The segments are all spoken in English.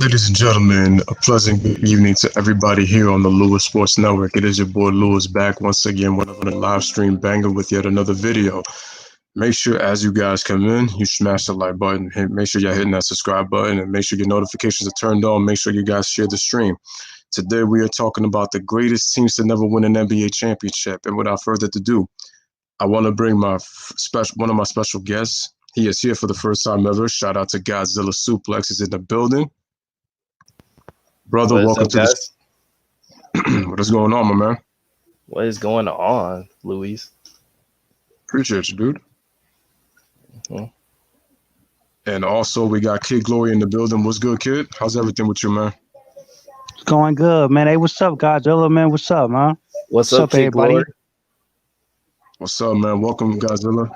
Ladies and gentlemen, a pleasant good evening to everybody here on the Lewis Sports Network. It is your boy Lewis back once again with another live stream banger with yet another video. Make sure as you guys come in, you smash the like button. Make sure you're hitting that subscribe button and make sure your notifications are turned on. Make sure you guys share the stream. Today we are talking about the greatest teams to never win an NBA championship. And without further ado, I want to bring one of my special guests. He is here for the first time ever. Shout out to Godzilla Suplex. He's in the building. Brother, welcome to guys? What is going on, my man? What is going on, Luis? Appreciate you, dude. Mm-hmm. And also, we got Kid Glory in the building. What's good, Kid? How's everything with you, man? It's going good, man. Hey, what's up, Godzilla, man? What's up, man? What's up, Kid everybody? Glory? What's up, man? Welcome, Godzilla.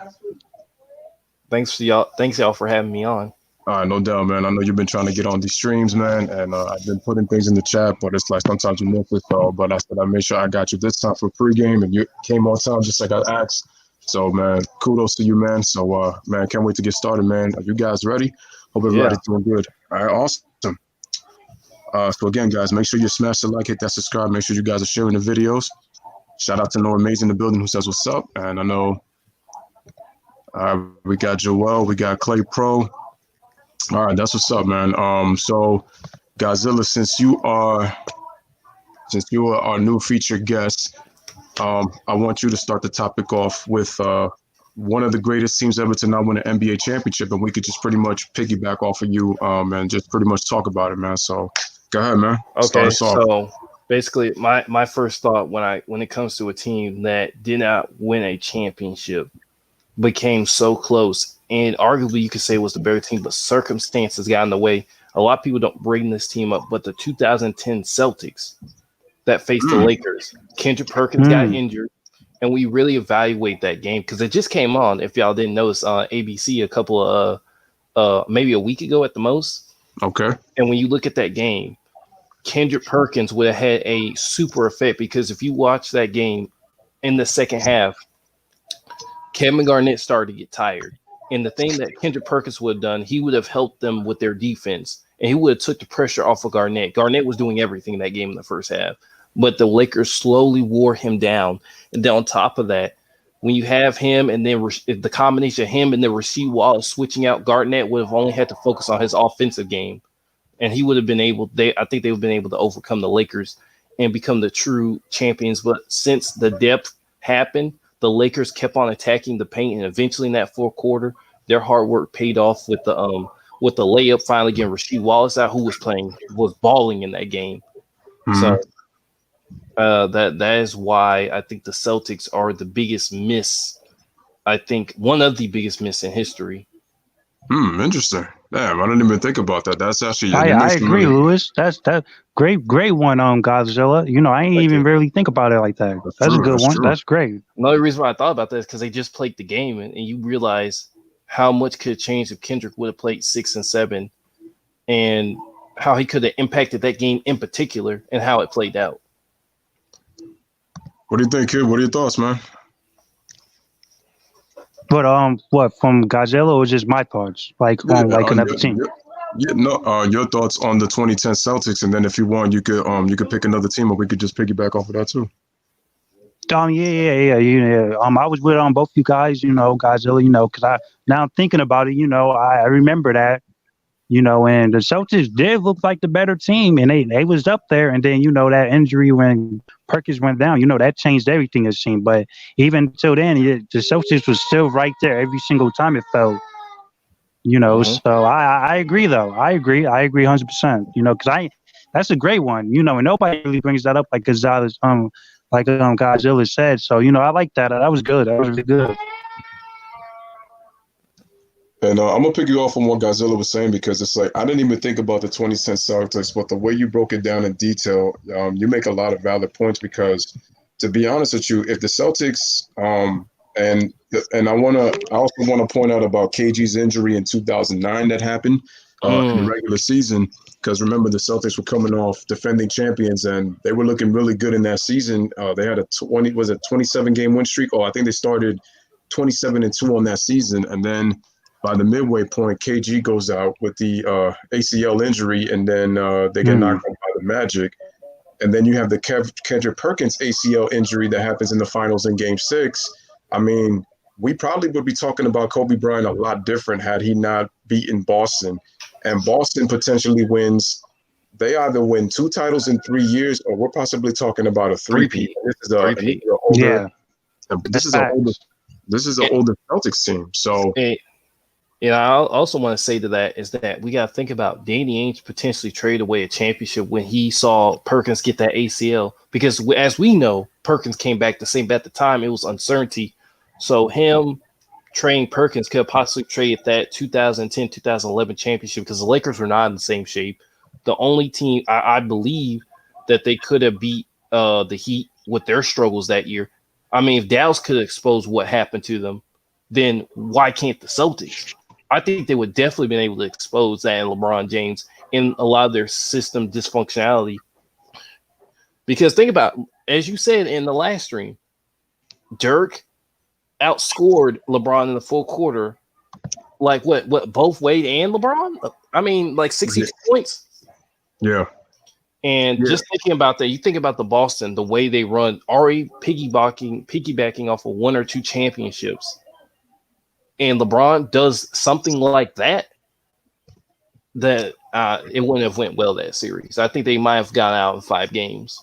Thanks y'all for having me on. All right, no doubt, man. I know you've been trying to get on these streams, man, and I've been putting things in the chat, but it's like sometimes you miss it. So, but I said I made sure I got you this time for pregame, and you came on time just like I asked. So, man, kudos to you, man. So, man, can't wait to get started, man. Are you guys ready? Hope everybody's doing good. All right, awesome. So again, guys, make sure you smash the like, hit that subscribe. Make sure you guys are sharing the videos. Shout out to Noah Mays in the building who says what's up, and I know we got Joel, we got Clay Pro. All right, that's what's up, man. So Godzilla, since you are our new featured guest, I want you to start the topic off with one of the greatest teams ever to not win an NBA championship, and we could just pretty much piggyback off of you and just pretty much talk about it, man. So go ahead, man. Okay, so basically my first thought when it comes to a team that did not win a championship but came so close, and arguably you could say it was the better team, but circumstances got in the way. A lot of people don't bring this team up, but the 2010 Celtics that faced the Lakers, Kendrick Perkins got injured, and we really evaluate that game because it just came on. If y'all didn't notice, ABC a couple of maybe a week ago at the most. Okay. And when you look at that game, Kendrick Perkins would have had a super effect because if you watch that game in the second half, Kevin Garnett started to get tired. And the thing that Kendrick Perkins would have done, he would have helped them with their defense. And he would have took the pressure off of Garnett. Garnett was doing everything in that game in the first half. But the Lakers slowly wore him down. And then on top of that, when you have him and then the combination of him and then Rasheed Wallace switching out, Garnett would have only had to focus on his offensive game. And he would have been able, I think they would have been able to overcome the Lakers and become the true champions. But since the depth happened, the Lakers kept on attacking the paint, and eventually in that fourth quarter, their hard work paid off with the layup finally getting Rasheed Wallace out, who was balling in that game. So that is why I think the Celtics are the biggest miss. I think one of the biggest miss in history. Interesting. Damn, I didn't even think about that. That's actually I agree, Lewis. That's great one, Godzilla. You know, I ain't even really think about it like that. That's a good one. True. That's great. Another reason why I thought about that is because they just played the game, and you realize how much could have changed if Kendrick would have played 6 and 7, and how he could have impacted that game in particular, and how it played out. What do you think, Kid? What are your thoughts, man? But what from Godzilla or just my thoughts? Like another team. Your thoughts on the 2010 Celtics, and then if you want, you could pick another team, or we could just piggyback off of that too. Yeah. I was with both you guys, Godzilla, because now I'm thinking about it, I remember that, and the Celtics did look like the better team, and they was up there, and then that injury when Perkins went down, that changed everything it seemed. But even until then, the Celtics was still right there every single time it felt. So I agree though. I agree 100%. Because that's a great one. And nobody really brings that up like Gonzalez, Godzilla said. So I like that. That was good. That was really good. And I'm gonna pick you off on what Godzilla was saying because it's like I didn't even think about the 2010 Celtics, but the way you broke it down in detail, you make a lot of valid points. Because to be honest with you, if the Celtics and I also want to point out about KG's injury in 2009 that happened in the regular season, because remember the Celtics were coming off defending champions and they were looking really good in that season. They had a 27 game win streak. I think they started 27-2 on that season, and then by the midway point, KG goes out with the ACL injury, and then they get knocked out by the Magic. And then you have the Kendrick Perkins ACL injury that happens in the finals in Game 6. I mean, we probably would be talking about Kobe Bryant a lot different had he not beaten Boston. And Boston potentially wins. They either win 2 titles in 3 years, or we're possibly talking about a three-peat. This is an older. This is an older Celtics team. So. I also want to say to that is that we got to think about Danny Ainge potentially trade away a championship when he saw Perkins get that ACL, because as we know, Perkins came back the same, but at the time it was uncertainty. So him trading Perkins could possibly trade that 2010-2011 championship, because the Lakers were not in the same shape. The only team I believe that they could have beat the Heat with their struggles that year. I mean, if Dallas could expose what happened to them, then why can't the Celtics? I think they would definitely been able to expose that and LeBron James in a lot of their system dysfunctionality. Because think about, as you said in the last stream, Dirk outscored LeBron in the full quarter, like what both Wade and LeBron? I mean, like 60 points. Yeah. And just thinking about that, you think about the Boston, the way they run, already piggybacking off of 1 or 2 championships. And LeBron does something like that, it wouldn't have went well that series. I think they might have gone out in 5 games.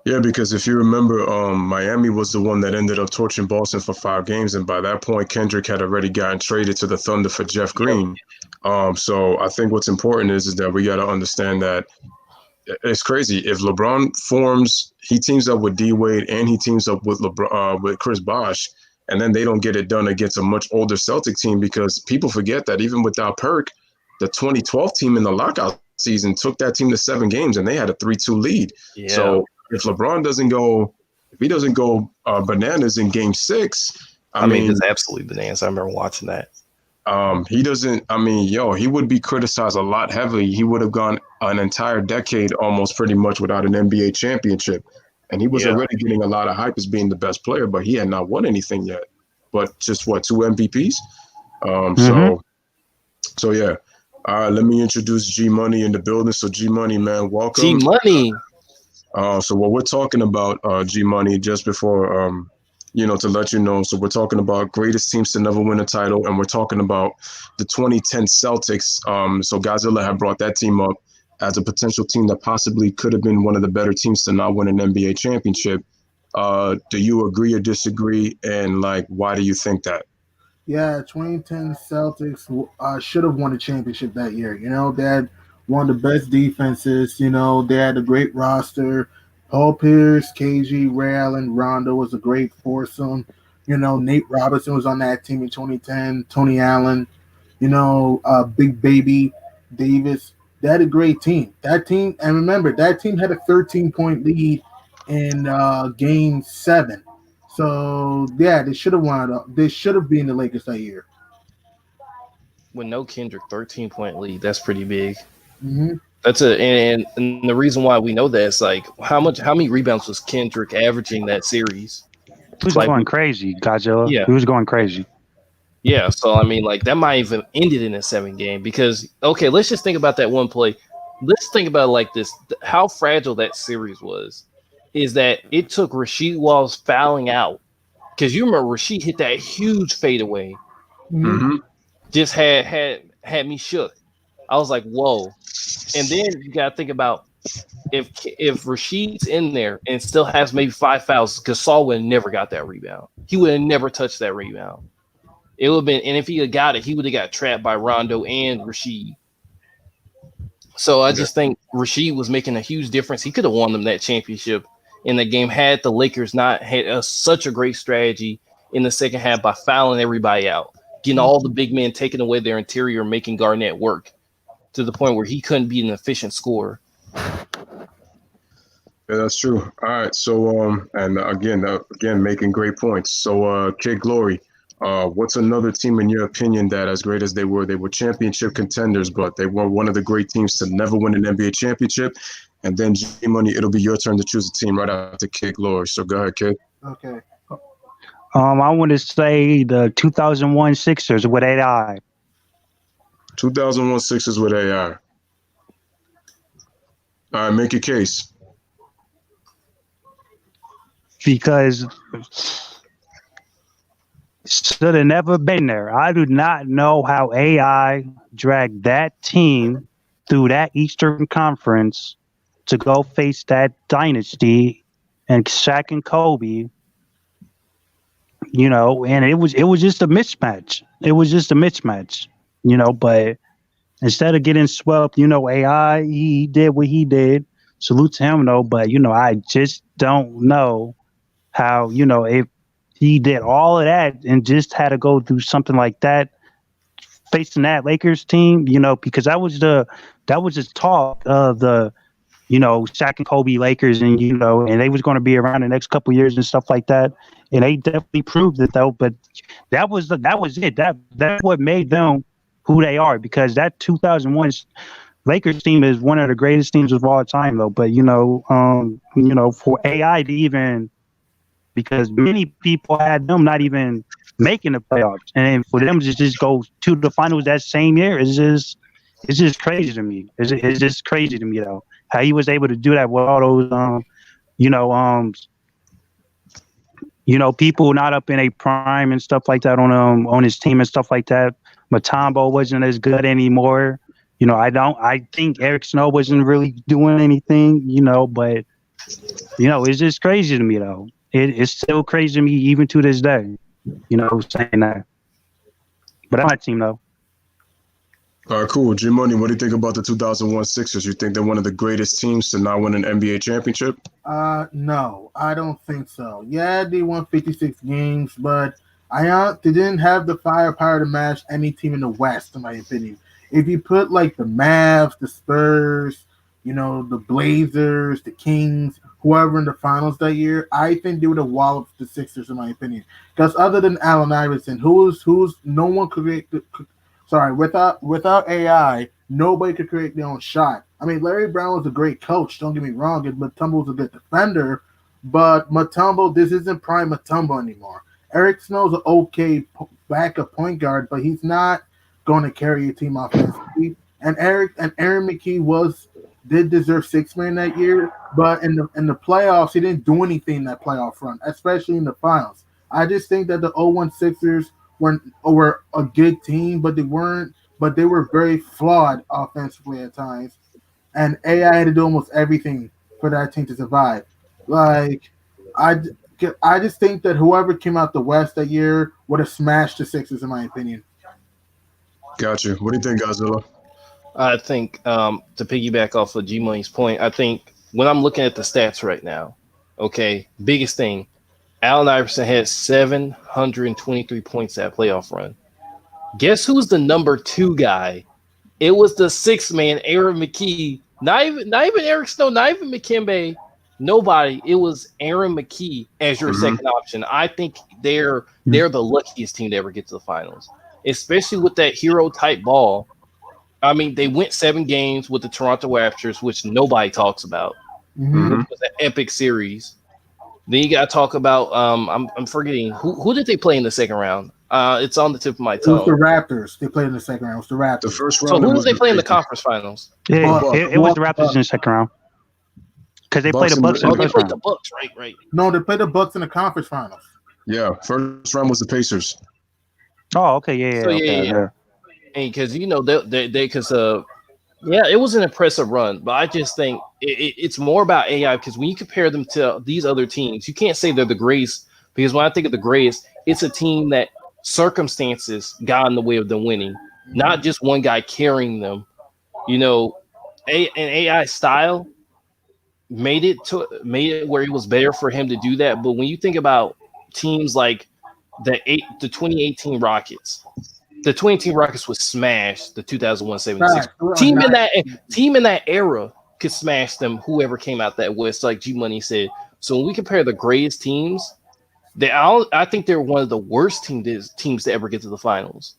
Yeah, because if you remember, Miami was the one that ended up torching Boston for 5 games, and by that point, Kendrick had already gotten traded to the Thunder for Jeff Green. So I think what's important is that we got to understand that it's crazy. If LeBron he teams up with D Wade and he teams up with with Chris Bosh, and then they don't get it done against a much older Celtic team, because people forget that even without Perk, the 2012 team in the lockout season took that team to 7 games, and they had a 3-2 lead. Yeah. So if LeBron doesn't go bananas in Game 6, I mean, it's absolutely bananas. I remember watching that. He doesn't. I mean, he would be criticized a lot heavily. He would have gone an entire decade almost pretty much without an NBA championship. And he was already getting a lot of hype as being the best player, but he had not won anything yet. But just 2 MVPs. So yeah. All right, let me introduce G Money in the building. So G Money, man, welcome. G Money. So what we're talking about, G Money, just before to let you know. So we're talking about greatest teams to never win a title, and we're talking about the 2010 Celtics. So Godzilla had brought that team up as a potential team that possibly could have been one of the better teams to not win an NBA championship. Do you agree or disagree? And why do you think that? Yeah, 2010 Celtics should have won a championship that year. They had one of the best defenses. They had a great roster. Paul Pierce, KG, Ray Allen, Rondo was a great foursome. Nate Robinson was on that team in 2010. Tony Allen, Big Baby Davis. They had a great team. That team, and remember, that team had a 13-point lead in Game 7. So yeah, they should have won. They should have been the Lakers that year. With no Kendrick, 13-point lead. That's pretty big. Mm-hmm. That's and the reason why we know that is how many rebounds was Kendrick averaging that series? He was going crazy, Godzilla. Yeah, he was going crazy. Yeah, so I mean, that might even ended in a 7 game, because let's just think about that one play. Let's think about it like this: how fragile that series was. Is that it took Rasheed Wallace fouling out, because you remember Rasheed hit that huge fadeaway. Mm-hmm. Just had me shook. I was like, whoa. And then you got to think about if Rasheed's in there and still has maybe 5 fouls, Gasol would have never got that rebound. He would have never touched that rebound. It would have been, and if he had got it, he would have got trapped by Rondo and Rasheed. So I just think Rasheed was making a huge difference. He could have won them that championship in the game had the Lakers not had such a great strategy in the second half by fouling everybody out, getting all the big men taking away their interior, making Garnett work to the point where he couldn't be an efficient scorer. Yeah, that's true. All right. So, and again, making great points. So, Kid Glory, what's another team in your opinion that, as great as they were championship contenders, but they were one of the great teams to never win an NBA championship? And then G Money, it'll be your turn to choose a team right after Kid Glory. So go ahead, Kid. Okay. I want to say the 2001 Sixers with AI 2001 Sixers with AI. All right, make your case. because should have never been there. I do not know how AI dragged that team through that Eastern Conference to go face that dynasty and Shaq and Kobe. And it was just a mismatch. It was just a mismatch. But instead of getting swept, AI, he did what he did. Salute to him, though. But, I just don't know how, if he did all of that and just had to go through something like that, facing that Lakers team, because that was just talk of the, Shaq and Kobe Lakers, and and they was going to be around the next couple of years and stuff like that, and they definitely proved it though. But that was it. That's what made them who they are, because that 2001 Lakers team is one of the greatest teams of all time though. But for AI to even, because many people had them not even making the playoffs, and for them to just go to the finals that same year is just crazy to me. It's just crazy to me though, how he was able to do that with all those people not up in a prime and stuff like that on his team and stuff like that. Mutombo wasn't as good anymore. I think Eric Snow wasn't really doing anything, but it's just crazy to me though. It's still crazy to me even to this day, saying that. But that's my team though. All right, cool. G Money, what do you think about the 2001 Sixers? You think they're one of the greatest teams to not win an NBA championship? No, I don't think so. Yeah, they won 56 games, but they didn't have the firepower to match any team in the West, in my opinion. If you put like the Mavs, the Spurs, the Blazers, the Kings, whoever in the finals that year, I think they would have walloped the Sixers, in my opinion. Because other than Allen Iverson, who's no one could create. Without AI, nobody could create their own shot. I mean, Larry Brown was a great coach. Don't get me wrong, and Mutombo was a good defender, but Mutombo, this isn't prime Mutombo anymore. Eric Snow's an okay backup point guard, but he's not going to carry a team offensively. And Aaron McKie did deserve $6 million that year, but in the playoffs, he didn't do anything in that playoff run, especially in the finals. I just think that the 0-1 Sixers were a good team, but they weren't. But they were very flawed offensively at times, and AI had to do almost everything for that team to survive. Like, I just think that whoever came out the West that year would have smashed the Sixers, in my opinion. Gotcha. What do you think, Godzilla? I think to piggyback off of G Money's point, I think when I'm looking at the stats right now, okay, biggest thing, Allen Iverson had 723 points that playoff run. Guess who's the number 2 guy? It was the 6th man, Aaron McKie. Not even Eric Snow, not even McKembe. Nobody. It was Aaron McKie as your second option. I think they're the luckiest team to ever get to the finals, especially with that hero type ball. I mean, they went 7 games with the Toronto Raptors, which nobody talks about. It was an epic series. Then you got to talk about I'm forgetting who did they play in the second round? It's on the tip of my tongue. It was the Raptors. They played in the second round. It was the Raptors. The first round. So who did they play in the conference finals? Yeah, it was the Raptors in the second round. Because they played the Bucks in the first round. The Bucks, right. No, they played the Bucks in the conference finals. Yeah, first round was the Pacers. Oh, okay, yeah. So, okay, yeah. And because it was an impressive run, but I just think it's more about AI, because when you compare them to these other teams, you can't say they're the greatest, because when I think of the greatest, it's a team that circumstances got in the way of them winning, not just one guy carrying them. An AI style made it where it was better for him to do that. But when you think about teams like the 2018 Rockets. The 2018 Rockets would smash the 2001 76 team in that era could smash them, whoever came out that West, like G Money said. So when we compare the greatest teams, I think they're one of the worst teams to ever get to the finals.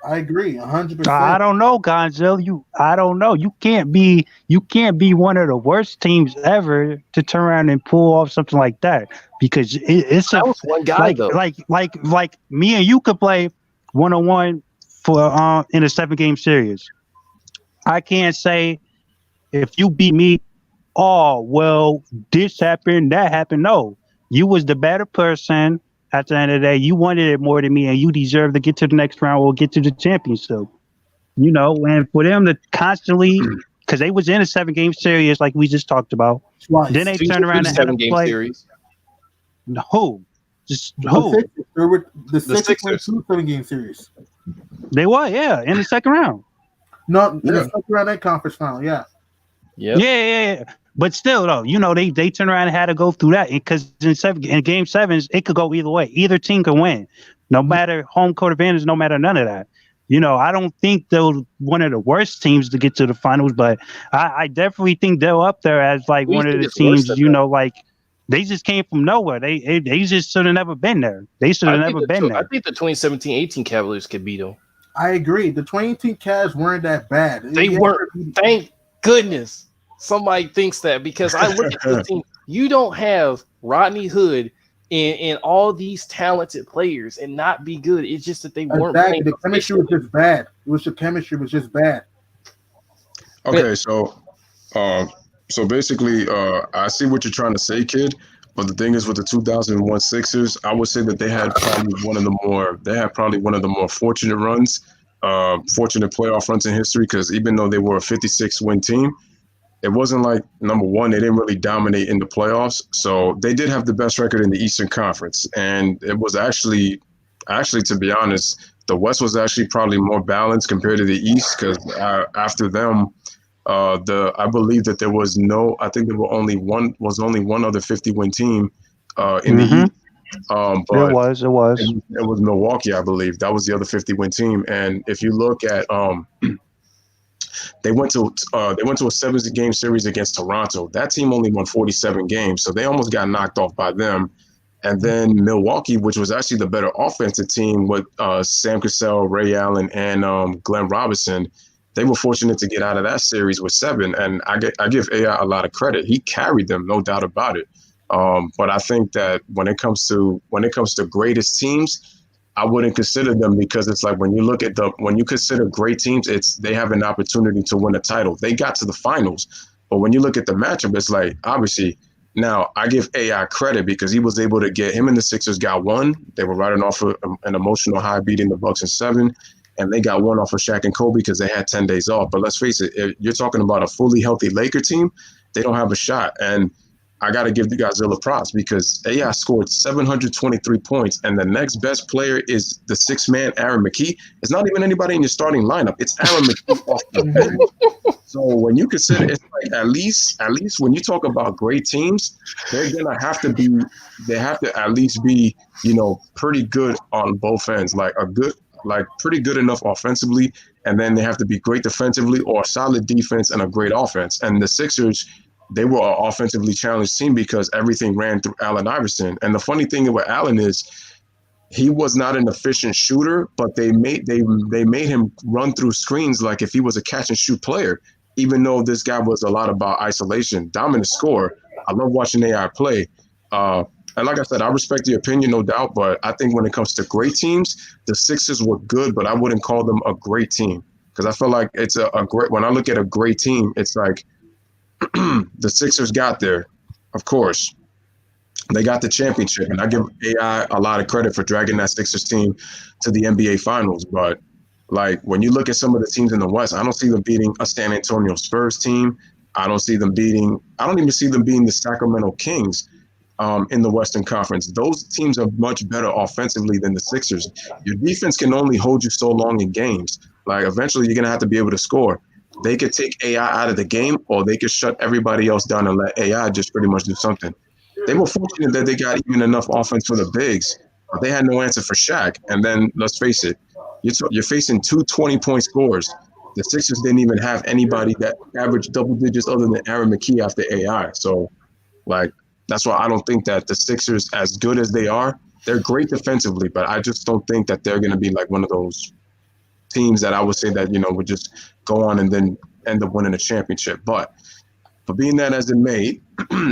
I agree, 100%. I don't know, Gonzalo. I don't know. You can't be one of the worst teams ever to turn around and pull off something like that because it's That was one guy though. like me and you could play 1-on-1 for in a 7-game series. I can't say if you beat me, oh well, this happened, that happened. No, you was the better person. At the end of the day, you wanted it more than me, and you deserve to get to the next round or get to the championship. You know, and for them to constantly, because they was in a 7-game series like we just talked about, Twice. then they turned around and had to 7-game play. series. Who? Just who? The Sixers went Sixers. 2 7-game series. They were, yeah, in the second round. No, in the second round that conference final, yeah. Yep. Yeah. But still, though, you know, they turned around and had to go through that because in game sevens, it could go either way. Either team could win, no matter home court advantage, no matter none of that. You know, I don't think they're one of the worst teams to get to the finals, but I definitely think they're up there as like one of the teams. You know, like they just came from nowhere. They just should have never been there. They should have never been there. I think the 2017-18 Cavaliers could beat them. I agree. The 2018 Cavs weren't that bad. They weren't. Thank goodness somebody thinks that because I look at the team. You don't have Rodney Hood and all these talented players and not be good. It's just that they weren't playing. The chemistry was just bad. The chemistry was just bad. Okay, so basically, I see what you're trying to say, kid. But the thing is, with the 2001 Sixers, I would say that they had probably one of the more fortunate runs, fortunate playoff runs in history. Because even though they were a 56-win team, it wasn't like, number one, they didn't really dominate in the playoffs. So they did have the best record in the Eastern Conference. And it was actually, to be honest, the West was actually probably more balanced compared to the East because after them, I believe that there was only one other 50-win team in the East. But it was. It was Milwaukee, I believe. That was the other 50-win team. And if you look at they went to a 7-game series against Toronto. That team only won 47 games, so they almost got knocked off by them. And then Milwaukee, which was actually the better offensive team with Sam Cassell, Ray Allen, and Glenn Robinson, they were fortunate to get out of that series with 7. And I give AI a lot of credit. He carried them, no doubt about it. But I think that when it comes to greatest teams, I wouldn't consider them because it's like when you consider great teams, they have an opportunity to win a title. They got to the finals, but when you look at the matchup, it's like obviously now I give AI credit because he was able to get him and the Sixers got one. They were riding off of an emotional high, beating the Bucks in 7, and they got one off of Shaq and Kobe because they had 10 days off. But let's face it, if you're talking about a fully healthy Laker team, they don't have a shot. And I got to give the Godzilla props because AI scored 723 points, and the next best player is the 6-man Aaron McKee. It's not even anybody in your starting lineup. It's Aaron McKee off the bench. So when you consider it's like at least when you talk about great teams, they have to at least be, pretty good on both ends, pretty good enough offensively, and then they have to be great defensively or a solid defense and a great offense. And the Sixers, they were an offensively challenged team because everything ran through Allen Iverson. And the funny thing with Allen is he was not an efficient shooter, but they made him run through screens like if he was a catch and shoot player, even though this guy was a lot about isolation, dominant scorer. I love watching AI play. And like I said, I respect your opinion, no doubt, but I think when it comes to great teams, the Sixers were good, but I wouldn't call them a great team because I feel like it's a great, when I look at a great team, it's like, the Sixers got there, of course. They got the championship, and I give AI a lot of credit for dragging that Sixers team to the NBA Finals. But like when you look at some of the teams in the West, I don't see them beating a San Antonio Spurs team. I don't even see them beating the Sacramento Kings in the Western Conference. Those teams are much better offensively than the Sixers. Your defense can only hold you so long in games. Like eventually, you're gonna have to be able to score. They could take AI out of the game, or they could shut everybody else down and let AI just pretty much do something. They were fortunate that they got even enough offense for the bigs, but they had no answer for Shaq. And then let's face it, you're facing 2 20-point scorers. The Sixers didn't even have anybody that averaged double digits other than Aaron McKee after AI. So, like, that's why I don't think that the Sixers, as good as they are, they're great defensively, but I just don't think that they're going to be like one of those teams that I would say that would just go on and then end up winning a championship. But being that as it may,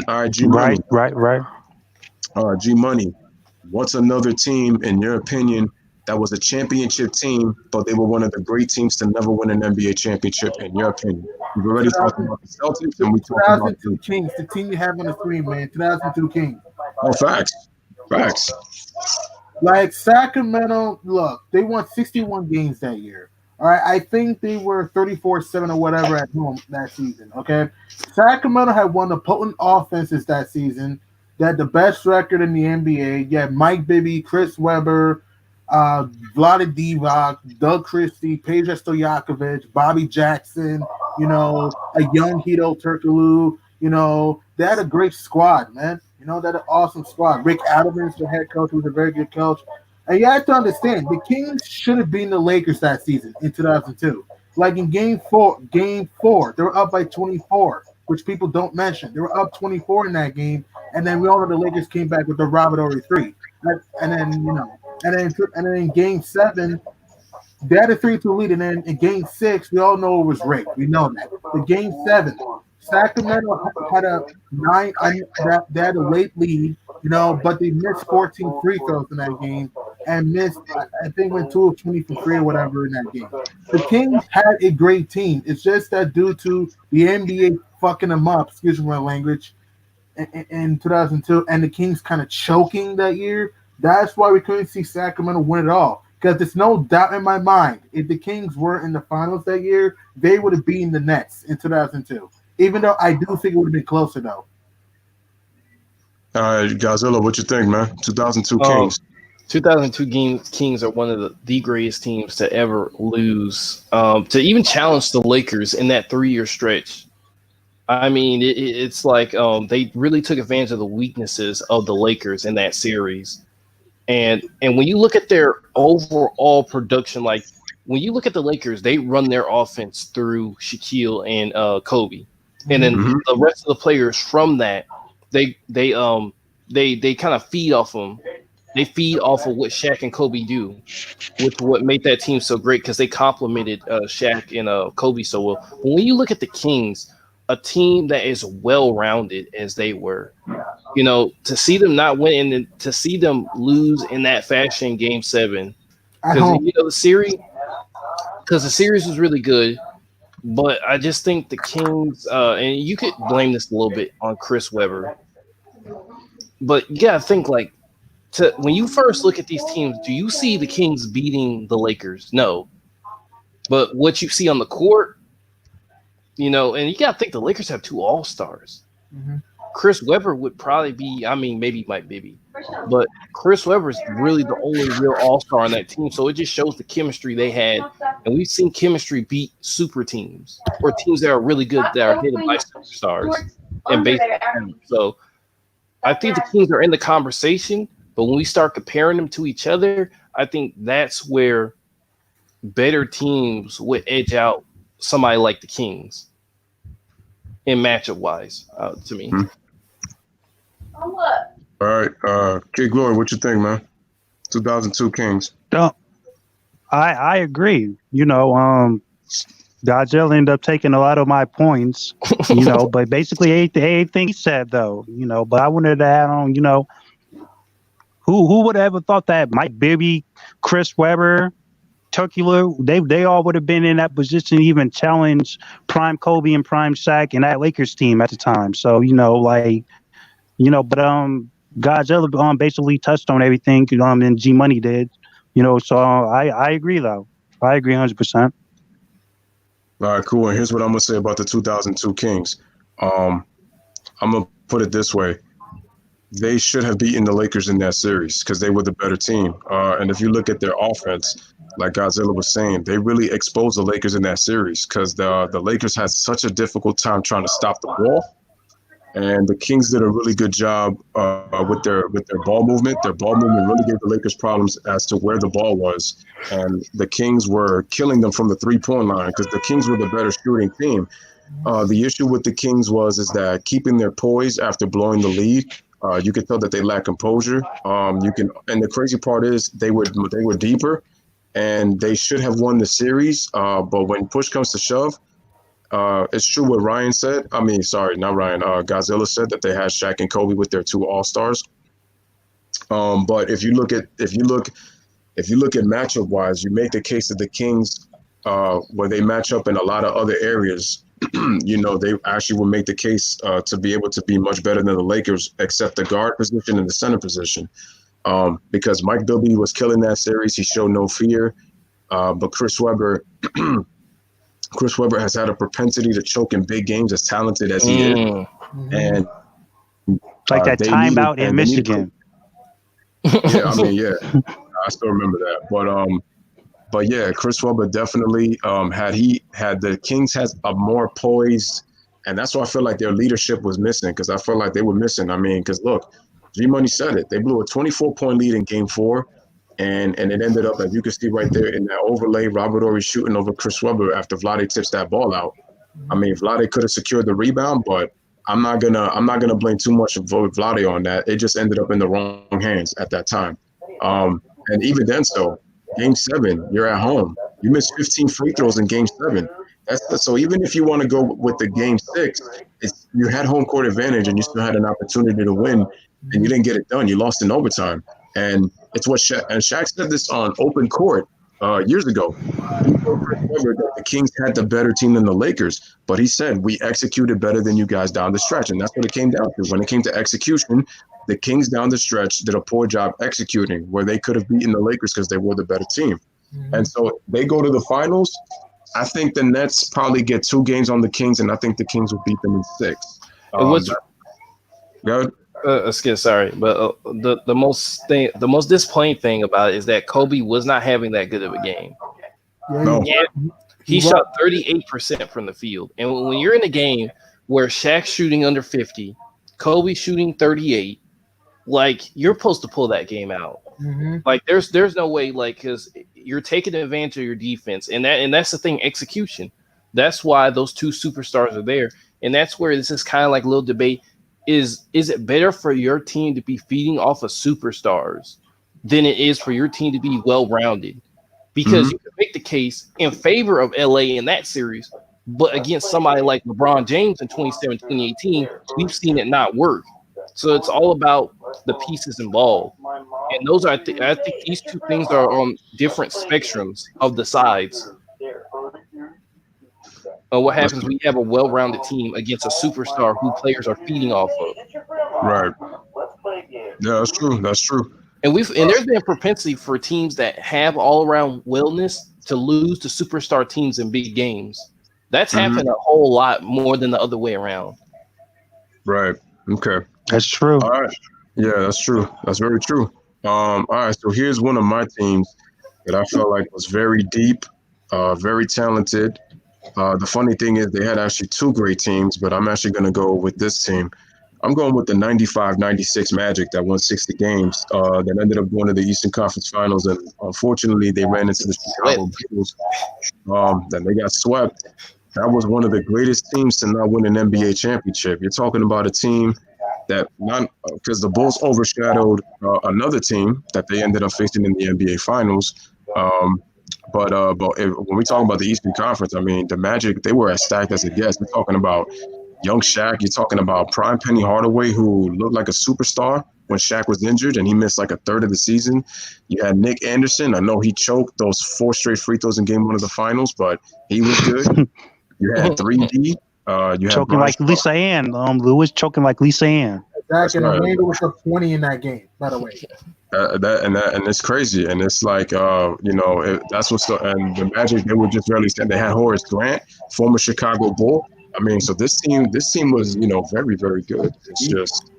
all right, G Money. Right. G Money. What's another team, in your opinion, that was a championship team, but they were one of the great teams to never win an NBA championship, in your opinion? We've already talked about the Celtics, and we talked about 2002 Kings, the team you have on the screen, man. 2002 Kings. Oh, facts. Like Sacramento, look, they won 61 games that year. All right, I think they were 34-7 or whatever at home that season. Okay, Sacramento had one of the potent offenses that season. They had the best record in the NBA. You had Mike Bibby, Chris Webber, Vlade Divac, Doug Christie, Peja Stojakovic, Bobby Jackson, a young Hito Turkoglu. They had a great squad, man. They had an awesome squad. Rick Adelman's the head coach, was a very good coach. And you have to understand, the Kings should have beaten the Lakers that season in 2002. Like in game four, they were up by 24, which people don't mention. They were up 24 in that game, and then we all know the Lakers came back with the Robert Horry 3. And then in game 7, they had a 3-2 lead, and then in game 6, we all know it was rigged. We know that. The game 7, Sacramento had a 9. They had a late lead, but they missed 14 free throws in that game and missed. I think went 2 of 20 for free or whatever in that game. The Kings had a great team. It's just that due to the NBA fucking them up, excuse my language, in 2002, and the Kings kind of choking that year. That's why we couldn't see Sacramento win it all. Because there's no doubt in my mind, if the Kings were in the finals that year, they would have beaten the Nets in 2002. Even though I do think it would have been closer, though. All right, Godzilla, what you think, man? 2002 Kings. 2002 Kings are one of the greatest teams to ever lose, to even challenge the Lakers in that 3-year stretch. I mean, it's like they really took advantage of the weaknesses of the Lakers in that series. And when you look at their overall production, like when you look at the Lakers, they run their offense through Shaquille and Kobe. And then the rest of the players from that, they kind of feed off them. They feed off of what Shaq and Kobe do, which what made that team so great because they complemented Shaq and Kobe so well. But when you look at the Kings, a team that is well-rounded as they were, to see them not win and to see them lose in that fashion in Game 7, because the series was really good. But I just think the Kings, and you could blame this a little bit on Chris Webber, but you gotta think when you first look at these teams, do you see the Kings beating the Lakers? No. But what you see on the court, and you gotta think the Lakers have 2 All-Stars. Mm-hmm. Chris Webber would probably be, maybe Mike Bibby, but Chris Webber is really the only real all-star on that team. So it just shows the chemistry they had. And we've seen chemistry beat super teams or teams that are really good that are hidden by superstars and basically. So I think the Kings are in the conversation, but when we start comparing them to each other, I think that's where better teams would edge out somebody like the Kings in matchup-wise, to me. Mm-hmm. All right, Kid Glory, what you think, man? 2002 Kings. I agree. Godzilla ended up taking a lot of my points, but basically everything he said, though, but I wanted to add on, who would have ever thought that Mike Bibby, Chris Webber, Turkoglu, they all would have been in that position to even challenge prime Kobe and prime Shaq and that Lakers team at the time. So, but Godzilla basically touched on everything and G Money did, so I agree though. I agree 100%. All right, cool. And here's what I'm gonna say about the 2002 Kings. I'm gonna put it this way. They should have beaten the Lakers in that series because they were the better team. And if you look at their offense, like Godzilla was saying, they really exposed the Lakers in that series because the Lakers had such a difficult time trying to stop the ball. And the Kings did a really good job with their ball movement. Their ball movement really gave the Lakers problems as to where the ball was. And the Kings were killing them from the three-point line because the Kings were the better shooting team. The issue with the Kings is that keeping their poise after blowing the lead, you could tell that they lack composure. And the crazy part is they were deeper. and they should have won the series. But when push comes to shove, it's true what Ryan said. I mean, sorry, not Ryan. Godzilla said that they had Shaq and Kobe with their two All-Stars. But if you look at matchup wise, you make the case that the Kings, where they match up in a lot of other areas, they actually will make the case to be able to be much better than the Lakers, except the guard position and the center position. Because Mike Bibby was killing that series, he showed no fear. But Chris Webber has had a propensity to choke in big games, as talented as he is, and It's like that timeout in Michigan. Yeah, I mean, yeah, I still remember that. But yeah, Chris Webber definitely had the Kings has a more poised, and that's why I feel like their leadership was missing, because I felt like they were missing. I mean, because look, G Money said it. They blew a 24-point lead in Game 4, and it ended up, as you can see right there in that overlay, Robert Horry shooting over Chris Webber after Vlade tips that ball out. I mean, Vlade could have secured the rebound, but I'm not gonna blame too much of Vlade on that. It just ended up in the wrong hands at that time. And even then, so Game 7, you're at home. You missed 15 free throws in Game 7. So even if you want to go with the Game 6, you had home court advantage and you still had an opportunity to win, and you didn't get it done. You lost in overtime, and it's what Shaq said this on Open Court years ago. He told Chris Webber that the Kings had the better team than the Lakers, but he said, we executed better than you guys down the stretch, and that's what it came down to. When it came to execution, the Kings down the stretch did a poor job executing, where they could have beaten the Lakers because they were the better team. And so they go to the finals. I think the Nets probably get 2 games on the Kings, and I think the Kings will beat them in 6. Good. Sorry, but the most disappointing thing about it is that Kobe was not having that good of a game. No. He shot 38% from the field, and when you're in a game where Shaq's shooting under 50, Kobe shooting 38, like, you're supposed to pull that game out. Like, there's no way, like, because you're taking advantage of your defense, and that's the thing, execution. That's why those 2 superstars are there, and that's where this is kind of like a little debate. Is it better for your team to be feeding off of superstars than it is for your team to be well-rounded? Because you can make the case in favor of LA in that series, but against somebody like LeBron James in 2017, 2018, we've seen it not work. So it's all about the pieces involved. And those are, I think these 2 things are on different spectrums of the sides. What happens when you have a well-rounded team against a superstar who players are feeding off of? Right. Yeah, that's true. That's true. And there's been a propensity for teams that have all-around wellness to lose to superstar teams in big games. That's happened a whole lot more than the other way around. Right. Okay. That's true. All right. Yeah, that's true. That's very true. All right. So here's one of my teams that I felt like was very deep, very talented. The funny thing is they had actually 2 great teams, but I'm actually going to go with this team. I'm going with the 95-96 Magic that won 60 games that ended up going to the Eastern Conference Finals. And unfortunately, they ran into the Chicago Bulls. Then they got swept. That was one of the greatest teams to not win an NBA championship. You're talking about a team that because the Bulls overshadowed another team that they ended up facing in the NBA Finals. But when we talk about the Eastern Conference, I mean, the Magic, they were as stacked as it gets. We're talking about young Shaq. You're talking about prime Penny Hardaway, who looked like a superstar when Shaq was injured, and he missed like a third of the season. You had Nick Anderson. I know he choked those 4 straight free throws in Game 1 of the Finals, but he was good. You had 3D. You choking like Lisa Ann. Lewis choking like Lisa Ann. Zach and Amanda was up 20 in that game, by the way. And it's crazy, and it's like that's what's and the Magic, they were just barely saying they had Horace Grant, former Chicago Bull. I mean, so this team was very, very good. It's just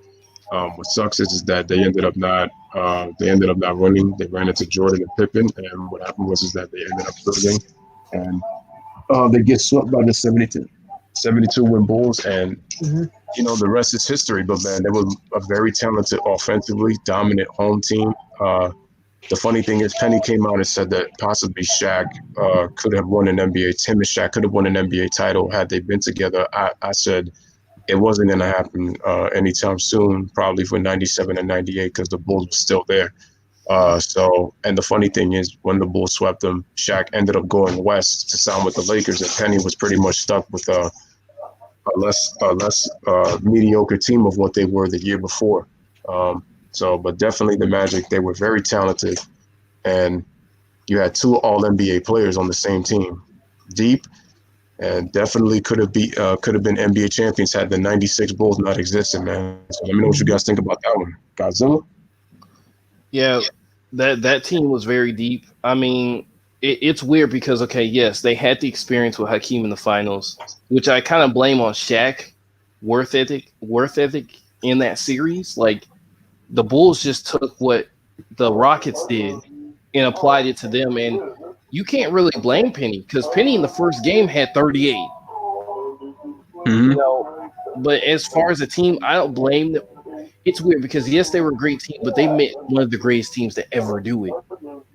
what sucks is that they ended up not winning. They ran into Jordan and Pippen, and what happened was that they ended up losing, and they get swept by the 72 win Bulls, and the rest is history. But man, they were a very talented, offensively dominant home team. The funny thing is, Penny came out and said that possibly Shaq could have won an NBA. Tim and Shaq could have won an NBA title had they been together. I said it wasn't going to happen anytime soon, probably for 97 and 98, because the Bulls were still there. And the funny thing is, when the Bulls swept them, Shaq ended up going west to sign with the Lakers, and Penny was pretty much stuck with a less mediocre team of what they were the year before. But definitely the Magic, they were very talented, and you had two All NBA players on the same team, deep, and definitely could have been NBA champions had the '96 Bulls not existed, man. So let me know what you guys think about that one, Godzilla. Yeah, that team was very deep. I mean, it's weird because yes, they had the experience with Hakeem in the finals, which I kind of blame on Shaq worth ethic in that series. Like the Bulls just took what the Rockets did and applied it to them, and you can't really blame Penny because Penny in the first game had 38. Mm-hmm. You know, but as far as a team, I don't blame them. It's weird because yes, they were a great team, but they met one of the greatest teams to ever do it.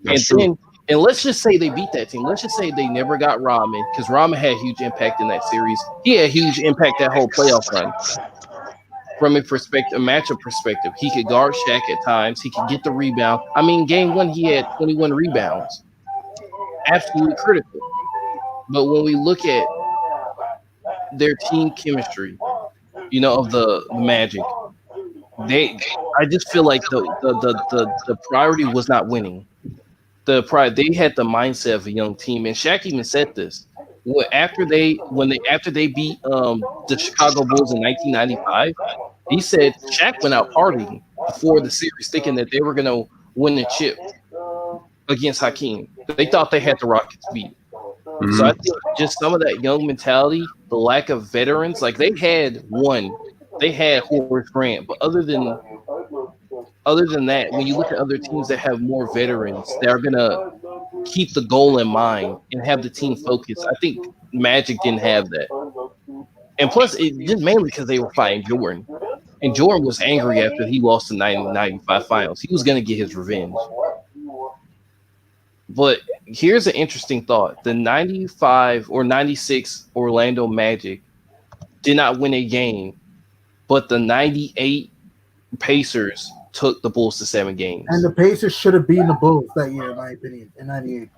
That's true. And let's just say they beat that team. Let's just say they never got Rodman because Rodman had a huge impact in that series. He had a huge impact that whole playoff run. From a matchup perspective, he could guard Shaq at times. He could get the rebound. I mean, game one, he had 21 rebounds. Absolutely critical. But when we look at their team chemistry, of the Magic, I just feel like the priority was not winning. They had the mindset of a young team, and Shaq even said this after they beat the Chicago Bulls in 1995. He said Shaq went out partying before the series, thinking that they were going to win the chip against Hakeem. They thought they had the Rockets beat. Mm-hmm. So I think just some of that young mentality, the lack of veterans, like they had Horace Grant, but other than that, when you look at other teams that have more veterans, that are gonna keep the goal in mind and have the team focused, I think Magic didn't have that. And plus, it just mainly because they were fighting Jordan, and Jordan was angry after he lost the 1995 finals. He was gonna get his revenge. But here's an interesting thought: the 95 or 96 Orlando Magic did not win a game, but the 98 Pacers took the Bulls to 7 games. And the Pacers should have beaten the Bulls that year, in my opinion, in 98.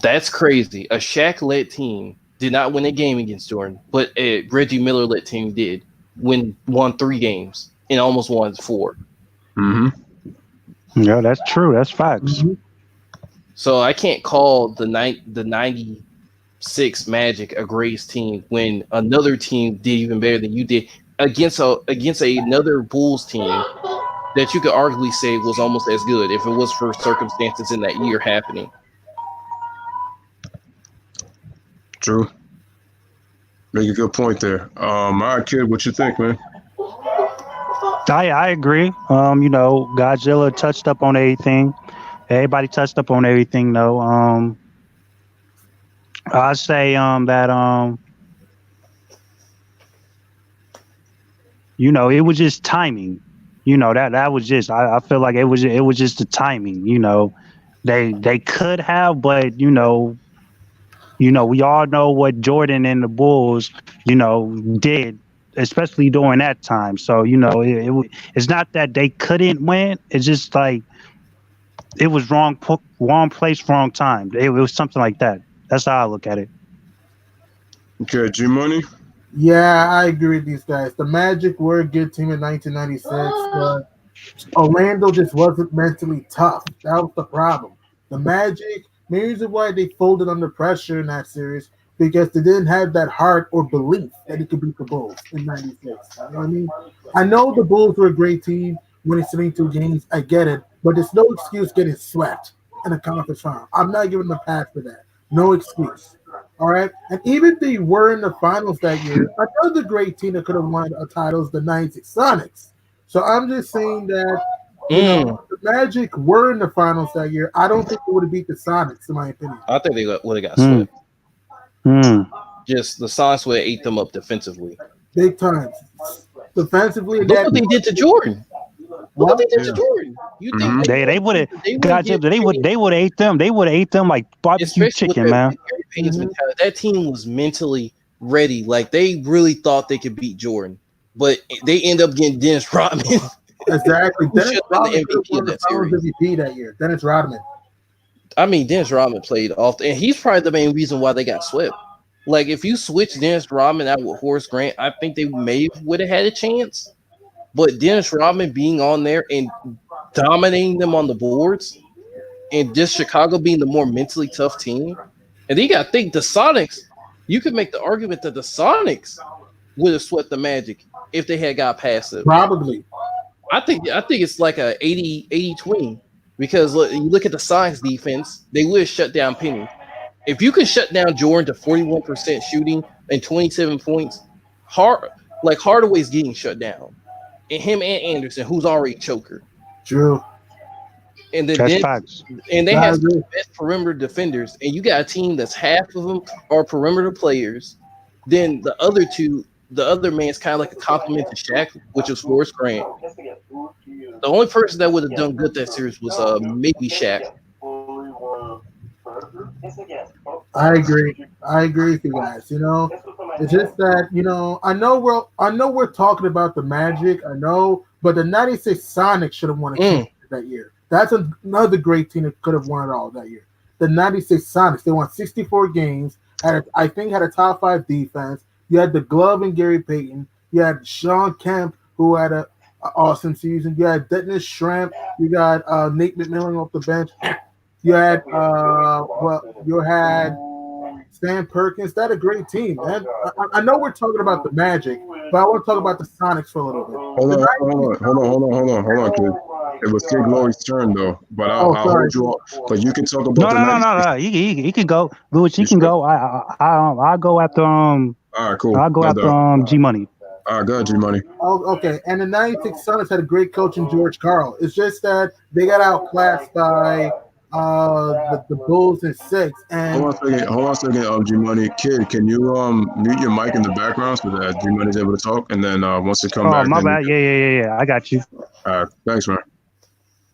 That's crazy. A Shaq-led team did not win a game against Jordan, but a Reggie Miller-led team did won 3 games and almost won 4. Mm-hmm. Yeah, that's true. That's facts. Mm-hmm. So I can't call the 96 Magic a greatest team when another team did even better than you did against another Bulls team that you could arguably say was almost as good if it was for circumstances in that year happening. True. Make a good point there. All right, kid, what you think, man? I agree. Godzilla touched up on everything. Everybody touched up on everything, though. I say that it was just timing. That was just. I feel like it was just the timing. They could have, but we all know what Jordan and the Bulls did, especially during that time. So it's not that they couldn't win. It's just like it was wrong place, wrong time. It was something like that. That's how I look at it. Okay, G Money. Yeah, I agree with these guys. The Magic were a good team in 1996, but Orlando just wasn't mentally tough. That was the problem. The Magic, maybe the reason why they folded under pressure in that series, because they didn't have that heart or belief that it could beat the Bulls in 96. You know what I mean? I know the Bulls were a great team winning 72 games. I get it. But there's no excuse getting swept in a conference final. I'm not giving them a pass for that. No excuse. All right? And even if they were in the finals that year, another great team that could have won a title is the 96 Sonics. So I'm just saying that the Magic were in the finals that year. I don't think they would have beat the Sonics, in my opinion. I think they would have got swept. Just the Sonics would have ate them up defensively. Big time. Defensively. Look what they did to Jordan. Look what they did to Jordan. You think they would have ate them. They would have ate them like barbecue chicken, man. That team was mentally ready. Like they really thought they could beat Jordan, but they end up getting Dennis Rodman Exactly. Who should Dennis have been Rodman the could have MVP won of the that Finals series? MVP that year. Dennis Rodman. I mean, Dennis Rodman played off, and he's probably the main reason why they got swept. Like, if you switch Dennis Rodman out with Horace Grant, I think they would have had a chance. But Dennis Rodman being on there and dominating them on the boards, and just Chicago being the more mentally tough team, and then you got to think the Sonics. You could make the argument that the Sonics would have swept the Magic if they had got past them. Probably. I think it's like a 80-20 because look, you look at the Sonics defense, they would have shut down Penny. If you could shut down Jordan to 41% shooting and 27 points, Hardaway's getting shut down. And him and Anderson, who's already choker. True. And then That's facts. and they I have agree. the best perimeter defenders, and you got a team that's half of them are perimeter players. Then the other man's kind of like a compliment to Shaq, which is Horace Grant. The only person that would have done good that series was maybe Shaq. I agree. I agree with you guys. You know, it's just that I know we're talking about the Magic. I know, but the '96 Sonics should have won a championship that year. That's another great team that could have won it all that year. The '96 Sonics. They won 64 games. I think had a top 5 defense. You had the Glove and Gary Payton. You had Sean Kemp, who had an awesome season. You had Dennis Schramm. You got Nate McMillan off the bench. You had Stan Perkins. That's a great team, man. I know we're talking about the Magic, but I want to talk about the Sonics for a little bit. Hold on, kid. It was Kid Glory's turn though, but I'll hold you up. But you can talk about No. He can go. Louis, he can go. I'll go after All right, cool. I'll go after G Money. All right, go ahead, G Money. Oh, okay. And the '96 Sonics had a great coach in George Karl. It's just that they got outclassed by the Bulls in 6. And Hold on a second, G Money. Kid, can you mute your mic in the background so that G Money's able to talk? And then once they come back. Oh, my bad. Yeah. I got you. All right, thanks, man.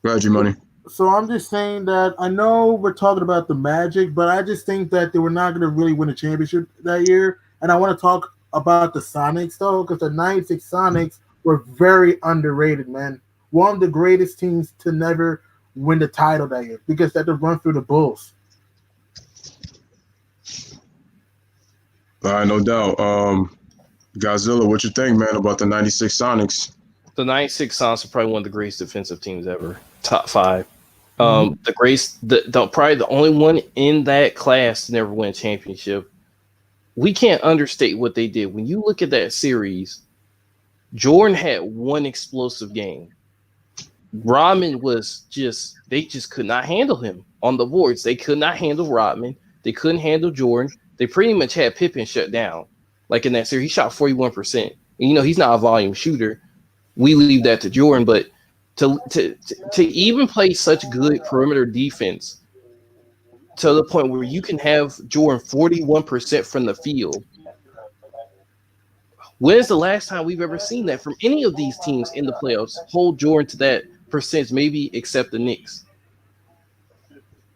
Go ahead, G Money. so I'm just saying that I know we're talking about the Magic, but I just think that they were not going to really win a championship that year. And I want to talk about the Sonics, though, because the '96 Sonics were very underrated, man. One of the greatest teams to never win the title that year because they had to run through the Bulls. All right, no doubt. Godzilla, what you think, man, about the '96 Sonics? The '96 Sonics are probably one of the greatest defensive teams ever. Top 5. The greatest, probably the only one in that class to never win a championship. We can't understate what they did. When you look at that series, Jordan had one explosive game. Rodman they just could not handle him on the boards. They could not handle Rodman. They couldn't handle Jordan. They pretty much had Pippen shut down. Like in that series, he shot 41%. And, he's not a volume shooter. We leave that to Jordan, but to even play such good perimeter defense to the point where you can have Jordan 41% from the field. When's the last time we've ever seen that from any of these teams in the playoffs? Hold Jordan to that percentage, maybe except the Knicks.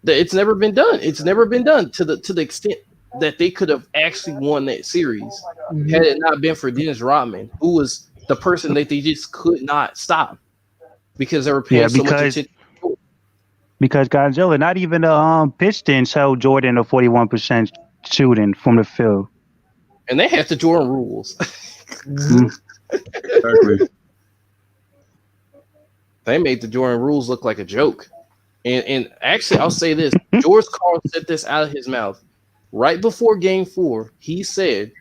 It's never been done. It's never been done to the extent that they could have actually won that series had it not been for Dennis Rodman, who was the person that they just could not stop because they were paying so much attention. Because Godzilla, not even the Pistons held Jordan to 41% shooting from the field. And they had the Jordan rules. Exactly. They made the Jordan rules look like a joke. And actually, I'll say this. George Karl said this out of his mouth. Right before Game 4, he said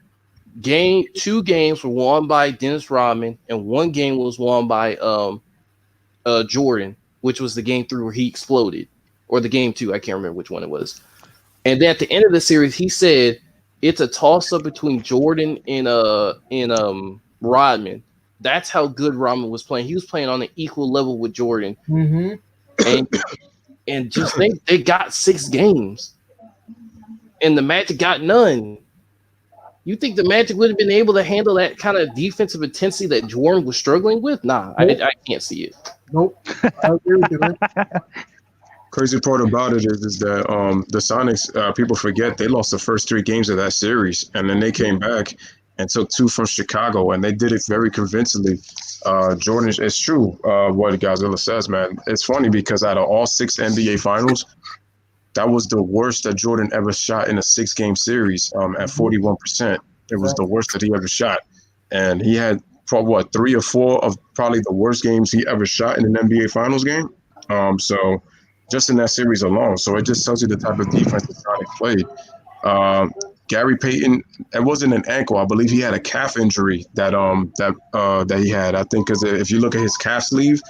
2 games were won by Dennis Rodman and 1 game was won by Jordan, which was the Game 3 where he exploded. Or the Game 2, I can't remember which one it was. And then at the end of the series, he said it's a toss-up between Jordan and Rodman. That's how good Rodman was playing. He was playing on an equal level with Jordan. And just think they got 6 games. And the Magic got none. You think the Magic would have been able to handle that kind of defensive intensity that Jordan was struggling with? Nah, nope. I can't see it. Nope. I agree with you, man. Crazy part about it is that the Sonics, people forget they lost the first 3 games of that series, and then they came back and took 2 from Chicago, and they did it very convincingly. Jordan, it's true what Godzilla says, man. It's funny because out of all 6 NBA finals, that was the worst that Jordan ever shot in a 6-game series at 41%. It was the worst that he ever shot. And he had, 3 or 4 of probably the worst games he ever shot in an NBA finals game. So just in that series alone. So it just tells you the type of defense that Sonic played. Gary Payton, it wasn't an ankle. I believe he had a calf injury that he had. I think because if you look at his calf sleeve,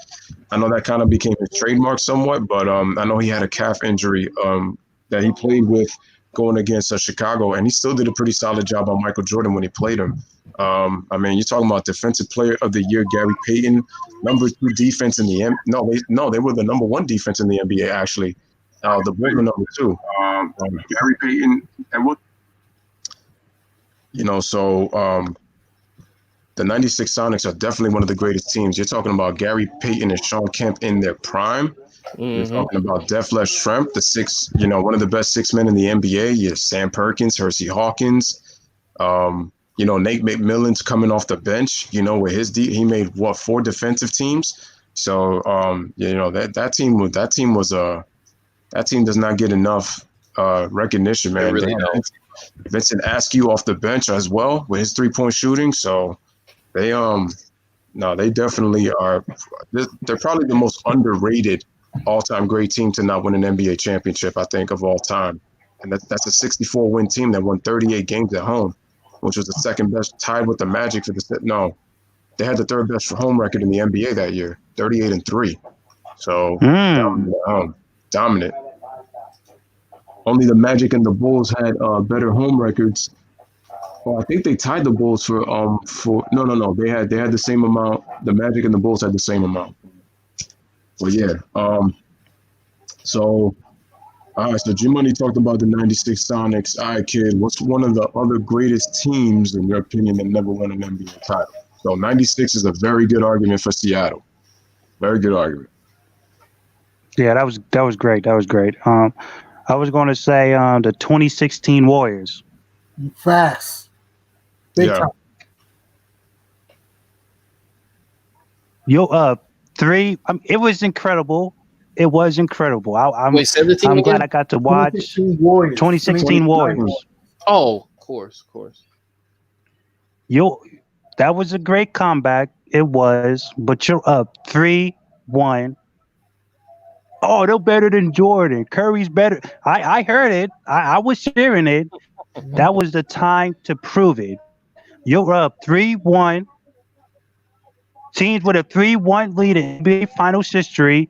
I know that kind of became his trademark somewhat, but I know he had a calf injury that he played with going against Chicago, and he still did a pretty solid job on Michael Jordan when he played him. I mean, you're talking about Defensive Player of the Year, Gary Payton, number 2 defense in the they were the number 1 defense in the NBA actually. The Bulls were number 2. Gary Payton, and what? The 96 Sonics are definitely one of the greatest teams. You're talking about Gary Payton and Shawn Kemp in their prime. You're talking about Detlef Schrempf, one of the best 6 men in the NBA. You have Sam Perkins, Hersey Hawkins, Nate McMillan's coming off the bench. With he made 4 defensive teams. So that team does not get enough recognition, man. Really don't. Vincent Askew off the bench as well with his 3-point shooting. So they definitely are. They're probably the most underrated all-time great team to not win an NBA championship, I think, of all time. And that's a 64-win team that won 38 games at home, which was the second best, tied with the Magic for they had the 3rd best home record in the NBA that year, 38-3. So dominant. Only the Magic and the Bulls had better home records. Well, I think they tied the Bulls for no. They had the same amount. The Magic and the Bulls had the same amount. Well, yeah. So G-Money talked about the 96 Sonics. All right, kid, what's one of the other greatest teams, in your opinion, that never won an NBA title? So 96 is a very good argument for Seattle. Very good argument. Yeah, that was great. That was great. I was going to say the 2016 Warriors. Fast. Big time. It was incredible. It was incredible. I'm 17 glad again? I got to watch 2016 Warriors. Oh, of course. That was a great comeback. It was, but you're up 3-1. Oh, they're better than Jordan. Curry's better. I heard it. I was hearing it. That was the time to prove it. You're up 3-1. Teams with a 3-1 lead in NBA Finals history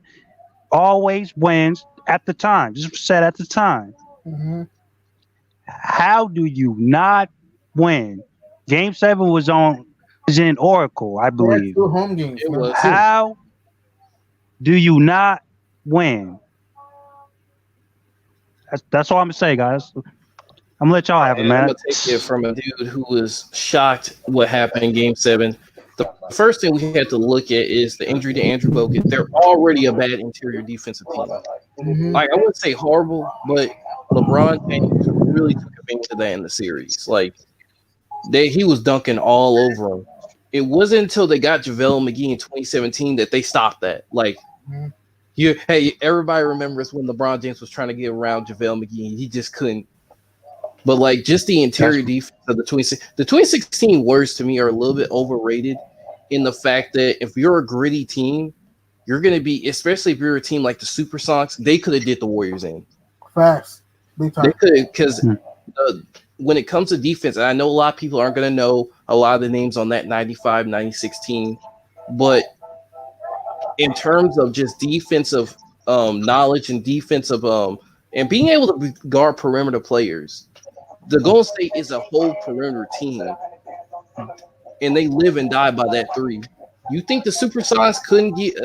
always wins at the time. Just said at the time. Mm-hmm. How do you not win? Game 7 was in Oracle, I believe. 2 home games. How do you not win? That's all I'm gonna say, guys. I'm gonna let y'all have it, man. I'm gonna take it from a dude who was shocked what happened in Game 7. The first thing we had to look at is the injury to Andrew Bogut. They're already a bad interior defensive team. Mm-hmm. Like, I wouldn't say horrible, but LeBron James really took advantage of that in the series. Like, he was dunking all over him. It wasn't until they got JaVale McGee in 2017 that they stopped that. Like, everybody remembers when LeBron James was trying to get around JaVale McGee. He just couldn't. But, like, just the interior defense of the 2016 Warriors, to me, are a little bit overrated in the fact that if you're a gritty team, you're going to be, especially if you're a team like the Supersonics, they could have did the Warriors in. Fast. Big time. They could have, because when it comes to defense, and I know a lot of people aren't going to know a lot of the names on that 95, 96 team, but in terms of just defensive knowledge and defensive and being able to guard perimeter players, the Golden State is a whole perimeter team, and they live and die by that 3. You think the Supersonics couldn't get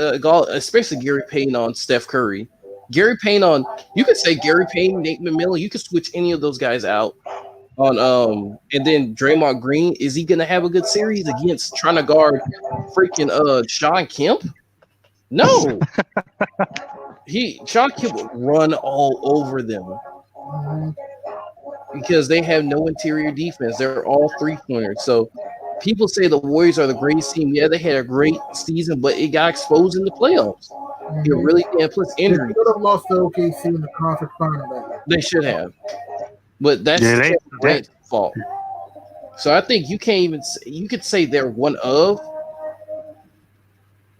especially Gary Payton on Steph Curry? Gary Payton on, you could say Gary Payton, Nate McMillan, you could switch any of those guys out on and then Draymond Green, is he gonna have a good series against trying to guard freaking Shawn Kemp? No. Shawn Kemp would run all over them. because they have no interior defense. They're all 3-pointers. So people say the Warriors are the greatest team. Yeah, they had a great season, but it got exposed in the playoffs. It really did. Plus They injuries. could have lost to OKC in the conference final that year. They should have. But that's Yeah, Kevin Durant's fault. So I think you can't even you could say they're one of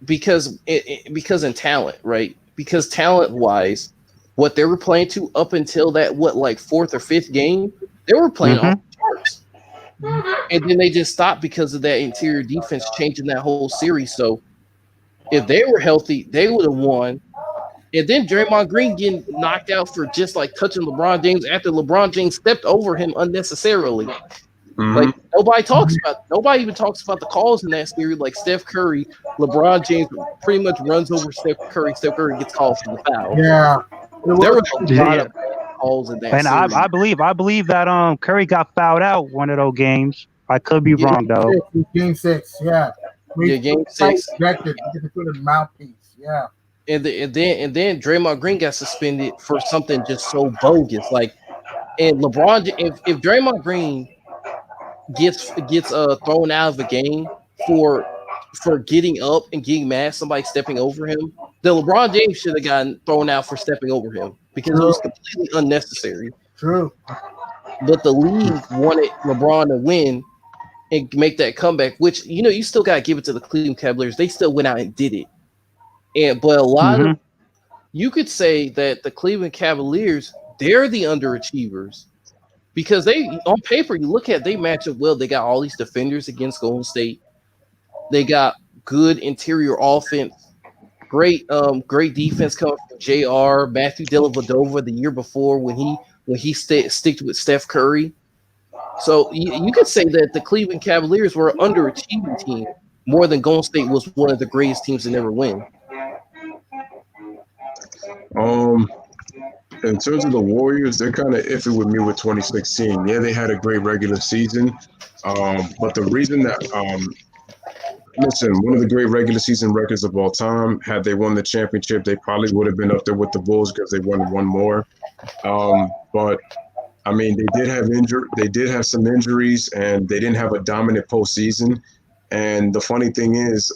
because in talent, right? Because talent wise, what they were playing to up until that fourth or fifth game, they were playing off the charts. And then they just stopped because of that interior defense changing that whole series. So if they were healthy, they would have won. And then Draymond Green getting knocked out for just like touching LeBron James after LeBron James stepped over him unnecessarily. Like nobody even talks about the calls in that series. Like Steph Curry, LeBron James pretty much runs over Steph Curry. Steph Curry gets called for the foul. Yeah, There were a lot of calls in that And series. I believe that Curry got fouled out one of those games. I could be wrong though. Game 6, yeah. Game 6. Rejected. He did the mouthpiece, yeah. And then Draymond Green got suspended for something just so bogus. Like, and LeBron, if Draymond Green gets thrown out of a game for getting up and getting mad, somebody stepping over him, then LeBron James should have gotten thrown out for stepping over him because it was completely unnecessary. True. But the league wanted LeBron to win and make that comeback, which you still got to give it to the Cleveland Cavaliers. They still went out and did it. But a lot of you could say that the Cleveland Cavaliers, they're the underachievers because they on paper you look at they match up well. They got all these defenders against Golden State. They got good interior offense, great defense coming from JR, Matthew Dellavedova the year before when he sticked with Steph Curry. So you could say that the Cleveland Cavaliers were an underachieving team more than Golden State was one of the greatest teams to never win. In terms of the Warriors, they're kind of iffy with me with 2016. Yeah, they had a great regular season, but the reason that listen, one of the great regular season records of all time. Had they won the championship, they probably would have been up there with the Bulls because they won one more. But I mean, they did have some injuries, and they didn't have a dominant postseason. And the funny thing is,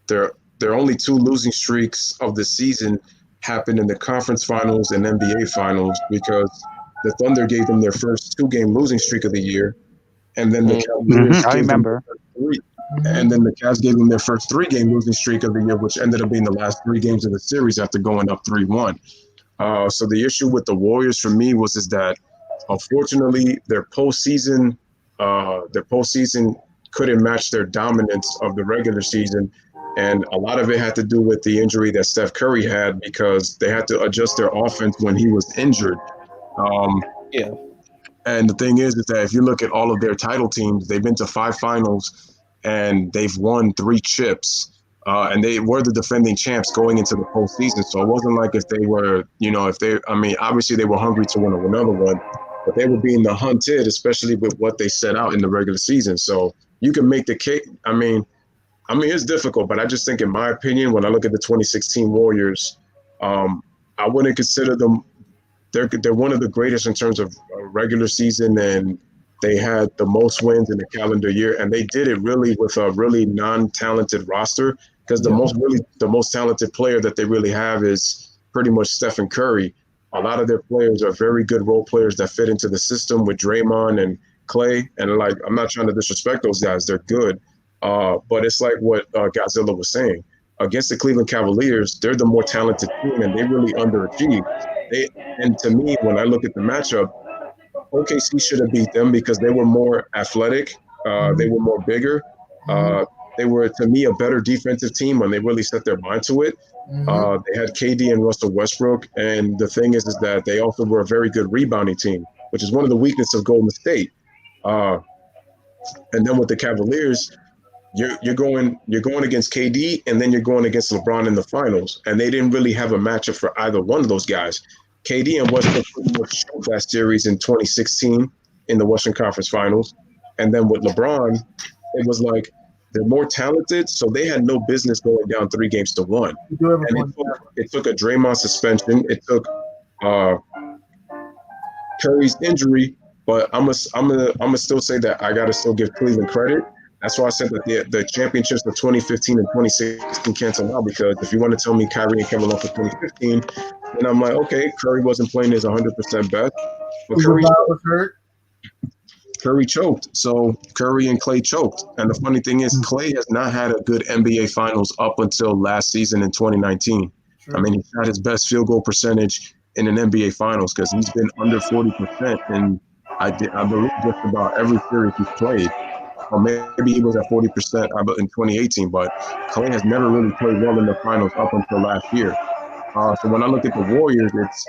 their only 2 losing streaks of the season happened in the conference finals and NBA finals because the Thunder gave them their first 2-game losing streak of the year, and then the Cavaliers I remember. And then the Cavs gave them their first 3-game losing streak of the year, which ended up being the last 3 games of the series after going up 3-1. So the issue with the Warriors for me was that unfortunately their postseason couldn't match their dominance of the regular season. And a lot of it had to do with the injury that Steph Curry had because they had to adjust their offense when he was injured. And the thing is that if you look at all of their title teams, they've been to 5 finals and they've won 3 chips. And they were the defending champs going into the postseason. So it wasn't like if they were, obviously they were hungry to win another one, but they were being hunted, especially with what they set out in the regular season. So you can make the case. I mean, it's difficult, but I just think, in my opinion, when I look at the 2016 Warriors, I wouldn't consider them. They're one of the greatest in terms of regular season, and they had the most wins in the calendar year, and they did it really with a really non-talented roster because the most talented player that they really have is pretty much Stephen Curry. A lot of their players are very good role players that fit into the system with Draymond and Clay, and I'm not trying to disrespect those guys; they're good. But it's like what Godzilla was saying. Against the Cleveland Cavaliers, they're the more talented team, and they really underachieved. And to me, when I look at the matchup, OKC should have beat them because they were more athletic. They were more bigger. They were, to me, a better defensive team when they really set their mind to it. They had KD and Russell Westbrook. And the thing is that they also were a very good rebounding team, which is one of the weaknesses of Golden State. And then with the Cavaliers, you're going against KD, and then you're going against LeBron in the finals, and they didn't really have a matchup for either one of those guys. KD and Westbrook pretty much showed that series in 2016 in the Western Conference Finals, and then with LeBron, it was like they're more talented, so they had no business going down 3-1. And it took a Draymond suspension. It took Curry's injury, but I'm gonna still say that I gotta still give Cleveland credit. That's why I said that the championships of 2015 and 2016 cancel out, because if you want to tell me Kyrie and Kevin Love for 2015, then I'm like, okay, Curry wasn't playing his 100% best, but Iguodala was hurt. Curry choked. So Curry and Clay choked. And the funny thing is, Clay has not had a good NBA Finals up until last season in 2019. True. I mean, he's had his best field goal percentage in an NBA Finals because he's been under 40%, and I believe just about every series he's played. Or maybe he was at 40% in 2018, but Clay has never really played well in the finals up until last year. So when I look at the Warriors, it's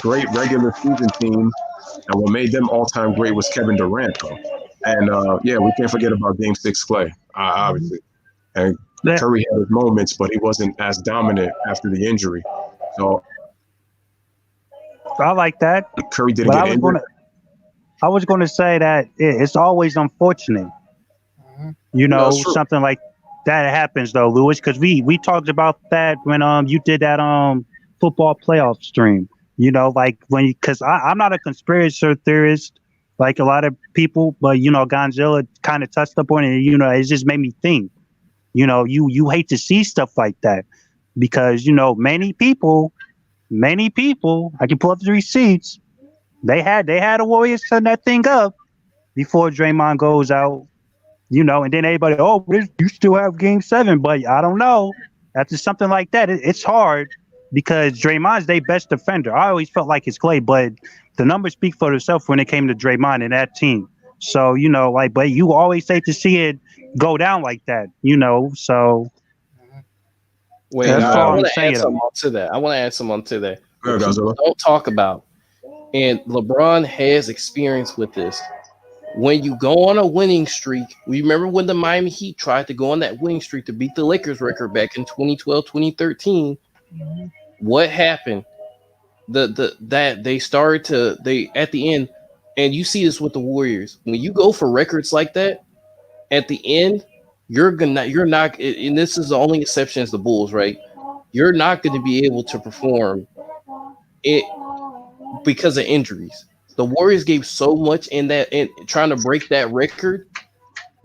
great regular season team, and what made them all-time great was Kevin Durant, though. And yeah, we can't forget about Game 6 Clay, obviously. And Curry had his moments, but he wasn't as dominant after the injury. So I like that. Curry didn't get injured. I was going to say that it's always unfortunate, you know, something like that happens though, Lewis, because we talked about that when you did that football playoff stream. You know, like because I'm not a conspiracy theorist like a lot of people, but you know, Gonzilla kind of touched up on it. You know, it just made me think. You know, you hate to see stuff like that because you know many people. I can pull up the receipts. They had the Warriors setting that thing up before Draymond goes out, you know, and then everybody, you still have Game 7, but I don't know. After something like that, it's hard because Draymond's their best defender. I always felt like it's Clay, but the numbers speak for themselves when it came to Draymond and that team. So, you know, like, but you always hate to see it go down like that, you know, so. Wait, I want to add something to that. I want to add something to that. Don't talk about. And LeBron has experience with this. When you go on a winning streak, remember when the Miami Heat tried to go on that winning streak to beat the Lakers record back in 2012, 2013? What happened? That they started to at the end, and you see this with the Warriors. When you go for records like that, at the end, you're not, and this is the only exception is the Bulls, right? You're not going to be able to perform it because of injuries. The Warriors gave so much in trying to break that record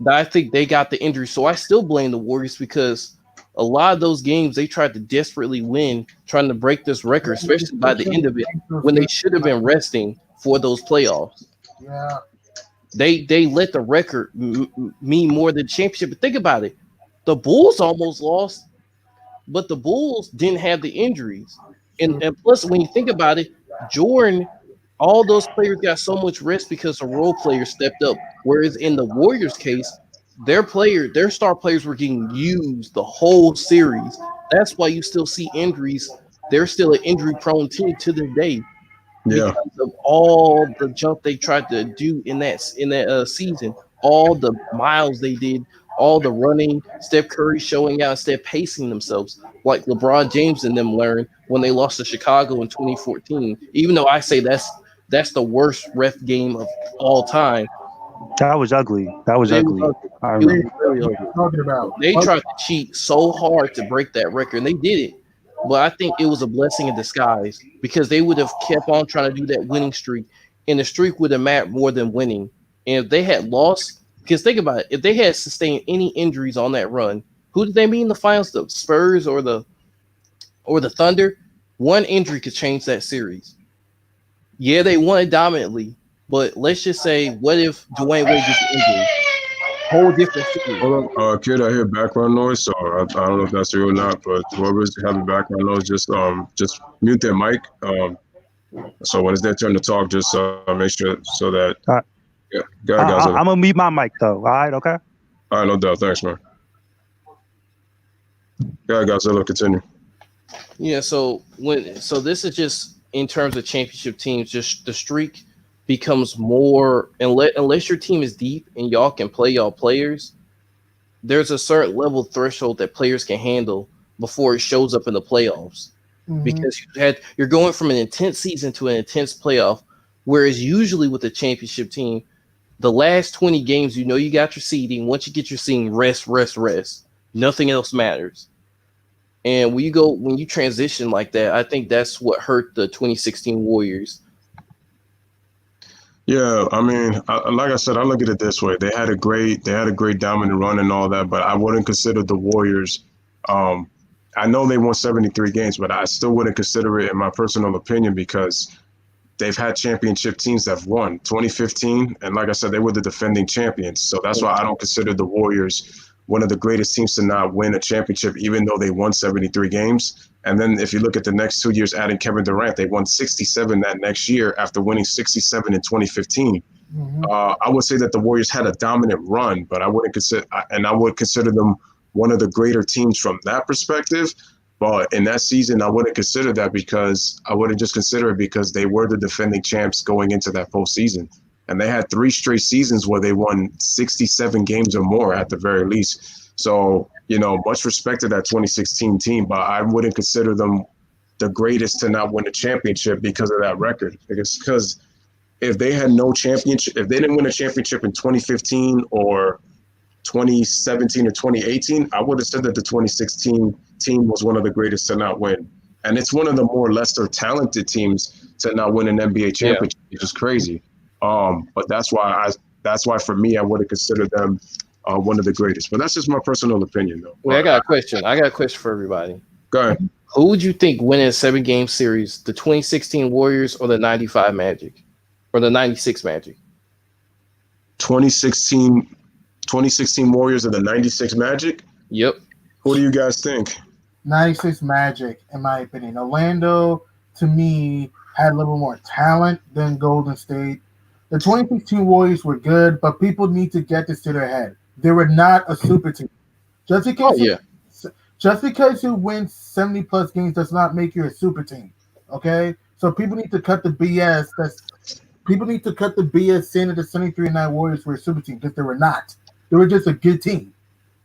that I think they got the injury. So I still blame the Warriors because a lot of those games they tried to desperately win, trying to break this record, especially by the end of it when they should have been resting for those playoffs. Yeah. They let the record mean more than championship. But think about it. The Bulls almost lost, but the Bulls didn't have the injuries. And plus, when you think about it, Jordan, all those players got so much rest because the role players stepped up. Whereas in the Warriors case, their star players were getting used the whole series. That's why you still see injuries. They're still an injury-prone team to this day. Yeah. Because of all the jump they tried to do in that season, all the miles they did, all the running, Steph Curry showing out instead of pacing themselves, like LeBron James and them learned when they lost to Chicago in 2014. Even though I say that's the worst ref game of all time. That was ugly. I remember. Really ugly. They tried to cheat so hard to break that record, and they did it. But I think it was a blessing in disguise because they would have kept on trying to do that winning streak, and the streak would have mattered more than winning. And if they had lost, because think about it, if they had sustained any injuries on that run, who did they meet in the finals? The Spurs or the Thunder? One injury could change that series. Yeah, they won it dominantly, but let's just say, what if Dwayne Wade gets injured? Whole different series. Hold on, kid, I hear background noise, so I don't know if that's real or not, but whoever's having background noise, just mute their mic. So when it's their turn to talk, just make sure so that. Yeah, go ahead, guys. I'm gonna mute my mic though. All right, okay. All right, no doubt. Thanks, man. Go ahead, guys. Continue. Yeah. So this is just in terms of championship teams, just the streak becomes more unless your team is deep and y'all can play y'all players, there's a certain level threshold that players can handle before it shows up in the playoffs. Because you're going from an intense season to an intense playoff, whereas usually with the championship team, the last 20 games, you got your seeding. Once you get your seeding, rest. Nothing else matters. And when you transition like that, I think that's what hurt the 2016 Warriors. Yeah, I mean, like I said, I look at it this way: they had a great dominant run and all that, but I wouldn't consider the Warriors. Um, I know they won 73 games, but I still wouldn't consider it, in my personal opinion, because they've had championship teams that have won 2015, and like I said, they were the defending champions. So that's why I don't consider the Warriors one of the greatest teams to not win a championship, even though they won 73 games. And then if you look at the next 2 years, adding Kevin Durant, they won 67 that next year after winning 67 in 2015. Mm-hmm. I would say that the Warriors had a dominant run, but I wouldn't consider, and I would consider them one of the greater teams from that perspective. But in that season, I wouldn't consider that because I wouldn't just consider it because they were the defending champs going into that postseason. And they had 3 straight seasons where they won 67 games or more at the very least. So, much respect to that 2016 team, but I wouldn't consider them the greatest to not win a championship because of that record. Because if they had no championship, if they didn't win a championship in 2015 or 2017 or 2018, I would have said that the 2016 team was one of the greatest to not win. And it's one of the more lesser talented teams to not win an NBA championship, which is crazy. But that's why for me, I wouldn't consider them one of the greatest. But that's just my personal opinion, though. Wait, I got a question. I got a question for everybody. Go ahead. Who would you think winning a 7-game series, the 2016 Warriors or the 95 Magic? Or the 96 Magic? 2016 Warriors or the 96 Magic? Yep. Who do you guys think? 96 Magic, in my opinion. Orlando, to me, had a little more talent than Golden State. The 2016 Warriors were good, but people need to get this to their head. They were not a super team. Just because you win 70-plus games does not make you a super team, okay? So people need to cut the BS. People need to cut the BS saying that the 73-9 Warriors were a super team because they were not. They were just a good team,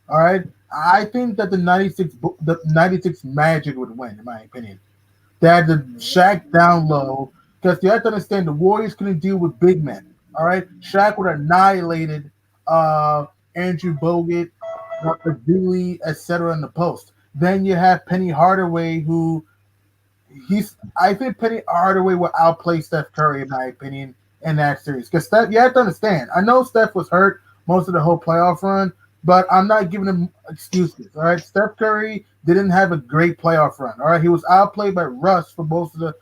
all right? I think that the 96 Magic would win, in my opinion. They had the Shaq down low because you have to understand the Warriors couldn't deal with big men. All right, Shaq would have annihilated Andrew Bogut, Dooley, etc. in the post. Then you have Penny Hardaway, I think Penny Hardaway will outplay Steph Curry, in my opinion, in that series. Because Steph, you have to understand, I know Steph was hurt most of the whole playoff run, but I'm not giving him excuses. All right, Steph Curry didn't have a great playoff run. All right, he was outplayed by Russ for most of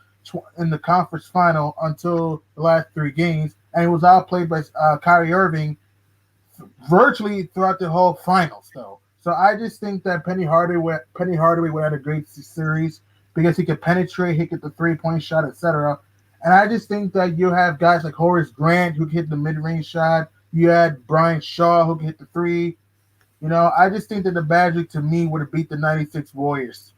in the conference final until the last 3 games, and he was outplayed by Kyrie Irving virtually throughout the whole finals, though. So I just think that Penny Hardaway would have a great series because he could penetrate, he could get the 3-point shot, etc. And I just think that you have guys like Horace Grant who can hit the mid-range shot. You had Brian Shaw who can hit the 3. I just think that the Magic, to me, would have beat the 96 Warriors.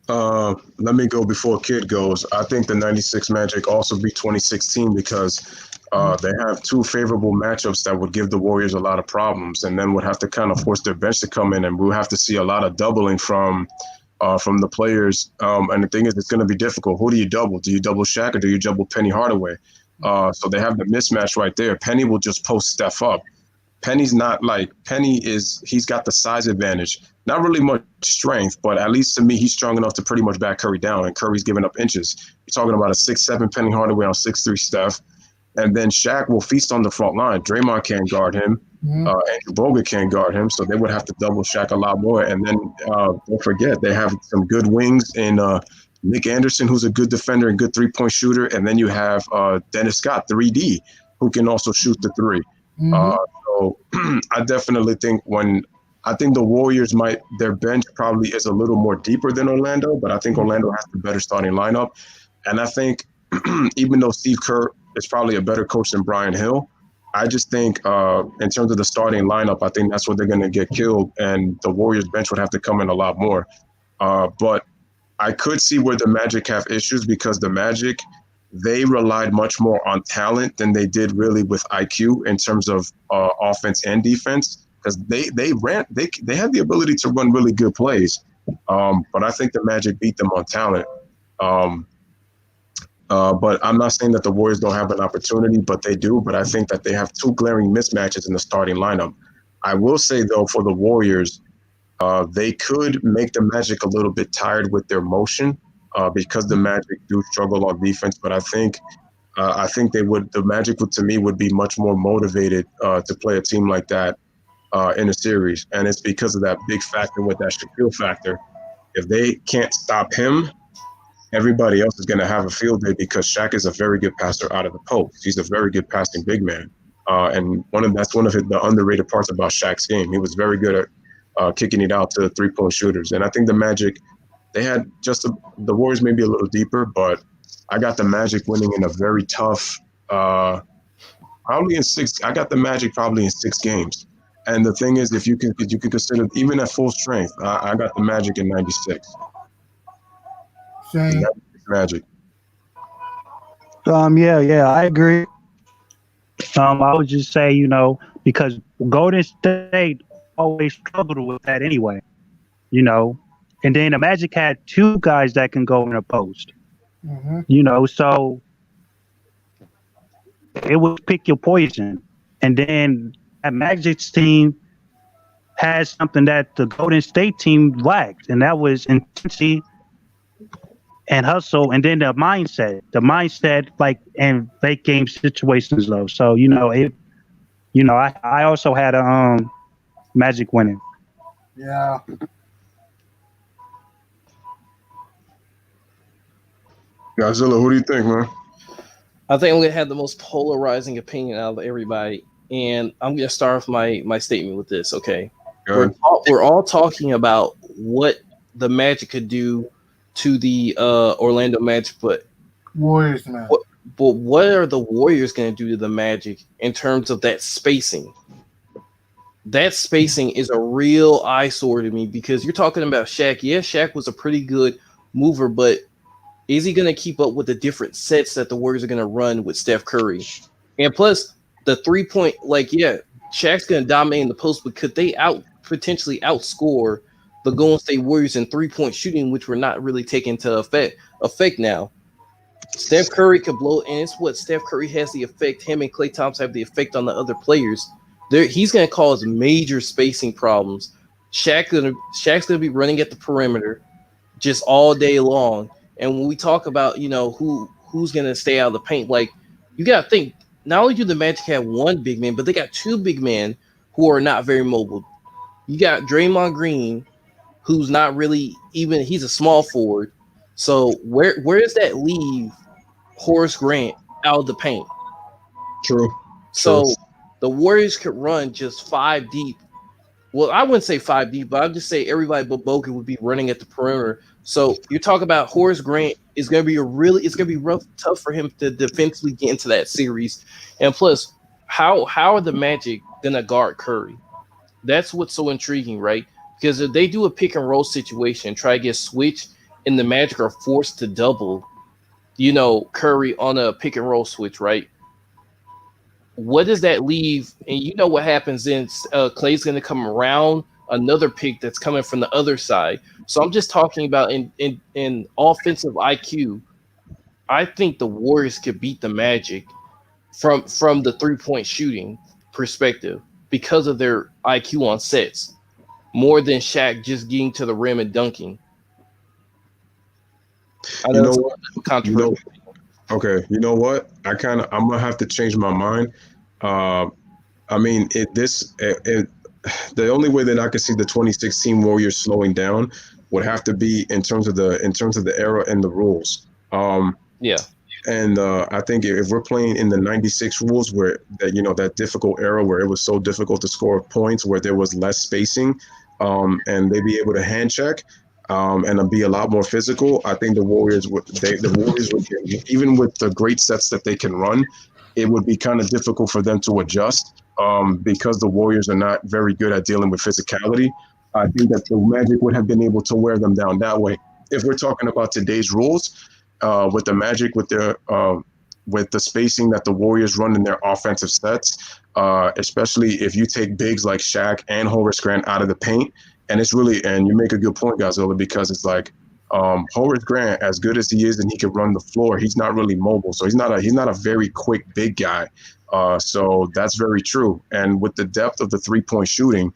Let me go before Kid goes. I think the 96 Magic also beat 2016 because they have 2 favorable matchups that would give the Warriors a lot of problems, and then would have to kind of force their bench to come in, and we'll have to see a lot of doubling from the players. And the thing is, it's going to be difficult. Who do you double? Do you double Shaq or do you double Penny Hardaway? So they have the mismatch right there. Penny will just post Steph up. He's got the size advantage. Not really much strength, but at least to me, he's strong enough to pretty much back Curry down, and Curry's giving up inches. You're talking about a 6'7" Penny Hardaway on 6'3" Steph. And then Shaq will feast on the front line. Draymond can't guard him. Andrew Bogut can't guard him, so they would have to double Shaq a lot more. And then don't forget, they have some good wings in Nick Anderson, who's a good defender and good 3-point shooter. And then you have Dennis Scott, 3D, who can also shoot the 3. So I definitely think the Warriors their bench probably is a little more deeper than Orlando, but I think Orlando has the better starting lineup. And I think even though Steve Kerr is probably a better coach than Brian Hill, I just think in terms of the starting lineup, I think that's where they're going to get killed, and the Warriors bench would have to come in a lot more. But I could see where the Magic have issues because the Magic, they relied much more on talent than they did really with IQ in terms of offense and defense, because they had the ability to run really good plays. But I think the Magic beat them on talent. But I'm not saying that the Warriors don't have an opportunity, but they do. But I think that they have 2 glaring mismatches in the starting lineup. I will say, though, for the Warriors, they could make the Magic a little bit tired with their motion because the Magic do struggle on defense. But I think I think they would. The Magic, to me, would be much more motivated to play a team like that in a series, and it's because of that big factor with that Shaquille factor. If they can't stop him, everybody else is going to have a field day because Shaq is a very good passer out of the post. He's a very good passing big man, and that's one of the underrated parts about Shaq's game. He was very good at kicking it out to 3-point shooters, and I think the Magic, they had the Warriors maybe a little deeper, but I got the Magic winning in a very tough, probably in 6. I got the Magic probably in 6 games. And the thing is, if you can consider even at full strength, I got the Magic in 96. Same. Magic. Yeah, I agree. I would just say, because Golden State always struggled with that anyway, and then the Magic had 2 guys that can go in a post, so it would pick your poison. And then that Magic's team has something that the Golden State team lacked, and that was intensity and hustle, and then the mindset, like in late game situations, though. So I also had a Magic winning. Yeah. Godzilla, who do you think, man? I think I'm gonna have the most polarizing opinion out of everybody, and I'm gonna start off my statement with this. Okay, we're all talking about what the Magic could do to the Orlando Magic, but Warriors, man. What are the Warriors gonna do to the Magic in terms of that spacing? That spacing is a real eyesore to me because you're talking about Shaq. Yeah, Shaq was a pretty good mover, but is he going to keep up with the different sets that the Warriors are going to run with Steph Curry? And plus, the 3-point, Shaq's going to dominate in the post, but could they potentially outscore the Golden State Warriors in 3-point shooting, which we're not really taking to effect now? Steph Curry could blow, and it's what Steph Curry has the effect. Him and Klay Thompson have the effect on the other players. He's going to cause major spacing problems. Shaq's going to be running at the perimeter just all day long. And when we talk about, who's going to stay out of the paint, you got to think, not only do the Magic have 1 big man, but they got 2 big men who are not very mobile. You got Draymond Green, who's not really he's a small forward. So where does that leave Horace Grant out of the paint? True. So the Warriors could run just 5 deep. Well, I wouldn't say 5 deep, but I'd just say everybody but Bogut would be running at the perimeter. So you're talking about Horace Grant is going to be it's going to be tough for him to defensively get into that series. And plus, how are the Magic going to guard Curry? That's what's so intriguing, right? Because if they do a pick and roll situation, try to get switched, and the Magic are forced to double, Curry on a pick and roll switch, right? What does that leave? And what happens then? Klay's going to come around another pick that's coming from the other side. So I'm just talking about in offensive IQ. I think the Warriors could beat the Magic from the 3-point shooting perspective because of their IQ on sets, more than Shaq just getting to the rim and dunking. I know it's controversial. Okay, you know what? I'm gonna have to change my mind. I mean, the only way that I could see the 2016 Warriors slowing down would have to be in terms of the era and the rules. Yeah. And I think if we're playing in the 96 rules where that difficult era where it was so difficult to score points, where there was less spacing, and they'd be able to hand check, and be a lot more physical, I think the Warriors would get, even with the great sets that they can run, it would be kind of difficult for them to adjust, because the Warriors are not very good at dealing with physicality. I think that the Magic would have been able to wear them down that way. If we're talking about today's rules, with the Magic, with the spacing that the Warriors run in their offensive sets, especially if you take bigs like Shaq and Horace Grant out of the paint, and you make a good point, Godzilla, because it's like Horace Grant, as good as he is and he can run the floor, he's not really mobile, so he's not a very quick big guy. So that's very true. And with the depth of the 3-point shooting,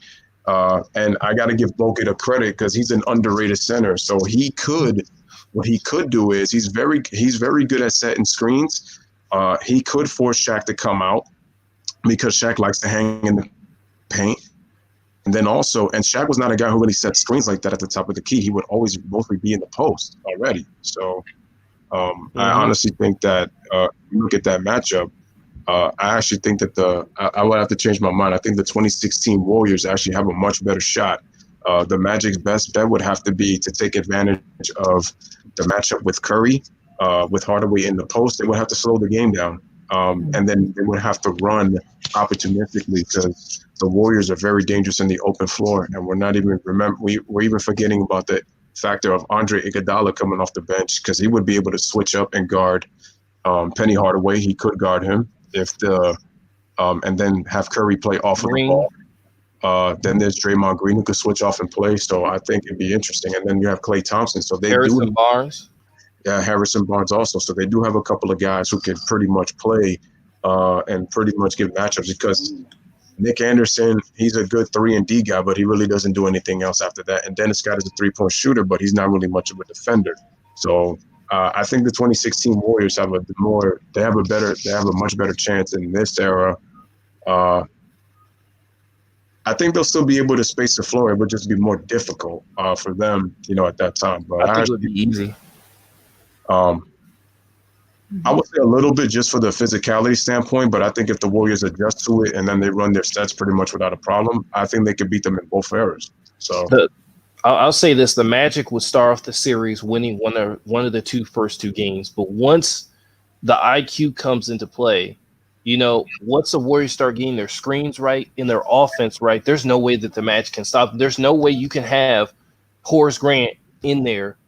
and I got to give Bogut a credit because he's an underrated center, so what he could do is he's very good at setting screens, he could force Shaq to come out because Shaq likes to hang in the paint. And then also, and Shaq was not a guy who really set screens like that at the top of the key. He would always mostly be in the post already. So I honestly think that you look at that matchup, I actually think that I would have to change my mind. I think the 2016 Warriors actually have a much better shot. The Magic's best bet would have to be to take advantage of the matchup with Curry, with Hardaway in the post. They would have to slow the game down. And then they would have to run opportunistically because the Warriors are very dangerous in the open floor. And we're not even we're even forgetting about the factor of Andre Iguodala coming off the bench because he would be able to switch up and guard Penny Hardaway. He could guard him and then have Curry play off of the ball. Then there's Draymond Green who could switch off and play. So I think it'd be interesting. And then you have Klay Thompson. So they Harrison Barnes. Yeah, Harrison Barnes also. So they do have a couple of guys who can pretty much play and pretty much give matchups because Nick Anderson, he's a good 3-and-D guy, but he really doesn't do anything else after that. And Dennis Scott is a three-point shooter, but he's not really much of a defender. So I think the 2016 Warriors have a much better chance in this era. I think they'll still be able to space the floor. It would just be more difficult for them, at that time. But I think it would be easy. I would say a little bit just for the physicality standpoint, but I think if the Warriors adjust to it and then they run their sets pretty much without a problem, I think they could beat them in both eras. So I'll say this: the Magic would start off the series winning one of the first two games, but once the IQ comes into play, once the Warriors start getting their screens right and their offense right, there's no way that the Magic can stop them. There's no way you can have Horace Grant in there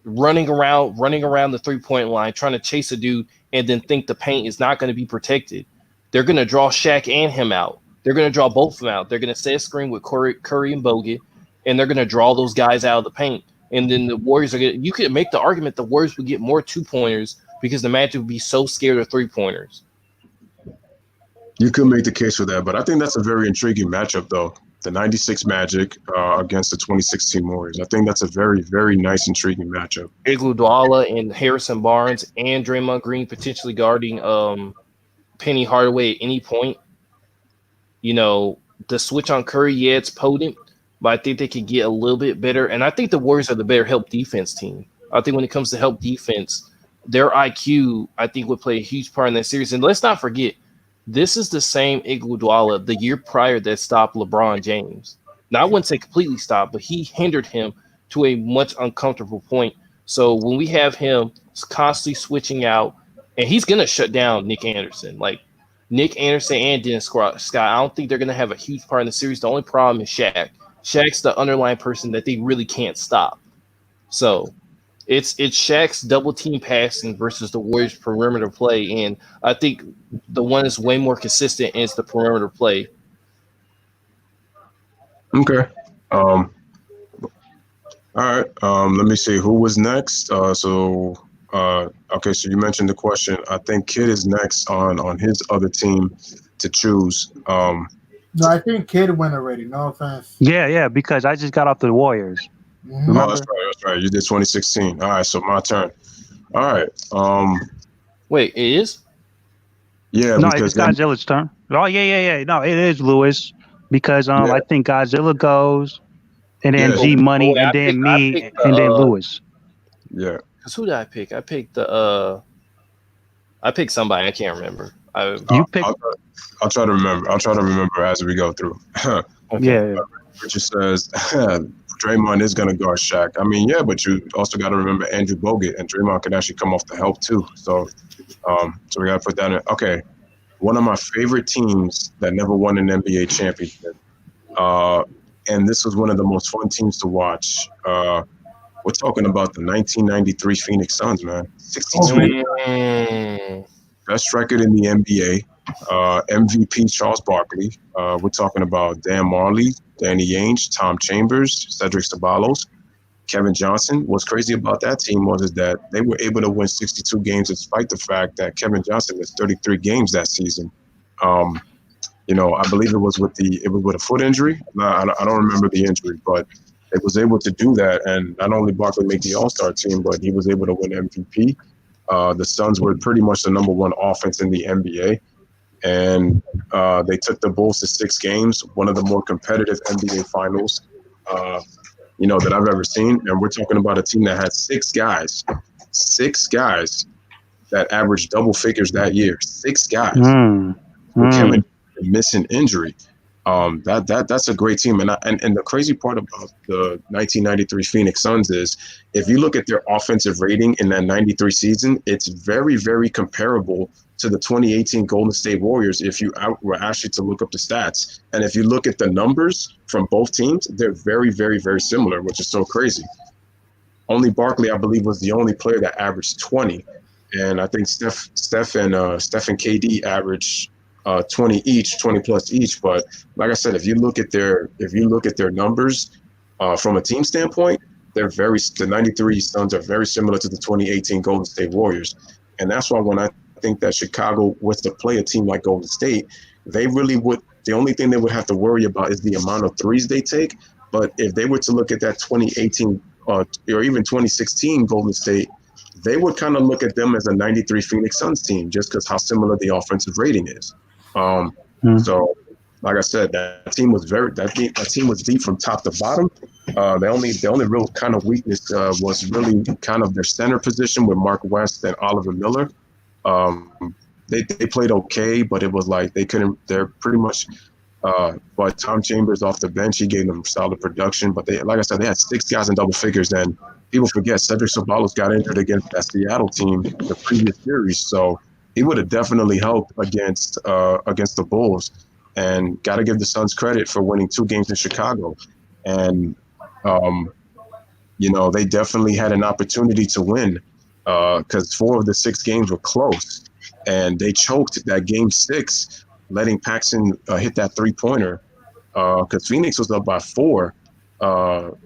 running around the 3-point line, trying to chase a dude and then think the paint is not going to be protected. They're going to draw Shaq and him out. They're going to draw both of them out. They're going to set a screen with Curry and Bogut, and they're going to draw those guys out of the paint. And then the Warriors you could make the argument the Warriors would get more 2-pointers because the Magic would be so scared of 3-pointers. You could make the case for that, but I think that's a very intriguing matchup, though. The 96 Magic against the 2016 Warriors. I think that's a very, very nice, intriguing matchup. Iguodala and Harrison Barnes and Draymond Green potentially guarding Penny Hardaway at any point. The switch on Curry, yeah, it's potent, but I think they could get a little bit better. And I think the Warriors are the better help defense team. I think when it comes to help defense, their IQ, I think, would play a huge part in that series. And let's not forget, this is the same Iguodala the year prior that stopped LeBron James. Now, I wouldn't say completely stopped, but he hindered him to a much uncomfortable point. So when we have him constantly switching out, and he's going to shut down Nick Anderson. Like, Nick Anderson and Dennis Scott, I don't think they're going to have a huge part in the series. The only problem is Shaq. Shaq's the underlying person that they really can't stop. So it's Shaq's double team passing versus the Warriors perimeter play, and I think the one that's way more consistent is the perimeter play. Okay. All right. Let me see who was next. Okay, so you mentioned the question. I think Kid is next on his other team to choose. No, I think Kid went already. No offense. Yeah, because I just got off the Warriors. Mm-hmm. Oh, that's right. You did 2016. All right, so my turn. All right. Wait, it is? Yeah. No, it's Godzilla's turn. Oh, yeah. No, it is Lewis because I think Godzilla goes, and then G Money, and then me, and then Lewis. Yeah. Because who did I pick? I picked somebody. I can't remember. I'll try to remember. I'll try to remember as we go through. Okay. Yeah. Richard says Draymond is going to guard Shaq. I mean, yeah, but you also got to remember Andrew Bogut, and Draymond can actually come off the help too. So we got to put that in. Okay, one of my favorite teams that never won an NBA championship, and this was one of the most fun teams to watch. We're talking about the 1993 Phoenix Suns, man. 62 best record in the NBA. MVP Charles Barkley. We're talking about Dan Marley, Danny Ainge, Tom Chambers, Cedric Ceballos, Kevin Johnson. What's crazy about that team was that they were able to win 62 games despite the fact that Kevin Johnson missed 33 games that season. I believe it was with a foot injury. I don't remember the injury, but it was able to do that. And not only Barkley made the All-Star team, but he was able to win MVP. The Suns were pretty much the number one offense in the NBA, and they took the Bulls to 6 games, one of the more competitive NBA finals, that I've ever seen. And we're talking about a team that had 6 guys that averaged double figures that year. 6 guys who came in missing injury. That's a great team. And the crazy part about the 1993 Phoenix Suns is if you look at their offensive rating in that 93 season, it's very, very comparable to the 2018 Golden State Warriors if you were actually to look up the stats. And if you look at the numbers from both teams, they're very, very, very similar, which is so crazy. Only Barkley, I believe, was the only player that averaged 20. And I think Steph and KD averaged 20 plus each. But like I said, if you look at their numbers from a team standpoint, the 93 Suns are very similar to the 2018 Golden State Warriors. And that's why when I think that Chicago was to play a team like Golden State, they really would. The only thing they would have to worry about is the amount of threes they take. But if they were to look at that 2018 or even 2016 Golden State, they would kind of look at them as a 93 Phoenix Suns team just because how similar the offensive rating is. So, like I said, that team was deep from top to bottom. The only real kind of weakness was really kind of their center position with Mark West and Oliver Miller. They played okay, but it was like they're pretty much. But Tom Chambers off the bench, he gave them solid production. But like I said, they had 6 guys in double figures. And people forget Cedric Ceballos got injured against that Seattle team the previous series, so he would have definitely helped against the Bulls. And got to give the Suns credit for winning 2 games in Chicago. And they definitely had an opportunity to win because 4 of the 6 games were close, and they choked that game 6. Letting Paxson hit that 3-pointer because Phoenix was up by 4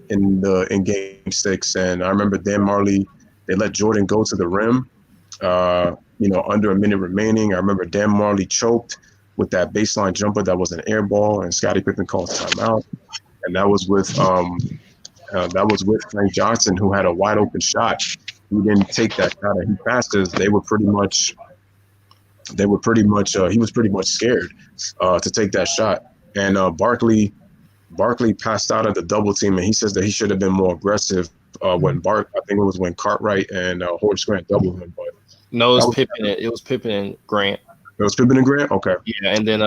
in game 6, and I remember Dan Marley. They let Jordan go to the rim, under a minute remaining. I remember Dan Marley choked with that baseline jumper that was an air ball, and Scottie Pippen called timeout, and that was with Frank Johnson, who had a wide open shot. He didn't take that shot, and he passed us. He was pretty much scared to take that shot. And Barkley passed out of the double team, and he says that he should have been more aggressive when Cartwright and Horace Grant doubled him. But no, it was Pippen. It was Pippen and Grant. It was Pippen and Grant? Okay. Yeah, and then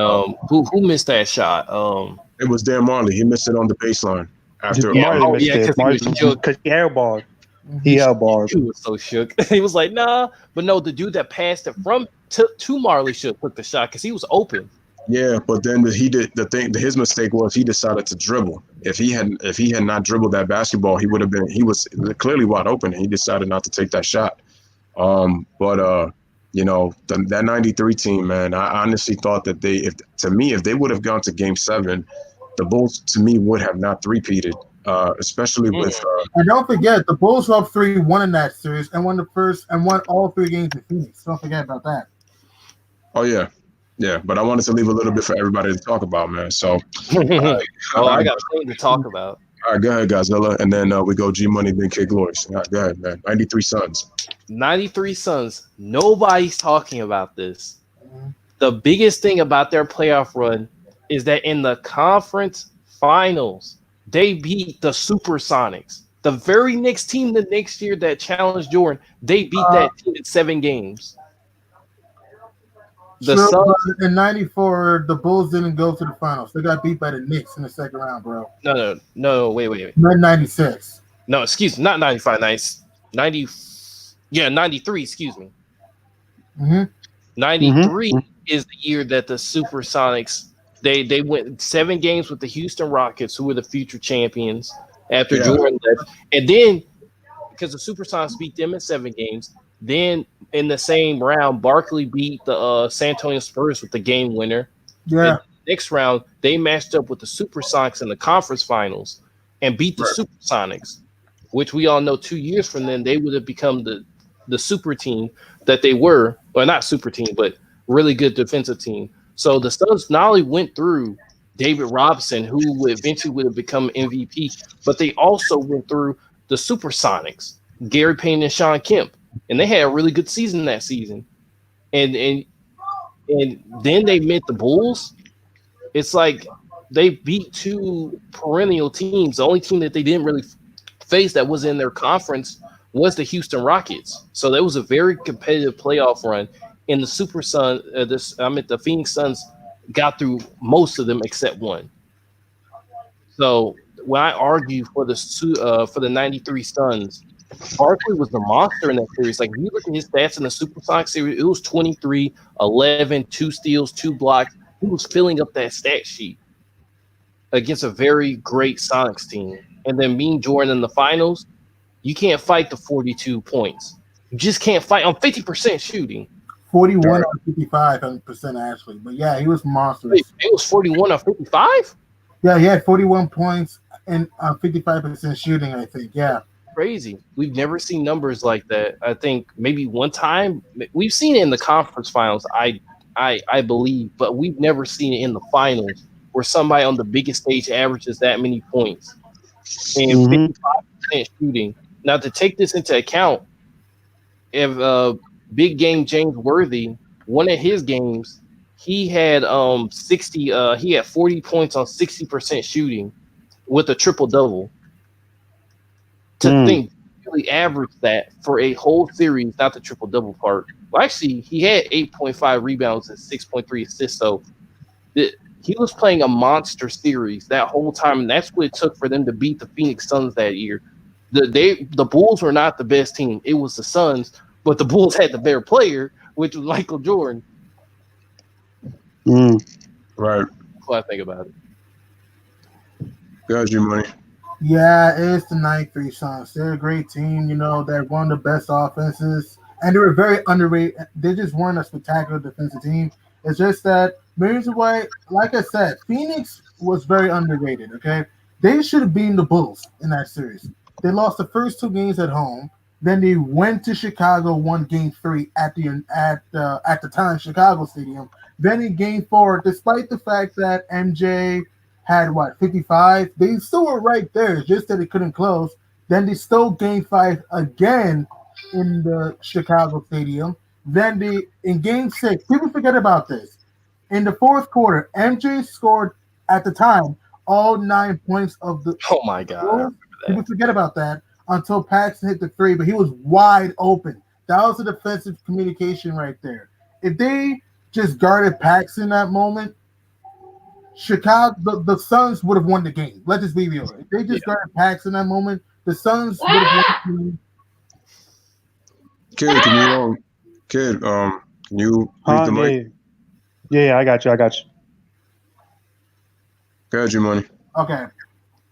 who missed that shot? It was Dan Marley. He missed it on the baseline. After because he airballed. He airballed. He was so shook. He was like, nah. But no, the dude that passed it to Marley should have took the shot because he was open. Yeah, but then his mistake was he decided to dribble. If he had not dribbled that basketball, he was clearly wide open, and he decided not to take that shot. That 93 team, man, I honestly thought that if they would have gone to game 7, the Bulls to me would have not three-peated, especially with. And don't forget, the Bulls were up 3-1 in that series and won all 3 games in Phoenix. Don't forget about that. Oh yeah. Yeah, but I wanted to leave a little bit for everybody to talk about, man. So, I got plenty to talk about. All right, go ahead, Godzilla, and then we go G Money, then Kid Glorious. All right, go ahead, man. 93 Suns. 93 Suns. Nobody's talking about this. The biggest thing about their playoff run is that in the conference finals, they beat the Supersonics. The very next team the next year that challenged Jordan, they beat that team in 7 games. Suns in 94, the Bulls didn't go to the finals. They got beat by the Knicks in the second round, bro. No, wait. Not 96. No, excuse me, not 95, 93, excuse me. 93 is the year that the Supersonics, they went 7 games with the Houston Rockets, who were the future champions after Jordan left. And then, because the Supersonics beat them in 7 games, then in the same round, Barkley beat the San Antonio Spurs with the game winner. Yeah. Next round, they matched up with the Supersonics in the conference finals and beat the Supersonics, which we all know 2 years from then they would have become the super team that they were, or not super team, but really good defensive team. So the Suns not only went through David Robinson, who eventually would have become MVP, but they also went through the Supersonics, Gary Payton and Sean Kemp. and they had a really good season that season. And then they met the Bulls. It's like they beat two perennial teams. The only team that they didn't really face that was in their conference was the Houston Rockets. So that was a very competitive playoff run. And the the Phoenix Suns got through most of them except one. So when I argue for the '93 Suns, Barkley was the monster in that series. Like, if you look at his stats in the Supersonic series, it was 23, 11, 2 steals, 2 blocks. He was filling up that stat sheet against a very great Sonics team. And then Mean Jordan in the finals, you can't fight the 42 points. You just can't fight on 50% shooting. 41 on 55% actually. But yeah, he was monstrous. Wait, it was 41 on 55? Yeah, he had 41 points and 55% shooting, I think. Yeah. Crazy. We've never seen numbers like that. I think maybe one time we've seen it in the conference finals, I believe, but we've never seen it in the finals where somebody on the biggest stage averages that many points and 55% shooting. Now, to take this into account, if big game James Worthy, one of his games, he had 40 points on 60% shooting with a triple double. To think really average that for a whole series, not the triple double part. Well, actually, he had 8.5 rebounds and 6.3 assists. So he was playing a monster series that whole time, and that's what it took for them to beat the Phoenix Suns that year. The Bulls were not the best team; it was the Suns, but the Bulls had the better player, which was Michael Jordan. Right. That's what I think about it. Got you, money. Yeah, it's the '93 Suns. They're a great team. You know, they're one of the best offenses, and they were very underrated. They just weren't a spectacular defensive team. It's just that reason why, like I said, Phoenix was very underrated. Okay, they should have beaten the Bulls in that series. They lost the first 2 games at home. Then they went to Chicago, won Game 3 at the time Chicago Stadium. Then in Game 4, despite the fact that MJ had 55, they still were right there, just that they couldn't close. Then they stole Game 5 again in the Chicago Stadium. Then in Game 6, people forget about this. In the fourth quarter, MJ scored at the time all 9 points of the. Oh my God! People forget about that until Paxson hit the 3, but he was wide open. That was a defensive communication right there. If they just guarded Paxson that moment, Chicago, the Suns would have won the game. Let's just be real. If they just guarded Paxson that moment, the Suns would have won the game. Kid, can you read the mic? Yeah, I got you. Got you, money. Okay.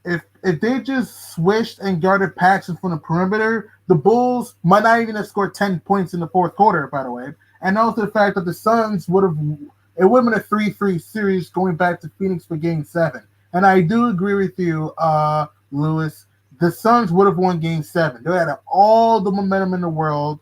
If they just switched and guarded Paxson from the perimeter, the Bulls might not even have scored 10 points in the fourth quarter, by the way. And also the fact that the Suns would have been a 3-3 series going back to Phoenix for Game 7. And I do agree with you, Lewis. The Suns would have won Game 7. They had all the momentum in the world,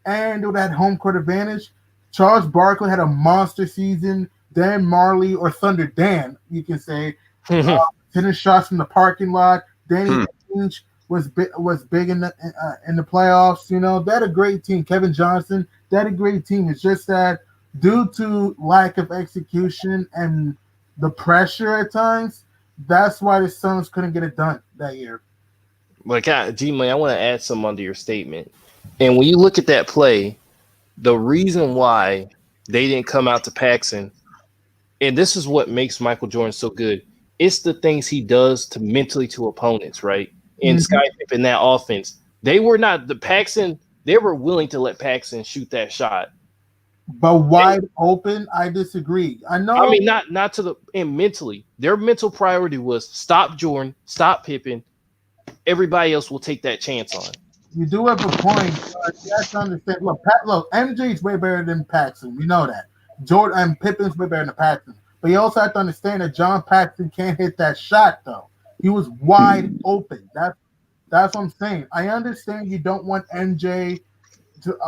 and they would have had home court advantage. Charles Barkley had a monster season. Dan Marley, or Thunder Dan, you can say, hitting shots from the parking lot. Danny Ainge was big in the playoffs. You know, they had a great team. Kevin Johnson, they had a great team. It's just that due to lack of execution and the pressure at times, that's why the Suns couldn't get it done that year. Like, G-Money, I want to add something onto your statement. And when you look at that play, the reason why they didn't come out to Paxson, and this is what makes Michael Jordan so good, it's the things he does to opponents, right? And Sky in that offense, they were willing to let Paxson shoot that shot. But wide open, I disagree. I know. I mean, not to the and mentally. Their mental priority was stop Jordan, stop Pippen. Everybody else will take that chance on. You do have a point. You have to understand. Look, MJ's way better than Paxson. We know that. Jordan and Pippen's way better than Paxson. But you also have to understand that John Paxson can't hit that shot, though. He was wide open. That's what I'm saying. I understand you don't want MJ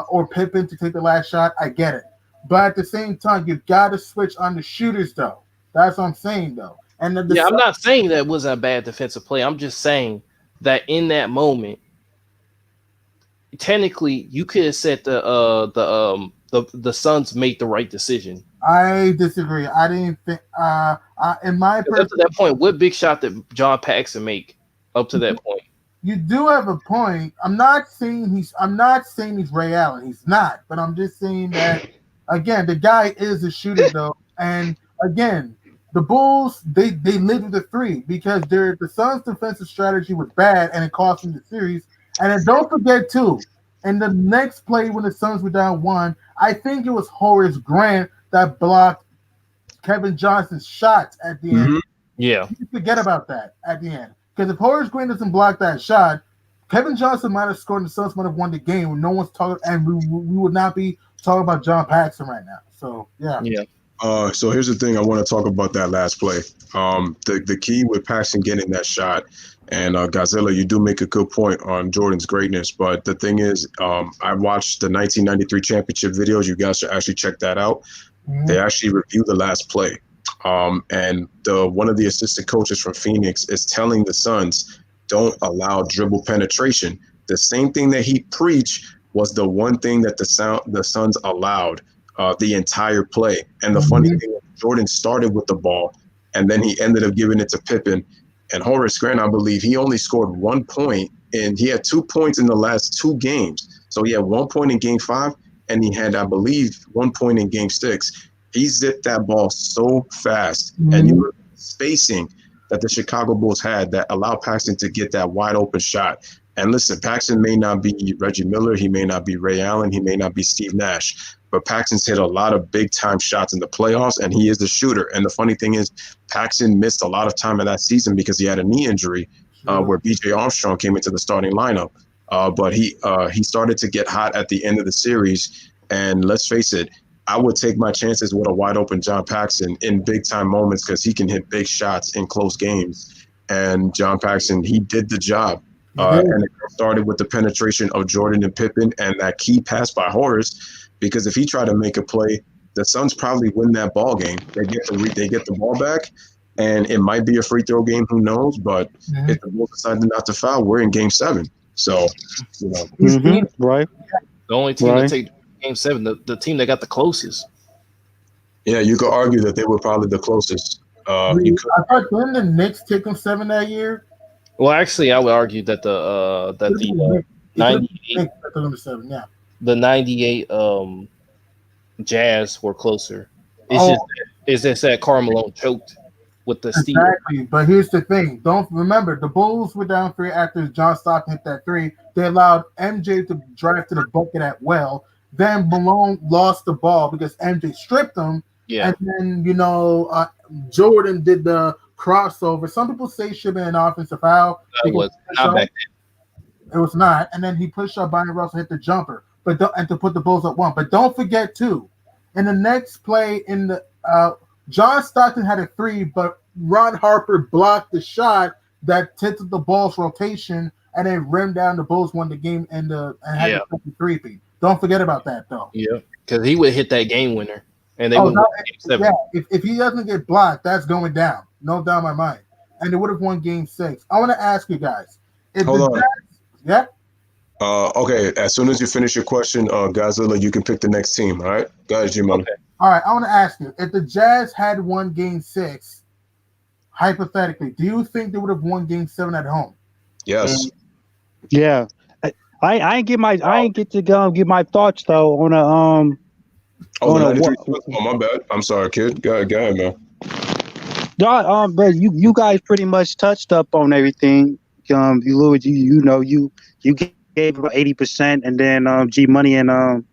or Pippen to take the last shot. I get it. But at the same time, you've got to switch on the shooters, though. That's what I'm saying, though. And I'm not saying that wasn't a bad defensive play. I'm just saying that in that moment, technically you could have said the Suns made the right decision. I disagree. I didn't think. In my Up to that point, what big shot did John Paxson make up to that point? you do have a point. I'm not saying he's Ray Allen. He's not. But I'm just saying that again, the guy is a shooter though. And again, the Bulls they lived with the three because the Suns' defensive strategy was bad and it cost them the series. And then don't forget too, in the next play when the Suns were down 1, I think it was Horace Grant that blocked Kevin Johnson's shots at the end. Yeah, You forget about that at the end. Because if Horace Grant doesn't block that shot, Kevin Johnson might have scored and the Suns might have won the game when no one's talking, and we would not be talking about John Paxson right now. So, yeah. So here's the thing. I want to talk about that last play. The key with Paxson getting that shot, and Godzilla, you do make a good point on Jordan's greatness. But the thing is, I watched the 1993 championship videos. You guys should actually check that out. Mm-hmm. They actually reviewed the last play. And one of the assistant coaches from Phoenix is telling the Suns, don't allow dribble penetration. The same thing that he preached was the one thing that the Suns allowed the entire play. And the funny thing, Jordan started with the ball, and then he ended up giving it to Pippen. And Horace Grant, I believe, he only scored 1 point, and he had 2 points in the last 2 games. So he had 1 point in Game 5, and he had, I believe, 1 point in Game 6. He zipped that ball so fast, and you were spacing that the Chicago Bulls had that allowed Paxson to get that wide open shot. And listen, Paxson may not be Reggie Miller, he may not be Ray Allen, he may not be Steve Nash, but Paxson's hit a lot of big time shots in the playoffs, and he is the shooter. And the funny thing is, Paxson missed a lot of time in that season because he had a knee injury where B.J. Armstrong came into the starting lineup. But he started to get hot at the end of the series, and let's face it, I would take my chances with a wide open John Paxson in big time moments because he can hit big shots in close games. And John Paxson, he did the job. And it started with the penetration of Jordan and Pippen and that key pass by Horace, because if he tried to make a play, the Suns probably win that ball game. They get the ball back, and it might be a free throw game. Who knows? But if the Bulls decided not to foul, we're in Game 7. So, right. The only team to take Game 7, the team that got the closest. Yeah, you could argue that they were probably the closest. I thought didn't the Knicks take them 7 that year? Well, actually, I would argue that the 98, the 98 Jazz were closer. It's just that Karl Malone choked with the steal. Exactly, but here's the thing: don't remember the Bulls were down 3 after John Stockton hit that 3. They allowed MJ to drive to the bucket at will. Then Malone lost the ball because MJ stripped him. Yeah, and then Jordan did the crossover. Some people say it should have been an offensive foul. It was not back then. It was not. And then he pushed up Byron Russell, hit the jumper, and to put the Bulls up 1. But don't forget too, in the next play, in the John Stockton had a 3, but Ron Harper blocked the shot that tilted the Bulls' rotation, and then rimmed down. The Bulls won the game and had the 3-peat. Don't forget about that though. Yeah, because he would hit that game winner, and they would win Game 7. Yeah, if he doesn't get blocked, that's going down. No doubt in my mind. And they would have won Game 6. I want to ask you guys. Hold on. Yeah. Okay. As soon as you finish your question, Godzilla, you can pick the next team. All right, guys, G-Money. Okay. All right. I want to ask you: if the Jazz had won Game 6, hypothetically, do you think they would have won Game 7 at home? Yes. Yeah. I ain't get to go give my thoughts though on a my bad. I'm sorry, kid. Go ahead, man. But you guys pretty much touched up on everything. Louis, you gave about 80%, and then G Money and oh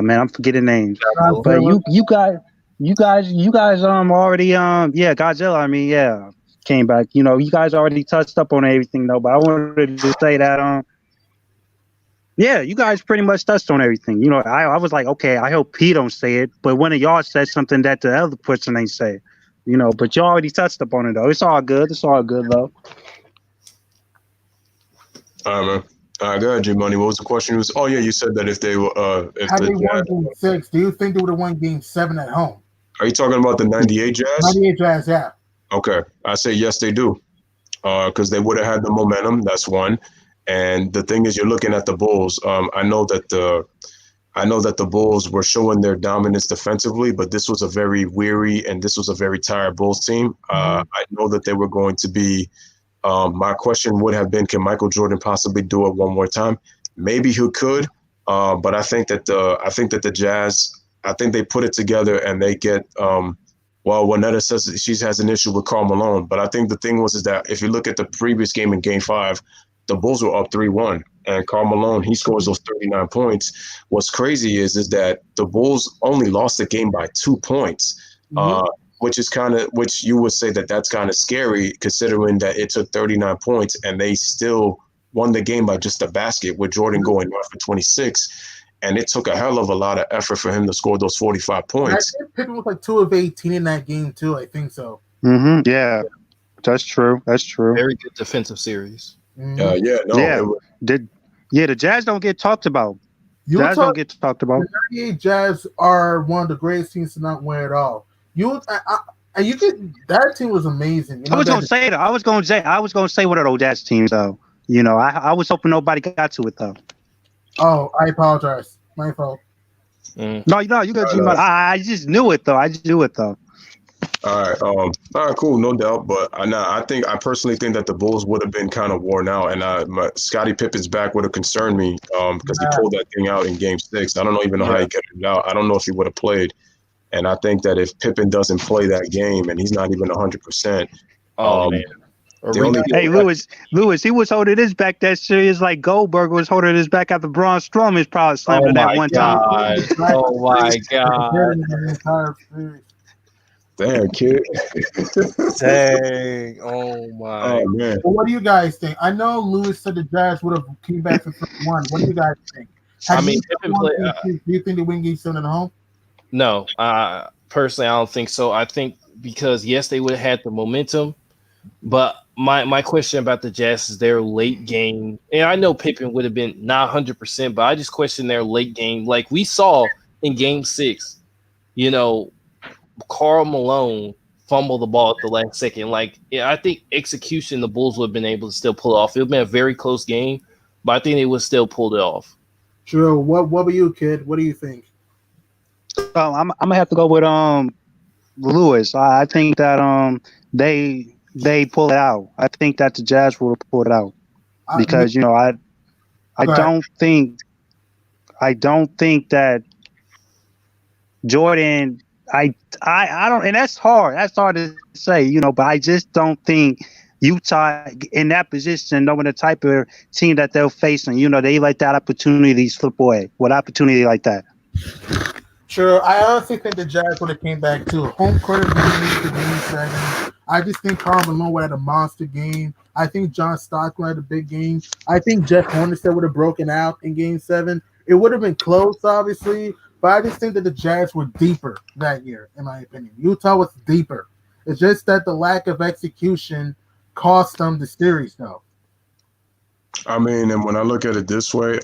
man, I'm forgetting names. But you guys already Godzilla. I mean, came back. You guys already touched up on everything though. But I wanted to say that you guys pretty much touched on everything. I was like, okay, I hope he don't say it, but one of y'all said something that the other person ain't say. But you already touched up on it though. It's all good. It's all good though. All right, man. All right, go ahead, G-Money. What was the question? You said that if they were had they won Game 6, do you think they would have won Game 7 at home? Are you talking about the 98 Jazz? 98 Jazz, yeah. Okay. I say yes, they do. because they would have had the momentum. That's one. And the thing is, you're looking at the Bulls. I know that the Bulls were showing their dominance defensively, but this was a very weary and this was a very tired Bulls team. I know that they were going to be. My question would have been, can Michael Jordan possibly do it one more time? Maybe he could, but I think that the Jazz, I think they put it together and they get. Well, Juanetta says that she has an issue with Karl Malone, but I think the thing is that if you look at the previous game in Game 5, the Bulls were up 3-1, and Karl Malone, he scores those 39 points. What's crazy is that the Bulls only lost the game by 2 points, which you would say that's kind of scary considering that it took 39 points and they still won the game by just a basket with Jordan going off for 26. And it took a hell of a lot of effort for him to score those 45 points. I think Pippen was like 2 of 18 in that game too. I think so. Yeah, that's true. That's true. Very good defensive series. The Jazz don't get talked about. Don't get talked about. The 98 Jazz are one of the greatest teams to not win at all. That team was amazing. I was gonna say one of those Jazz teams though. I was hoping nobody got to it though. Oh, I apologize. My fault. No, you got you. I just knew it though. All right, cool, no doubt. But I personally think that the Bulls would have been kind of worn out, and Scottie Pippen's back would have concerned me because he pulled that thing out in Game 6. I don't even know how he got it out. I don't know if he would have played, and I think that if Pippen doesn't play that game and he's not even 100%, man. Hey, Lewis, he was holding his back that serious like Goldberg was holding his back after Braun Strowman probably slammed him that one time. Oh my God. Damn, kid. Dang. Oh my. Oh man. Well, what do you guys think? I know Lewis said the Jazz would have came back to 1. What do you guys think? Do you think they win Game 7 at home? No, personally, I don't think so. I think because yes, they would have had the momentum. But my question about the Jazz is their late game. And I know Pippen would have been not 100%, but I just question their late game. Like we saw in Game 6, Karl Malone fumbled the ball at the last second. I think execution, the Bulls would have been able to still pull it off. It would have been a very close game, but I think they would still pull it off. True. What about you, kid? What do you think? I'm gonna have to go with Lewis. I think that they pull it out. I think that the Jazz will pull it out because I don't think that Jordan. I don't, and that's hard. That's hard to say, but I just don't think Utah in that position, knowing the type of team that they're facing, they let that opportunity slip away. What opportunity like that? Sure. I honestly think the Jazz would have came back too. Home court advantage to Game 7. I just think Karl Malone would have had a monster game. I think John Stockton had a big game. I think Jeff Hornacek would have broken out in Game 7. It would have been close, obviously, but I just think that the Jazz were deeper that year, in my opinion. Utah was deeper. It's just that the lack of execution cost them the series, though. I mean, and when I look at it this way,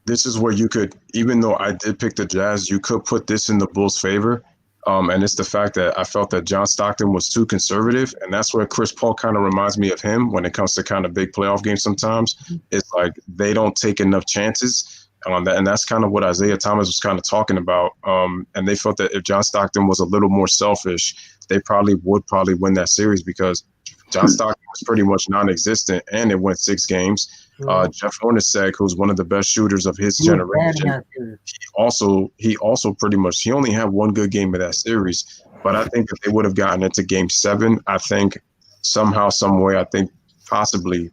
this is where you could, even though I did pick the Jazz, you could put this in the Bulls' favor. And it's the fact that I felt that John Stockton was too conservative. And that's where Chris Paul kind of reminds me of him when it comes to kind of big playoff games sometimes. It's like they don't take enough chances on that. And that's kind of what Isaiah Thomas was kind of talking about. And they felt that if John Stockton was a little more selfish, they would win that series because John Stockton was pretty much non-existent and it went 6 games. Jeff Hornacek, who's one of the best shooters of his generation, he also pretty much, he only had one good game of that series. But I think if they would have gotten into Game 7, I think somehow, some way, I think possibly,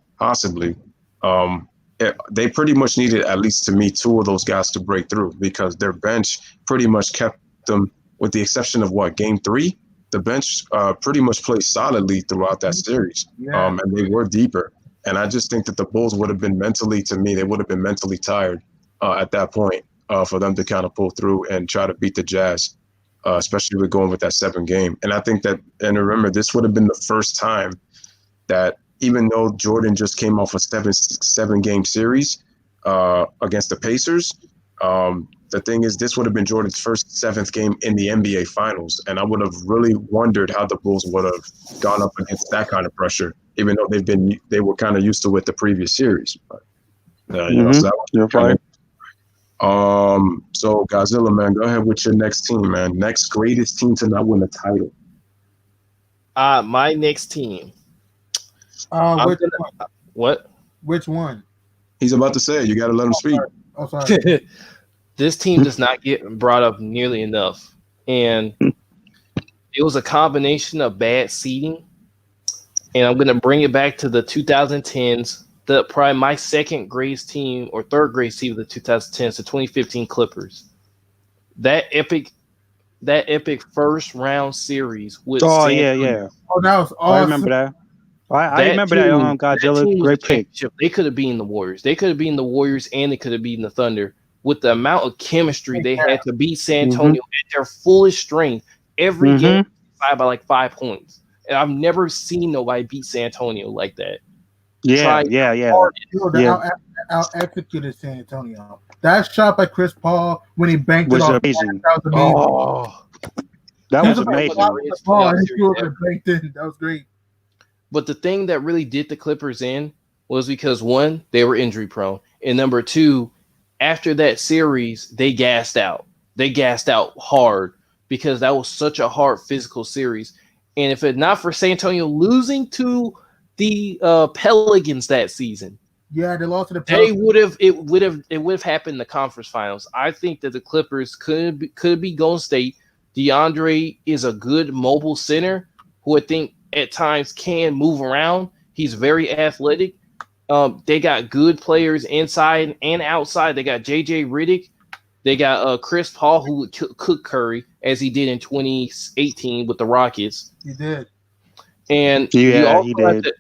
they pretty much needed, at least to me, 2 of those guys to break through because their bench pretty much kept them, with the exception of Game 3, the bench pretty much played solidly throughout that series, and they were deeper. And I just think that the Bulls would have been mentally tired at that point for them to kind of pull through and try to beat the Jazz, especially with going with that 7 game. And I think that, and remember, this would have been the first time that even though Jordan just came off a 7 game series against the Pacers, the the thing is, this would have been Jordan's first 7th game in the NBA Finals, and I would have really wondered how the Bulls would have gone up against that kind of pressure, even though they were kind of used to it the previous series. But, so that was kind of, so Godzilla, man, go ahead with your next team, man. Next greatest team to not win a title. My next team. What? Which one? He's about to say it. You got to let him speak. Oh, sorry. This team does not get brought up nearly enough. And it was a combination of bad seeding. And I'm going to bring it back to the 2010s. Probably my second greatest team or third greatest team of the 2010s, the 2015 Clippers. That epic first round series with Oh, yeah. Oh, that was awesome. I remember that. I remember that Godzilla. Great pick. They could have beaten the Warriors. They could have beaten the Warriors and they could have beaten the Thunder. With the amount of chemistry they had to beat San Antonio at their fullest strength, every game by like 5 points. And I've never seen nobody beat San Antonio like that. Yeah. Out executed San Antonio. That shot by Chris Paul when he banked was it off. Amazing. That was amazing. Oh, that was amazing. That was great. But the thing that really did the Clippers in was because, one, they were injury prone. And number two, after that series, they gassed out. They gassed out hard because that was such a hard physical series. And if it not for San Antonio losing to the Pelicans that season, yeah, they lost to the Pelicans. It would have happened in the conference finals. I think that the Clippers could be Golden State. DeAndre is a good mobile center who I think at times can move around. He's very athletic. They got good players inside and outside. They got JJ Redick. They got Chris Paul, who would cook Curry as he did in 2018 with the Rockets. He did. And he did.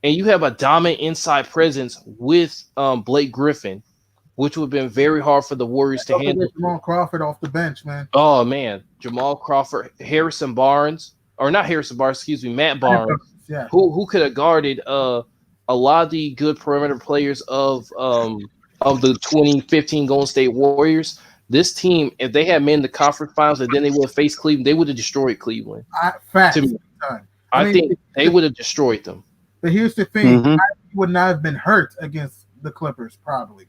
And you have a dominant inside presence with Blake Griffin, which would have been very hard for the Warriors to handle. Jamal Crawford off the bench, man. Oh, man. Jamal Crawford, Matt Barnes, Matt Barnes, yeah. who could have guarded a lot of the good perimeter players of the 2015 Golden State Warriors. This team, if they had made the conference finals and then they would have faced Cleveland, they would have destroyed Cleveland. I think they would have destroyed them. But here's the thing. I would not have been hurt against the Clippers, probably.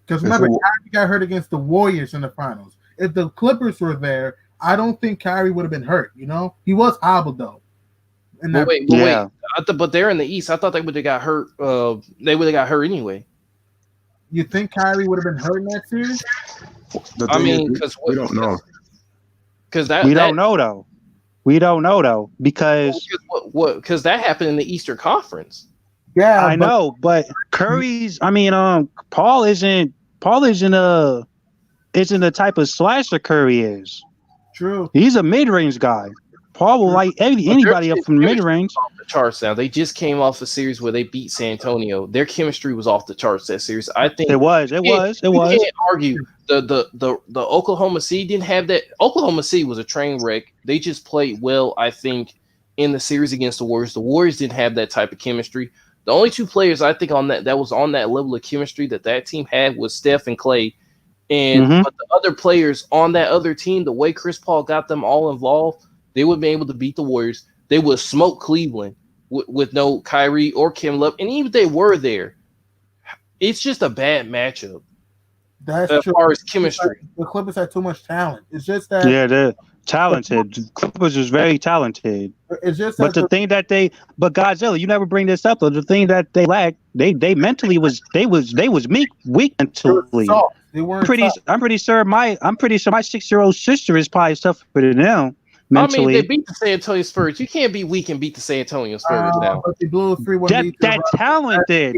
Because remember, Kyrie got hurt against the Warriors in the finals. If the Clippers were there, I don't think Kyrie would have been hurt, you know? He was hobbled, though. Wait. But they're in the East. I thought they would have got hurt. They would have got hurt anyway. You think Kyrie would have been hurt in that series? Because we don't know. We don't know though. We don't know though because that happened in the Eastern Conference. Yeah, I know, but Curry's. Paul isn't the type of slasher Curry is. True. He's a mid-range guy. Paul will light anybody up from mid-range. Off the charts now. They just came off a series where they beat San Antonio. Their chemistry was off the charts that series. I think it was. You can't argue. The Oklahoma City didn't have that. Oklahoma City was a train wreck. They just played well, I think, in the series against the Warriors. The Warriors didn't have that type of chemistry. The only two players I think that was on that level of chemistry that team had was Steph and Clay. And but the other players on that other team, the way Chris Paul got them all involved, they would be able to beat the Warriors. They would smoke Cleveland with no Kyrie or Kim Love. And even if they were there, it's just a bad matchup. That's as true. far as chemistry. The Clippers had too much talent. It's just that. Yeah, they're talented. The Clippers is very talented. It's just but the thing that but Godzilla, you never bring this up though. The thing that they lacked, they mentally was weak mentally. They weren't. I'm pretty sure my 6-year-old sister is probably tougher than them. Mentally. They beat the San Antonio Spurs. You can't be weak and beat the San Antonio Spurs now. But they blew a 3-1 that talented.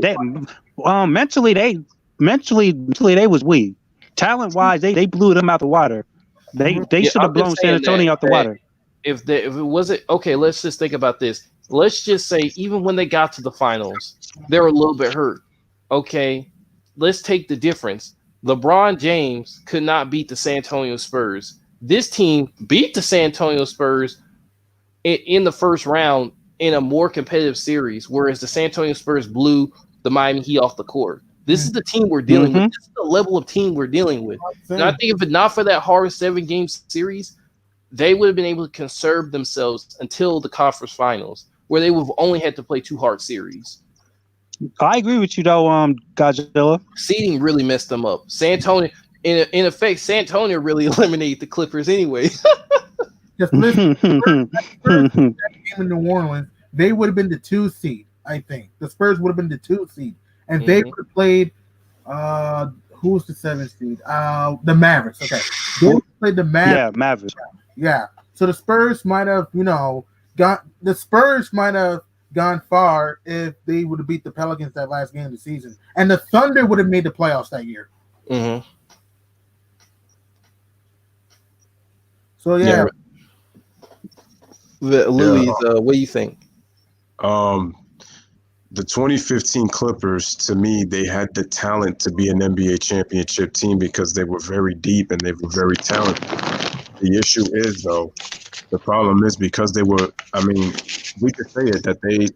Mentally they was weak. Talent wise, they blew them out the water. They should have blown San Antonio out the water. If it wasn't okay, let's just think about this. Let's just say even when they got to the finals, they were a little bit hurt. Okay, let's take the difference. LeBron James could not beat the San Antonio Spurs. This team beat the San Antonio Spurs in the first round in a more competitive series, whereas the San Antonio Spurs blew the Miami Heat off the court. This is the team we're dealing Mhm. with. This is the level of team we're dealing with. And I think if it not for that hard 7-game series, they would have been able to conserve themselves until the conference finals, where they would have only had to play 2 hard series. I agree with you though, Godzilla. Seeding really messed them up. San Antonio, in effect, San Antonio really eliminated the Clippers anyway. Just listen, first game in New Orleans, they would have been the 2 seed. I think the Spurs would have been the 2 seed, and they would have played. Who's the 7th seed? The Mavericks. Okay, they would have played the Mavericks. Yeah, Mavericks. Yeah. So the Spurs might have, gone far if they would have beat the Pelicans that last game of the season, and the Thunder would have made the playoffs that year. Mm-hmm. So yeah. Louis, what do you think? The 2015 Clippers, to me, they had the talent to be an NBA championship team because they were very deep and they were very talented. The issue is, though, the problem is because they were, I mean, we could say it, that they,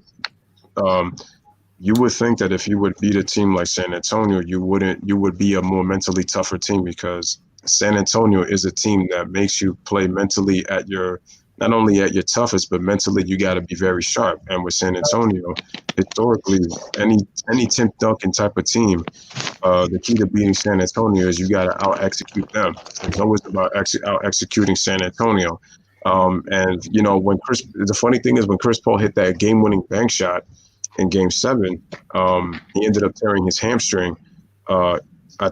you would think that if you would beat a team like San Antonio, you would be a more mentally tougher team because San Antonio is a team that makes you play mentally at your, not only at your toughest, but mentally you got to be very sharp. And with San Antonio, historically, any Tim Duncan type of team, the key to beating San Antonio is you got to out-execute them. It's always about out-executing San Antonio. And, the funny thing is when Chris Paul hit that game-winning bank shot in Game 7, he ended up tearing his hamstring, I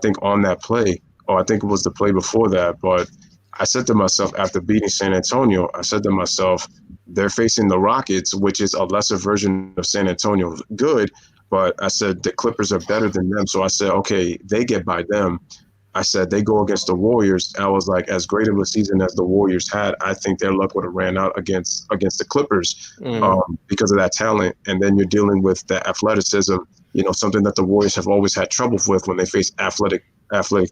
think, on that play. Or I think it was the play before that, but I said to myself after beating San Antonio, I said to myself, they're facing the Rockets, which is a lesser version of San Antonio. Good, but I said the Clippers are better than them. So I said, okay, they get by them. I said they go against the Warriors. I was like, as great of a season as the Warriors had, I think their luck would have ran out against the Clippers because of that talent. And then you're dealing with the athleticism, something that the Warriors have always had trouble with when they face athletic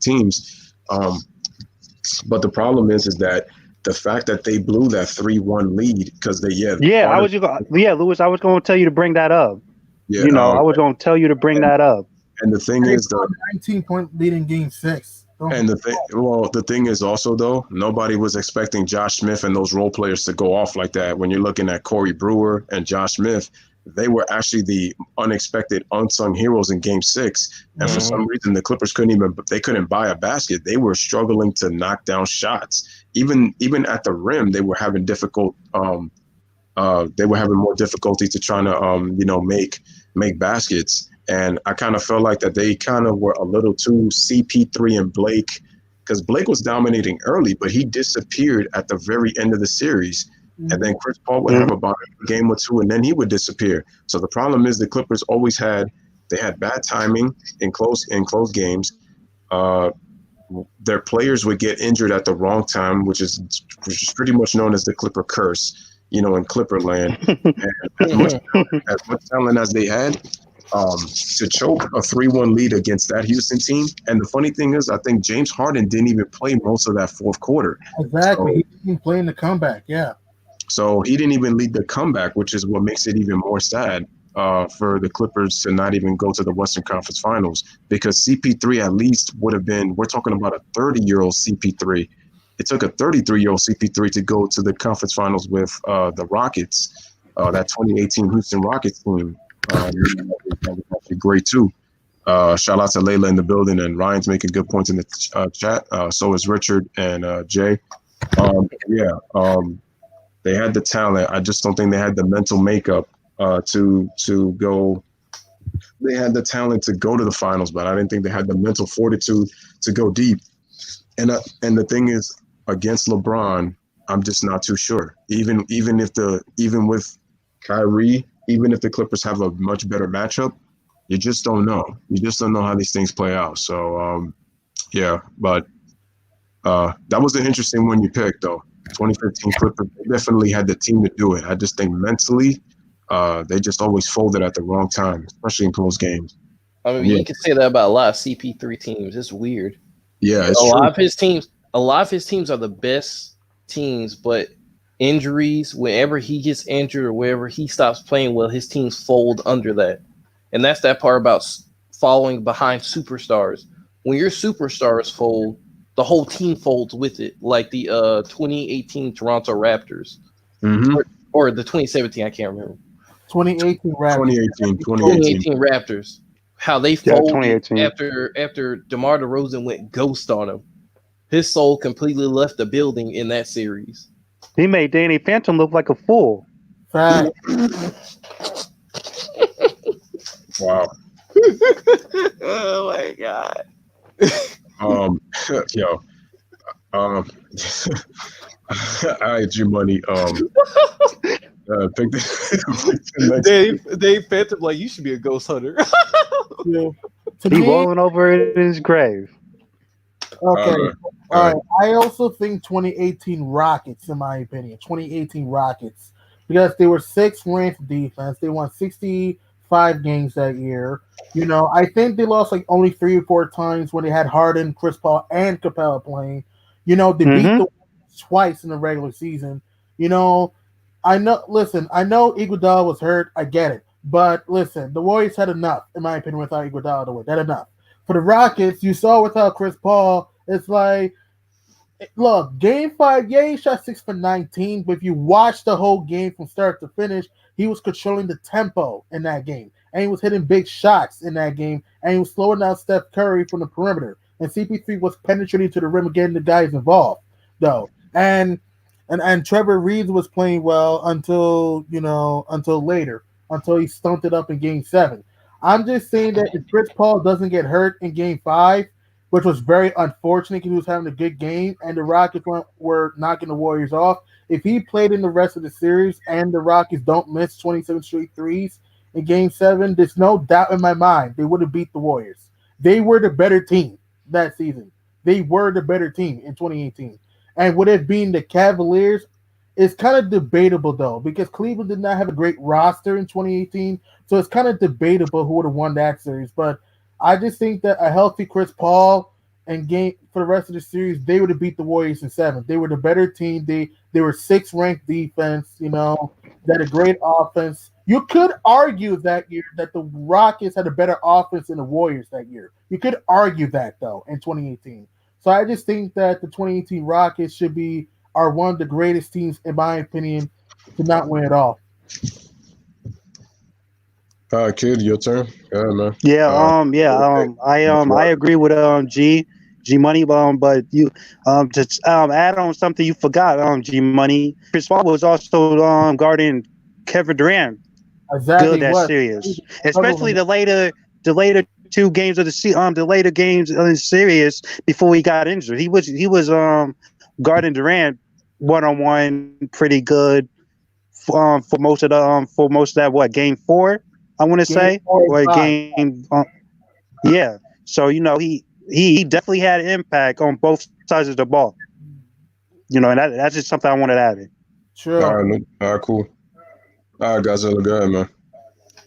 teams. But the problem is that the fact that they blew that 3-1 lead because Louis, I was going to tell you to bring that up. Yeah, I was going to tell you to bring that up. And the thing is, though, 19-point lead in Game 6. And the thing is also, though, nobody was expecting Josh Smith and those role players to go off like that. When you're looking at Corey Brewer and Josh Smith, they were actually the unexpected unsung heroes in Game 6. And for some reason, the Clippers couldn't buy a basket. They were struggling to knock down shots. Even at the rim, they were having more difficulty to trying to, make baskets. And I kind of felt like that they kind of were a little too CP3 and Blake, because Blake was dominating early, but he disappeared at the very end of the series. And then Chris Paul would have about a game or two, and then he would disappear. So the problem is the Clippers always had bad timing in close games. Their players would get injured at the wrong time, which is pretty much known as the Clipper curse, in Clipperland. And as much talent as they had, to choke a 3-1 lead against that Houston team. And the funny thing is, I think James Harden didn't even play most of that fourth quarter. Exactly. He didn't even play in the comeback. Yeah. So he didn't even lead the comeback, which is what makes it even more sad for the Clippers to not even go to the Western Conference Finals, because CP3 at least would have been, we're talking about a 30-year-old CP3. It took a 33-year-old CP3 to go to the conference finals with the Rockets, that 2018 Houston Rockets team. That was actually great too. Shout out to Layla in the building, and Ryan's making good points in the chat. So is Richard and Jay. They had the talent. I just don't think they had the mental makeup to go. They had the talent to go to the finals, but I didn't think they had the mental fortitude to go deep. And the thing is, against LeBron, I'm just not too sure. Even with Kyrie, even if the Clippers have a much better matchup, you just don't know. You just don't know how these things play out. So but that was an interesting one you picked, though. 2015 Clippers, they definitely had the team to do it. I just think mentally, they just always folded at the wrong time, especially in close games. I mean, you can say that about a lot of CP3 teams. It's weird. Yeah, it's a true. lot of his teams are the best teams, but injuries, whenever he gets injured or wherever he stops playing well, his teams fold under that. And that's that part about following behind superstars. When your superstars fold, the whole team folds with it, like the 2018 Toronto Raptors Mm-hmm. or the 2017, I can't remember. 2018 Raptors. 2018. 2018 Raptors, how they Yeah, folded 2018. after DeMar DeRozan went ghost on him. His soul completely left the building in that series. He made Danny Phantom look like a fool. Fact. Wow. Oh my god. Yo. I G Money. Pick the next. Dave Phantom, like, you should be a ghost hunter. Yeah. To He me, rolling over in his grave. okay. All right. I also think 2018 Rockets, in my opinion, 2018 Rockets, because they were 6th ranked defense. They won 65 games that year. You know, I think they lost like only 3 or 4 times when they had Harden, Chris Paul, and Capella playing. You know, they beat the Warriors twice in the regular season. You know, I know Iguodala was hurt. I get it. But listen, the Warriors had enough, in my opinion, without Iguodala to win. That enough. For the Rockets, you saw without Chris Paul, it's like, look, game 5, yeah, he shot 6 for 19, but if you watch the whole game from start to finish, he was controlling the tempo in that game, and he was hitting big shots in that game, and he was slowing down Steph Curry from the perimeter, and CP3 was penetrating to the rim and getting the guys involved, though, and Trevor Reeves was playing well until later, until he stumped it up in game 7. I'm just saying that if Chris Paul doesn't get hurt in game 5, which was very unfortunate because he was having a good game and the Rockets were knocking the Warriors off. If he played in the rest of the series and the Rockets don't miss 27 straight threes in game 7, there's no doubt in my mind they would have beat the Warriors. They were the better team that season. They were the better team in 2018. And would it being the Cavaliers? It's kind of debatable, though, because Cleveland did not have a great roster in 2018. So it's kind of debatable who would have won that series. But I just think that a healthy Chris Paul and game for the rest of the series, they would have beat the Warriors in 7. They were the better team. They were 6th ranked defense, you know, they had a great offense. You could argue that year that the Rockets had a better offense than the Warriors that year. You could argue that, though, in 2018. So I just think that the 2018 Rockets are one of the greatest teams, in my opinion, to not win it all. All right, kid, your turn. Go ahead, man. I agree with G Money, but you to add on something you forgot, G Money. Chris Paul was also guarding Kevin Durant. Exactly. Good that series, especially the later 2 games of the later games of the series before he got injured. He was guarding Durant 1-on-1 pretty good for most of that game 4. I want to say, or game, yeah. So he definitely had an impact on both sides of the ball. You know, and that's just something I wanted to add in. Sure. All right, cool. All right, guys, go ahead, man.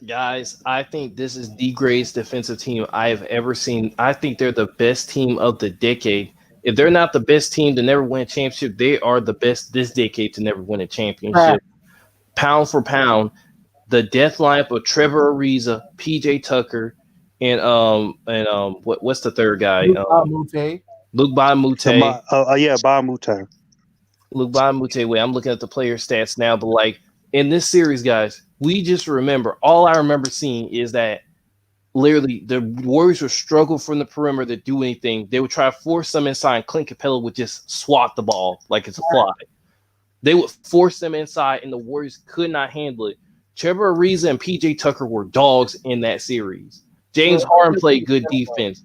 Guys, I think this is the greatest defensive team I have ever seen. I think they're the best team of the decade. If they're not the best team to never win a championship, they are the best this decade to never win a championship. Pound for pound, the death lineup of Trevor Ariza, PJ Tucker, and what's the third guy? Luke Bonamute. Bonamute. Luke Bonamute. Wait, I'm looking at the player stats now, but like in this series, guys, we just remember. All I remember seeing is that literally the Warriors would struggle from the perimeter to do anything. They would try to force them inside, and Clint Capella would just swat the ball like it's a fly. They would force them inside, and the Warriors could not handle it. Trevor Ariza and PJ Tucker were dogs in that series. James Harden played good defense.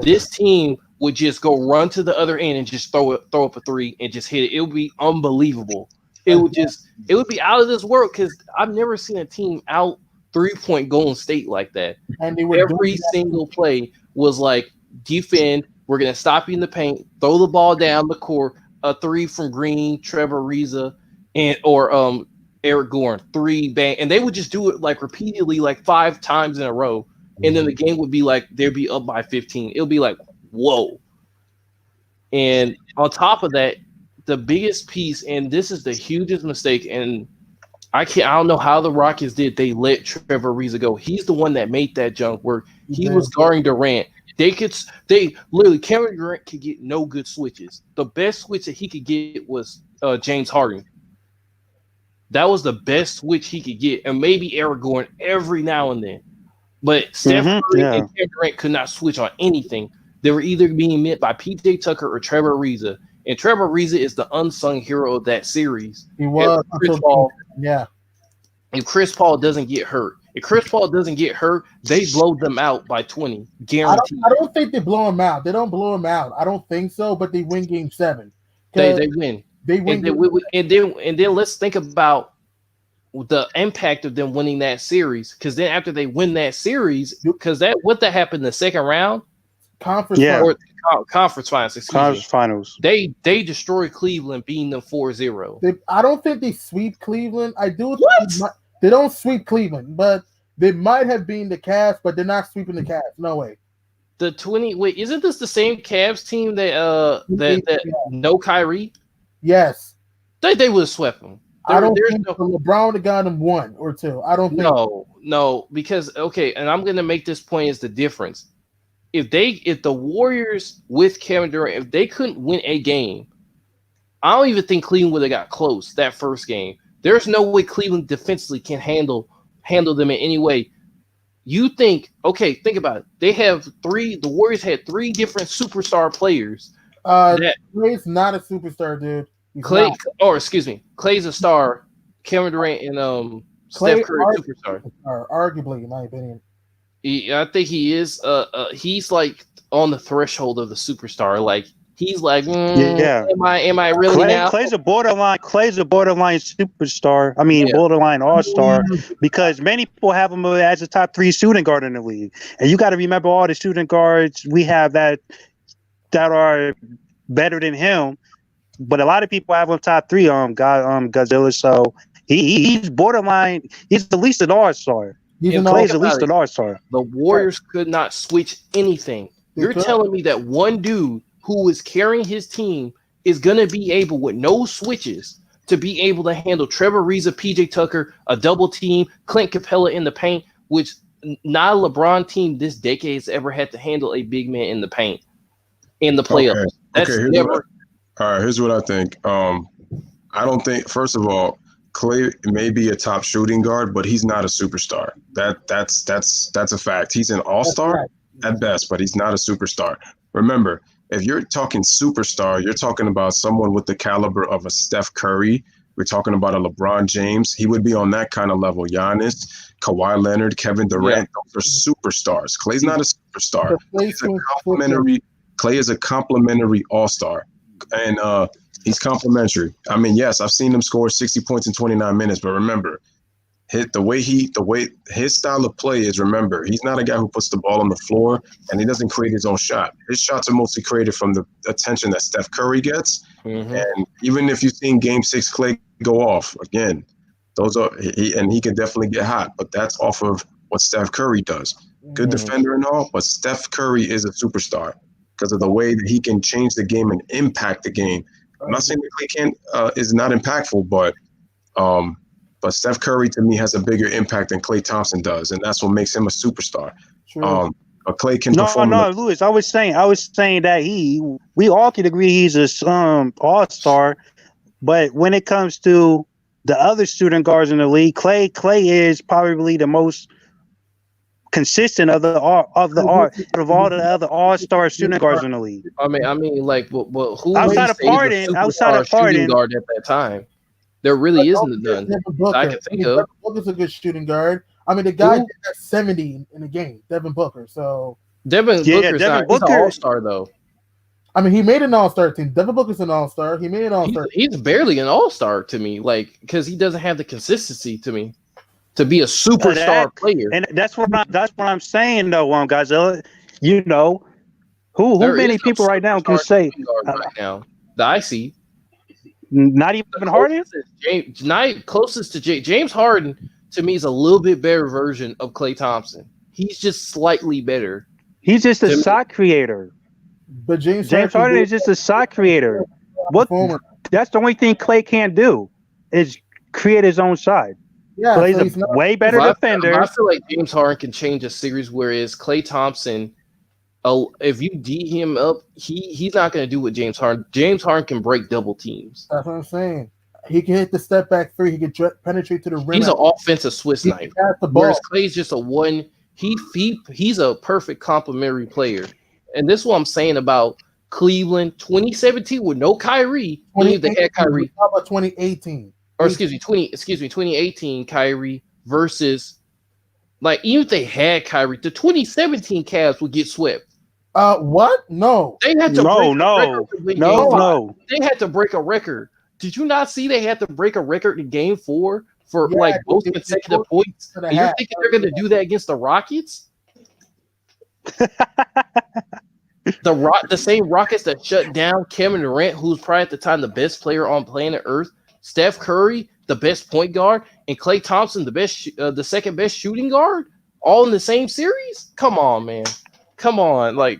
This team would just go run to the other end and just throw up a 3 and just hit it. It would be unbelievable. It would be out of this world because I've never seen a team out 3-point Golden State like that. And every single play was like, defend, we're going to stop you in the paint, throw the ball down the court, a 3 from Green, Trevor Ariza, or Eric Gordon, 3 bang, and they would just do it like repeatedly, like 5 times in a row, and then the game would be like they'd be up by 15. It'll be like, whoa. And on top of that, the biggest piece, and this is the hugest mistake, and I don't know how the Rockets did. They let Trevor Ariza go. He's the one that made that junk work. He was guarding Durant. They literally Kevin Durant could get no good switches. The best switch that he could get was James Harden. That was the best switch he could get, and maybe Eric Gordon every now and then. But Steph Curry and Kevin Durant could not switch on anything. They were either being met by PJ Tucker or Trevor Ariza. And Trevor Ariza is the unsung hero of that series. He was. Yeah. If Chris Paul doesn't get hurt, they blow them out by 20. Guaranteed. I don't think they blow him out. They don't blow him out. I don't think so, but they win game 7. They win. They win. And then let's think about the impact of them winning that series. Because then after they win that series, because that happened in the second round? Conference finals. They destroyed Cleveland, beating them 4-0. I don't think they sweep Cleveland. I do. They don't sweep Cleveland, but they might have been the Cavs, but they're not sweeping the Cavs. No way. Isn't this the same Cavs team that no Kyrie? Yes. They would have swept them. I don't think LeBron would have got them 1 or 2. I don't think. No, because and I'm gonna make this point is the difference. If the Warriors with Kevin Durant, if they couldn't win a game, I don't even think Cleveland would have got close that first game. There's no way Cleveland defensively can handle them in any way. You think about it. The Warriors had 3 different superstar players. Clay's not a superstar, dude. Clay's a star. Kevin Durant and Steph Curry superstar. Arguably, in my opinion. I think he is. He's like on the threshold of the superstar. Like he's like, Am I really now? Clay's a borderline superstar. I mean, borderline all-star, because many people have him as a top 3 shooting guard in the league. And you got to remember all the shooting guards we have that are better than him. But a lot of people have him top 3. Godzilla. So he's borderline. He's at least an all-star. Clay's at least an all-star. The Warriors could not switch anything. You're telling me that one dude who is carrying his team is going to be able, with no switches, to be able to handle Trevor Ariza, PJ Tucker, a double team, Clint Capella in the paint, which not a LeBron team this decade has ever had to handle a big man in the paint in the playoffs. Here's what I think. I don't think, first of all, Clay may be a top shooting guard, but he's not a superstar. That's a fact. He's an all-star at best, but he's not a superstar. Remember, if you're talking superstar, you're talking about someone with the caliber of a Steph Curry. We're talking about a LeBron James. He would be on that kind of level. Giannis, Kawhi Leonard, Kevin Durant, those are superstars. Clay's not a superstar. Clay is a complimentary all-star. And he's complimentary. I mean, yes, I've seen him score 60 points in 29 minutes, but remember, the way his style of play is, remember, he's not a guy who puts the ball on the floor and he doesn't create his own shot. His shots are mostly created from the attention that Steph Curry gets. Mm-hmm. And even if you've seen Game 6 Clay go off, again, he can definitely get hot, but that's off of what Steph Curry does. Good defender and all, but Steph Curry is a superstar because of the way that he can change the game and impact the game. I'm not saying that Clay is not impactful, but Steph Curry to me has a bigger impact than Klay Thompson does, and that's what makes him a superstar. But Clay can perform. No, Louis. I was saying that we all can agree he's a all-star, but when it comes to the other shooting guards in the league, Clay is probably the most consistent of all the other all-star shooting guards in the league. I mean, like, but who outside of Harden guard at that time? There really isn't none I can think of. Devin Booker's a good shooting guard. I mean, the guy did that 70 in a game. Devin Booker. So Booker's he's an all-star though. I mean, he made an all-star team. Devin Booker's an all-star. He made an all-star. He's barely an all-star to me, like, because he doesn't have the consistency to me to be a superstar player. And that's what I'm saying though, Godzilla. You know, who many people right now can say right now that I see? Not even Harden. Closest to James Harden to me is a little bit better version of Klay Thompson. He's just slightly better. He's just a shot creator. But James Harden is just a shot creator. That's the only thing Klay can't do is create his own shot. Yeah, Clay's so he's a not. way better But defender. I feel like James Harden can change a series, whereas Klay Thompson, if you D him up, he's not going to do what James Harden. James Harden can break double teams. That's what I'm saying. He can hit the step back three. He can penetrate to the rim. He's an offensive Swiss He knife. can pass the ball. Whereas Clay's just a one. He's a perfect complementary player, and this is what I'm saying about Cleveland 2017 with no Kyrie. Even if they had Kyrie. How about 2018? Or excuse me, 2018 Kyrie versus like even if they had Kyrie, the 2017 Cavs would get swept. What? No. They had to No. They had to break a record. Did you not see they had to break a record in Game 4 for like both consecutive points? And you're thinking they're going to do that against the Rockets? The same Rockets that shut down Kevin Durant, who's probably at the time the best player on planet Earth, Steph Curry, the best point guard, and Klay Thompson, the second best shooting guard, all in the same series. Come on, man. Come on, like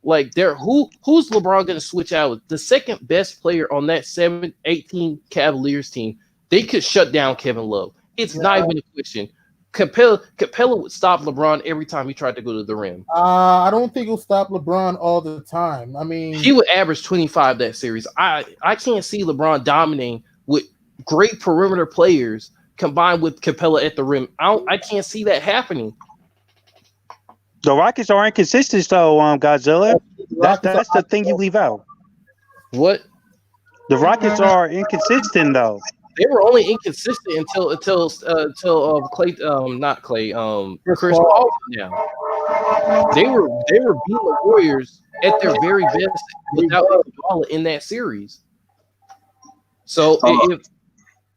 who's LeBron going to switch out with? The second best player on that 7-18 Cavaliers team. They could shut down Kevin Love. It's not even a question. Capella would stop LeBron every time he tried to go to the rim. I don't think he'll stop LeBron all the time. I mean, he would average 25 that series. I can't see LeBron dominating with great perimeter players combined with Capella at the rim. I can't see that happening. The Rockets are inconsistent, though, Godzilla. That's the thing you leave out. What? The Rockets are inconsistent, though. They were only inconsistent until Klay, not Klay, Chris Paul went down. They were beating the Warriors at their very best without Iguodala in that series. So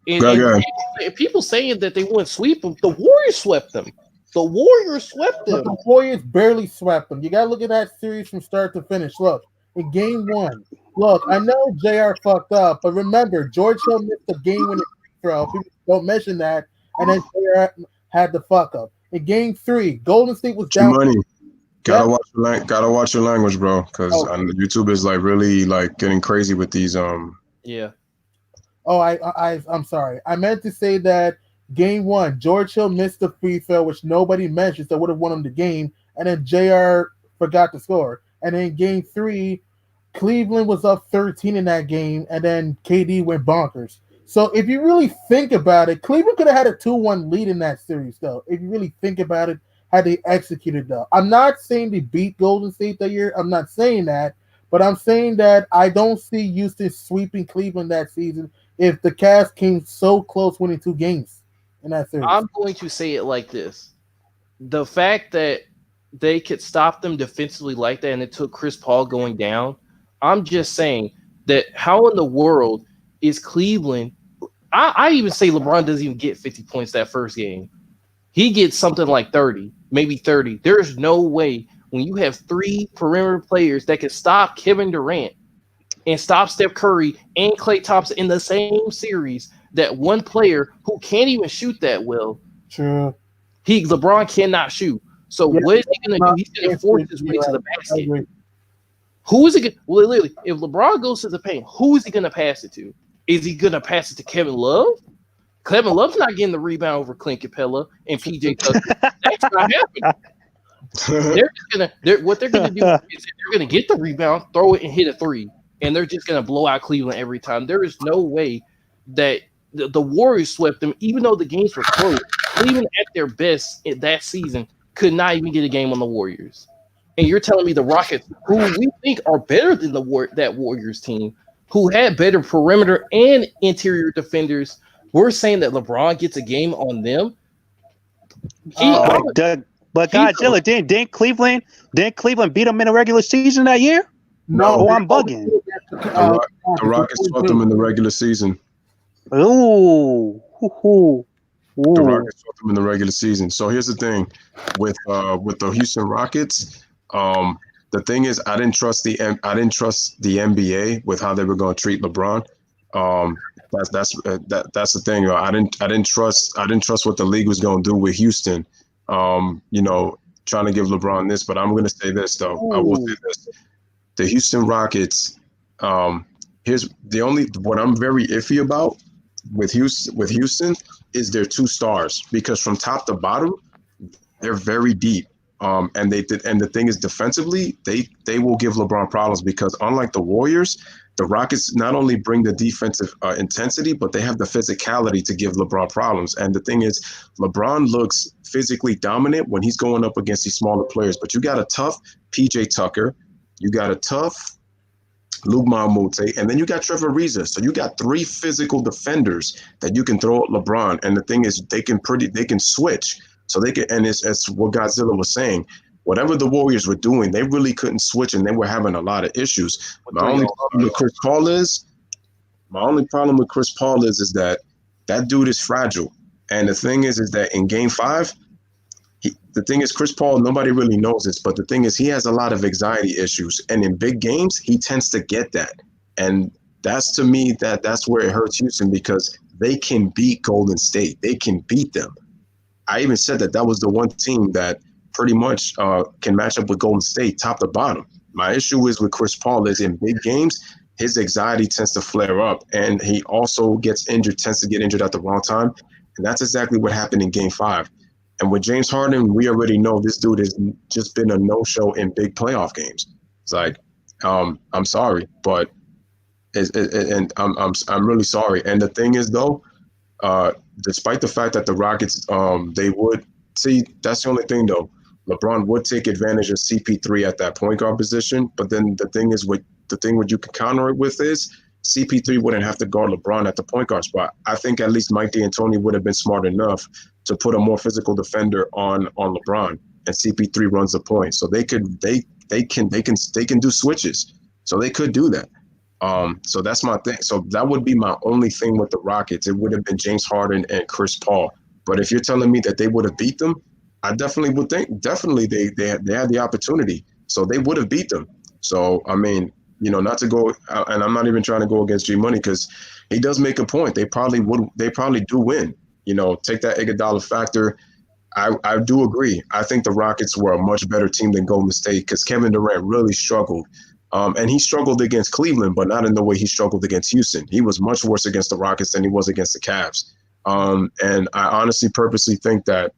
if people saying that they wouldn't sweep them, the Warriors swept them. The Warriors swept them. The Warriors barely swept them. You got to look at that series from start to finish. Look, in Game 1, look, I know JR fucked up, but remember, George Hill missed the game-winning free throw. People don't mention that, and then JR had the fuck up. In Game 3, Golden State was down. Money. Gotta watch your language, bro, because YouTube is like really like getting crazy with these. Yeah. Oh, I'm sorry. I meant to say that Game 1, George Hill missed the free throw, which nobody mentions that would have won him the game, and then JR forgot to score. And then Game 3, Cleveland was up 13 in that game, and then KD went bonkers. So if you really think about it, Cleveland could have had a 2-1 lead in that series, though. If you really think about it, had they executed, though. I'm not saying they beat Golden State that year. I'm not saying that. But I'm saying that I don't see Houston sweeping Cleveland that season if the Cavs came so close winning 2 games in that series. I'm going to say it like this. The fact that they could stop them defensively like that and it took Chris Paul going down, I'm just saying that how in the world is Cleveland – I even say LeBron doesn't even get 50 points that first game. He gets something like 30, maybe 30. There's no way when you have 3 perimeter players that can stop Kevin Durant and stop Steph Curry and Klay Thompson in the same series that one player who can't even shoot that well. True. LeBron cannot shoot. So what is he going to do? He's going to force his way to the basket. Who is it going to – well, literally, if LeBron goes to the paint, who is he going to pass it to? Is he going to pass it to Kevin Love? Kevin Love's not getting the rebound over Clint Capella and PJ Tucker. That's not happening. What they're going to do is they're going to get the rebound, throw it, and hit a 3. And they're just going to blow out Cleveland every time. There is no way that the Warriors swept them, even though the games were close. Cleveland at their best in that season could not even get a game on the Warriors. And you're telling me the Rockets, who we think are better than that Warriors team, who had better perimeter and interior defenders, we're saying that LeBron gets a game on them? But Godzilla, didn't Cleveland beat them in the regular season that year? No, I'm bugging. The Rockets swept them in the regular season. Ooh. The Rockets swept them in the regular season. So here's the thing with the Houston Rockets. The thing is, I didn't trust the NBA with how they were going to treat LeBron. That's the thing. I didn't trust what the league was going to do with Houston. Trying to give LeBron this, but I'm going to say this though. I will say this: the Houston Rockets. Here's what I'm very iffy about with Houston is their two stars, because from top to bottom they're very deep. And the thing is, defensively, they will give LeBron problems, because unlike the Warriors, the Rockets not only bring the defensive intensity, but they have the physicality to give LeBron problems. And the thing is, LeBron looks physically dominant when he's going up against these smaller players. But you got a tough PJ Tucker, you got a tough Luke Mahmoud, and then you got Trevor Ariza. So you got three physical defenders that you can throw at LeBron. And the thing is, they can switch. So they can, and it's what Godzilla was saying. Whatever the Warriors were doing, they really couldn't switch, and they were having a lot of issues. My only problem with Chris Paul is that dude is fragile. And the thing is that in Game 5, the thing is, Chris Paul, nobody really knows this, but the thing is, he has a lot of anxiety issues, and in big games, he tends to get that. And that's, to me, that's where it hurts Houston, because they can beat Golden State. They can beat them. I even said that was the one team that pretty much can match up with Golden State top to bottom. My issue is with Chris Paul is in big games, his anxiety tends to flare up, and he also tends to get injured at the wrong time. And that's exactly what happened in Game 5. And with James Harden, we already know this dude has just been a no-show in big playoff games. It's like, I'm sorry, but I'm really sorry. And the thing is, though, despite the fact that the Rockets, they would see, that's the only thing, though. LeBron would take advantage of CP3 at that point guard position, but then the thing is, what you can counter it with is CP3 wouldn't have to guard LeBron at the point guard spot. I think at least Mike D'Antoni would have been smart enough to put a more physical defender on LeBron, and CP3 runs the point. So they can do switches. So they could do that. So that's my thing. So that would be my only thing with the Rockets. It would have been James Harden and Chris Paul. But if you're telling me that they would have beat them, I definitely would think they had the opportunity. So they would have beat them. So, I mean, not to go, and I'm not even trying to go against G Money, because he does make a point. They probably do win. Take that Iguodala factor. I do agree. I think the Rockets were a much better team than Golden State, because Kevin Durant really struggled. And he struggled against Cleveland, but not in the way he struggled against Houston. He was much worse against the Rockets than he was against the Cavs. And I honestly purposely think that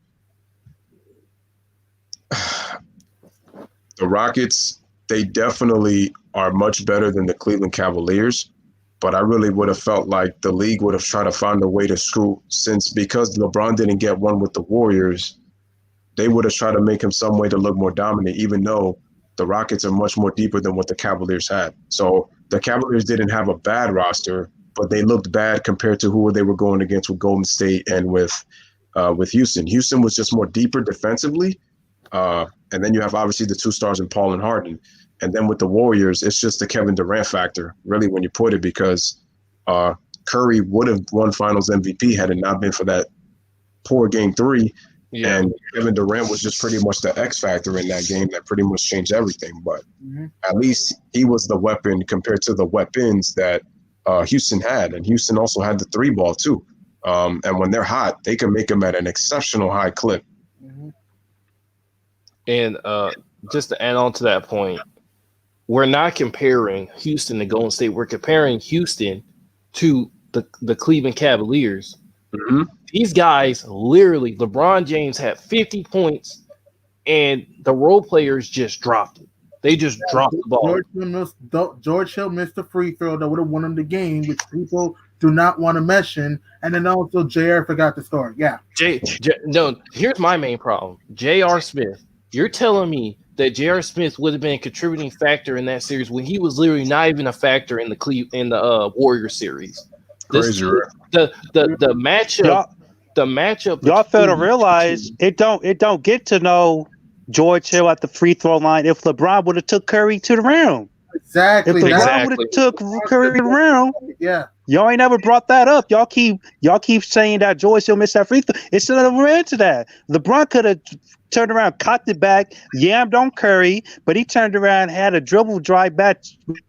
the Rockets, they definitely are much better than the Cleveland Cavaliers. But I really would have felt like the league would have tried to find a way to screw, because LeBron didn't get one with the Warriors, they would have tried to make him some way to look more dominant, even though the Rockets are much more deeper than what the Cavaliers had. So the Cavaliers didn't have a bad roster, but they looked bad compared to who they were going against with Golden State and with Houston. Houston was just more deeper defensively. And then you have obviously the two stars in Paul and Harden. And then with the Warriors, it's just the Kevin Durant factor, really, when you put it, because Curry would have won Finals MVP had it not been for that poor Game 3. Yeah. And Kevin Durant was just pretty much the X factor in that game that pretty much changed everything. But at least he was the weapon compared to the weapons that Houston had. And Houston also had the 3-ball too. And when they're hot, they can make them at an exceptional high clip. And just to add on to that point, we're not comparing Houston to Golden State. We're comparing Houston to the Cleveland Cavaliers. These guys, literally, LeBron James had 50 points, and the role players just dropped it. They just dropped the ball. George Hill missed a free throw that would have won him the game, which people do not want to mention. And then also JR forgot to score. Yeah. No, here's my main problem. J.R. Smith. You're telling me that J.R. Smith would have been a contributing factor in that series when he was literally not even a factor in the Warrior series. Crazy. The matchup. The matchup. Y'all fail to realize it don't get to know George Hill at the free throw line if LeBron would have took Curry to the rim. Exactly. If LeBron would have took Curry to the rim, yeah. Y'all ain't never brought that up. Y'all keep saying that George Hill missed that free throw. It's never into that. LeBron could have turned around, caught the back, yammed on Curry, but he turned around, had a dribble drive back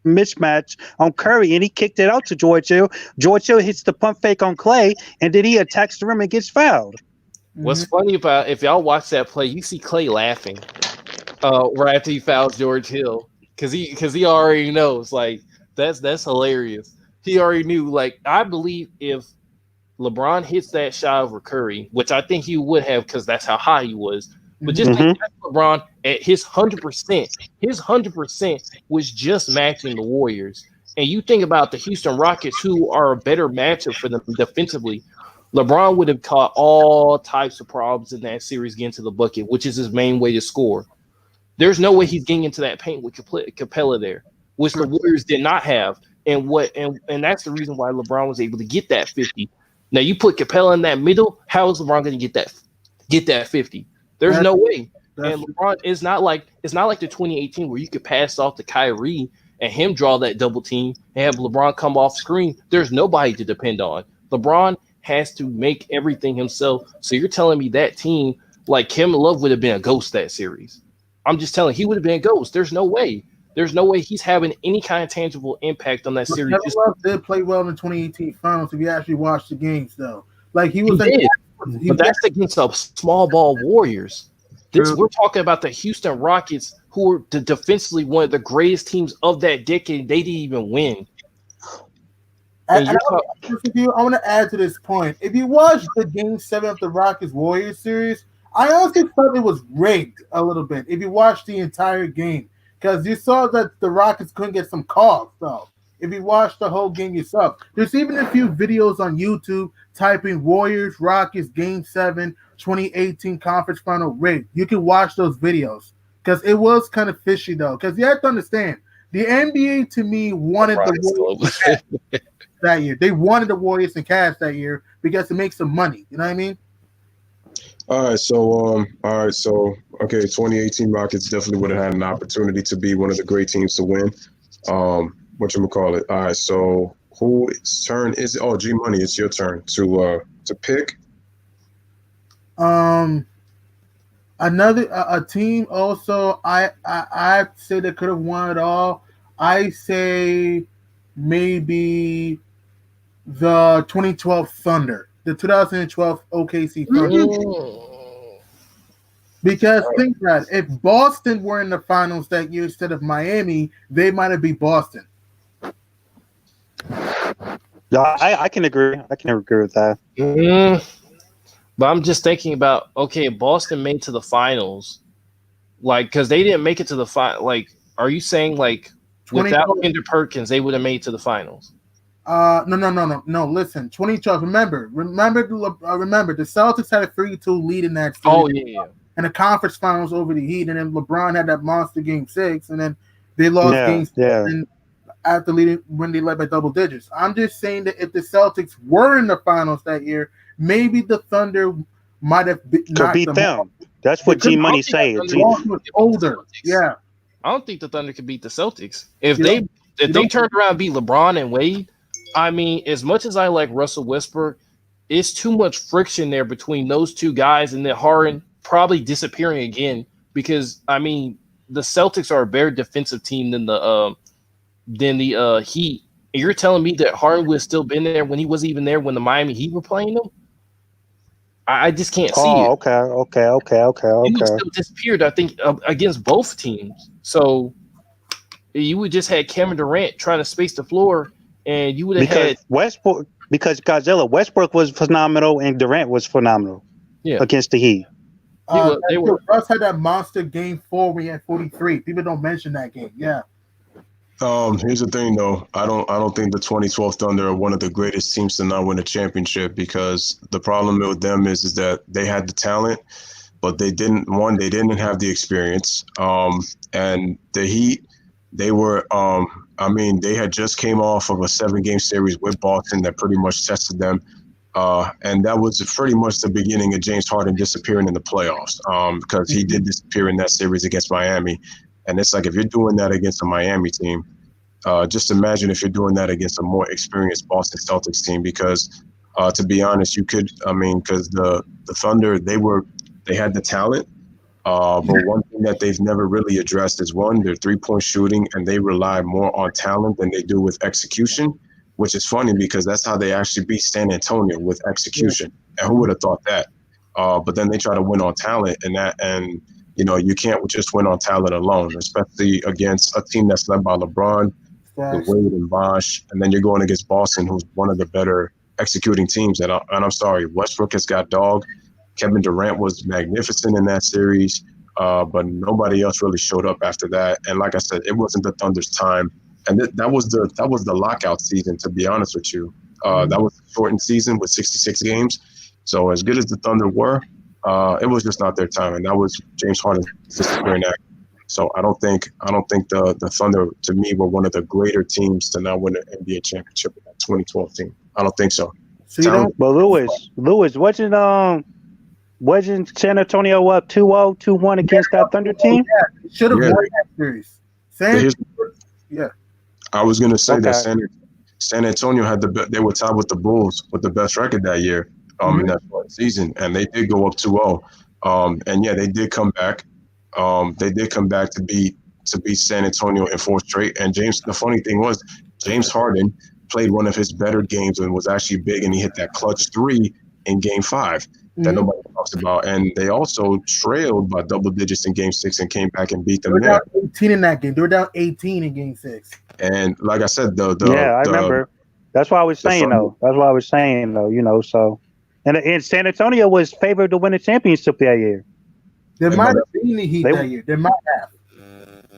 mismatch on Curry, and he kicked it out to George Hill. George Hill hits the pump fake on Clay, and then he attacks the rim and gets fouled. What's funny about, if y'all watch that play, you see Clay laughing right after he fouls George Hill, because he already knows, like, that's hilarious. He already knew. Like, I believe if LeBron hits that shot over Curry, which I think he would have because that's how high he was. But just think that LeBron at his 100% was just matching the Warriors. And you think about the Houston Rockets, who are a better matchup for them defensively. LeBron would have caught all types of problems in that series getting to the bucket, which is his main way to score. There's no way he's getting into that paint with Capella there, which the Warriors did not have. And that's the reason why LeBron was able to get that 50. Now you put Capella in that middle, how is LeBron going to get that 50? There's no way. And LeBron is not like the 2018 where you could pass off to Kyrie and him draw that double team and have LeBron come off screen. There's nobody to depend on. LeBron has to make everything himself. So you're telling me that team, like Kevin Love would have been a ghost that series. I'm just telling you, he would have been a ghost. There's no way. There's no way he's having any kind of tangible impact on that series. Kevin Love did play well in the 2018 finals if you actually watched the games, though. Like he was, but that's against a small ball Warriors. We're talking about the Houston Rockets, who are defensively one of the greatest teams of that decade. They didn't even win. I want to add to this point. If you watch the Game 7 of the Rockets Warriors series, I honestly thought it was rigged a little bit. If you watch the entire game, because you saw that the Rockets couldn't get some calls, though. If you watch the whole game yourself, there's even a few videos on YouTube typing Warriors Rockets Game 7 2018 Conference Final rigged. You can watch those videos because it was kind of fishy, though. Because you have to understand, the NBA to me wanted the Warriors that year. They wanted the Warriors and Cavs that year because it makes some money. You know what I mean? All right, so 2018 Rockets definitely would have had an opportunity to be one of the great teams to win. Whatchamacallit. All right, so whose turn is it? Oh, G Money, it's your turn to pick. Another a team also I say they could have won it all. I say maybe the 2012 Thunder, the 2012 OKC Thunder. Because think that if Boston were in the finals that year instead of Miami, they might have beat Boston. Yeah, I can agree. I can agree with that. But I'm just thinking about, okay, Boston made to the finals, like, because they didn't make it to the final. Like, are you saying like without Kendrick Perkins, they would have made to the finals? No. Listen, 2012. Remember, the Celtics had a 3-2 lead in that series. Oh yeah. And the conference finals over the Heat, and then LeBron had that monster Game 6, and then they lost Game 7 after leading when they led by double digits. I'm just saying that if the Celtics were in the finals that year, maybe the Thunder might have could beat them. That's what G Money saying. Older, yeah. I don't think the Thunder could beat the Celtics if they turned around and beat LeBron and Wade. I mean, as much as I like Russell Westbrook, it's too much friction there between those two guys, and then Harden probably disappearing again because I mean the Celtics are a better defensive team than the Heat. And you're telling me that Harden would have still been there when he wasn't even there when the Miami Heat were playing them? I just can't see it. Okay. He would still disappeared, I think, against both teams. So you would just had Kevin Durant trying to space the floor, and you would have had Westbrook because Godzilla Westbrook was phenomenal and Durant was phenomenal against the Heat. Russ had that monster Game 4 where he had 43. People don't mention that game. Yeah. Here's the thing, though. I don't think the 2012 Thunder are one of the greatest teams to not win a championship because the problem with them is that they had the talent, but they didn't have the experience. And the Heat, they were they had just came off of a 7-game series with Boston that pretty much tested them. And that was pretty much the beginning of James Harden disappearing in the playoffs because he did disappear in that series against Miami. And it's like if you're doing that against a Miami team, just imagine if you're doing that against a more experienced Boston Celtics team because to be honest, because the Thunder, they had the talent. But one thing that they've never really addressed is their 3-point shooting, and they rely more on talent than they do with execution. Which is funny because that's how they actually beat San Antonio with execution. And who would have thought that? But then they try to win on talent, and you can't just win on talent alone, especially against a team that's led by LeBron, Wade, and Bosh. And then you're going against Boston, who's one of the better executing teams. And I'm sorry, Westbrook has got dog. Kevin Durant was magnificent in that series, but nobody else really showed up after that. And like I said, it wasn't the Thunder's time. And that was the lockout season, to be honest with you. That was a shortened season with 66 games. So as good as the Thunder were, it was just not their time. And that was James Harden's disappearing act. So I don't think the Thunder, to me, were one of the greater teams to not win an NBA championship with that 2012 team. I don't think so. But Lewis, wasn't San Antonio up 2-0, 2-1 against that Thunder team? Yeah, should have won that series. Yeah. I was going to say that San Antonio they were tied with the Bulls with the best record that year in that season, and they did go up 2-0. And yeah, they did come back. They did come back to beat San Antonio in 4 straight. And the funny thing was, James Harden played one of his better games and was actually big, and he hit that clutch 3 in Game 5 that nobody talks about. And they also trailed by double digits in Game 6 and came back and beat them there. They were down 18 in that game. They were down 18 in Game 6. And like I said, I remember. That's why I was saying though. You know. So, and San Antonio was favored to win the championship that year. There might have been the Heat that year. There might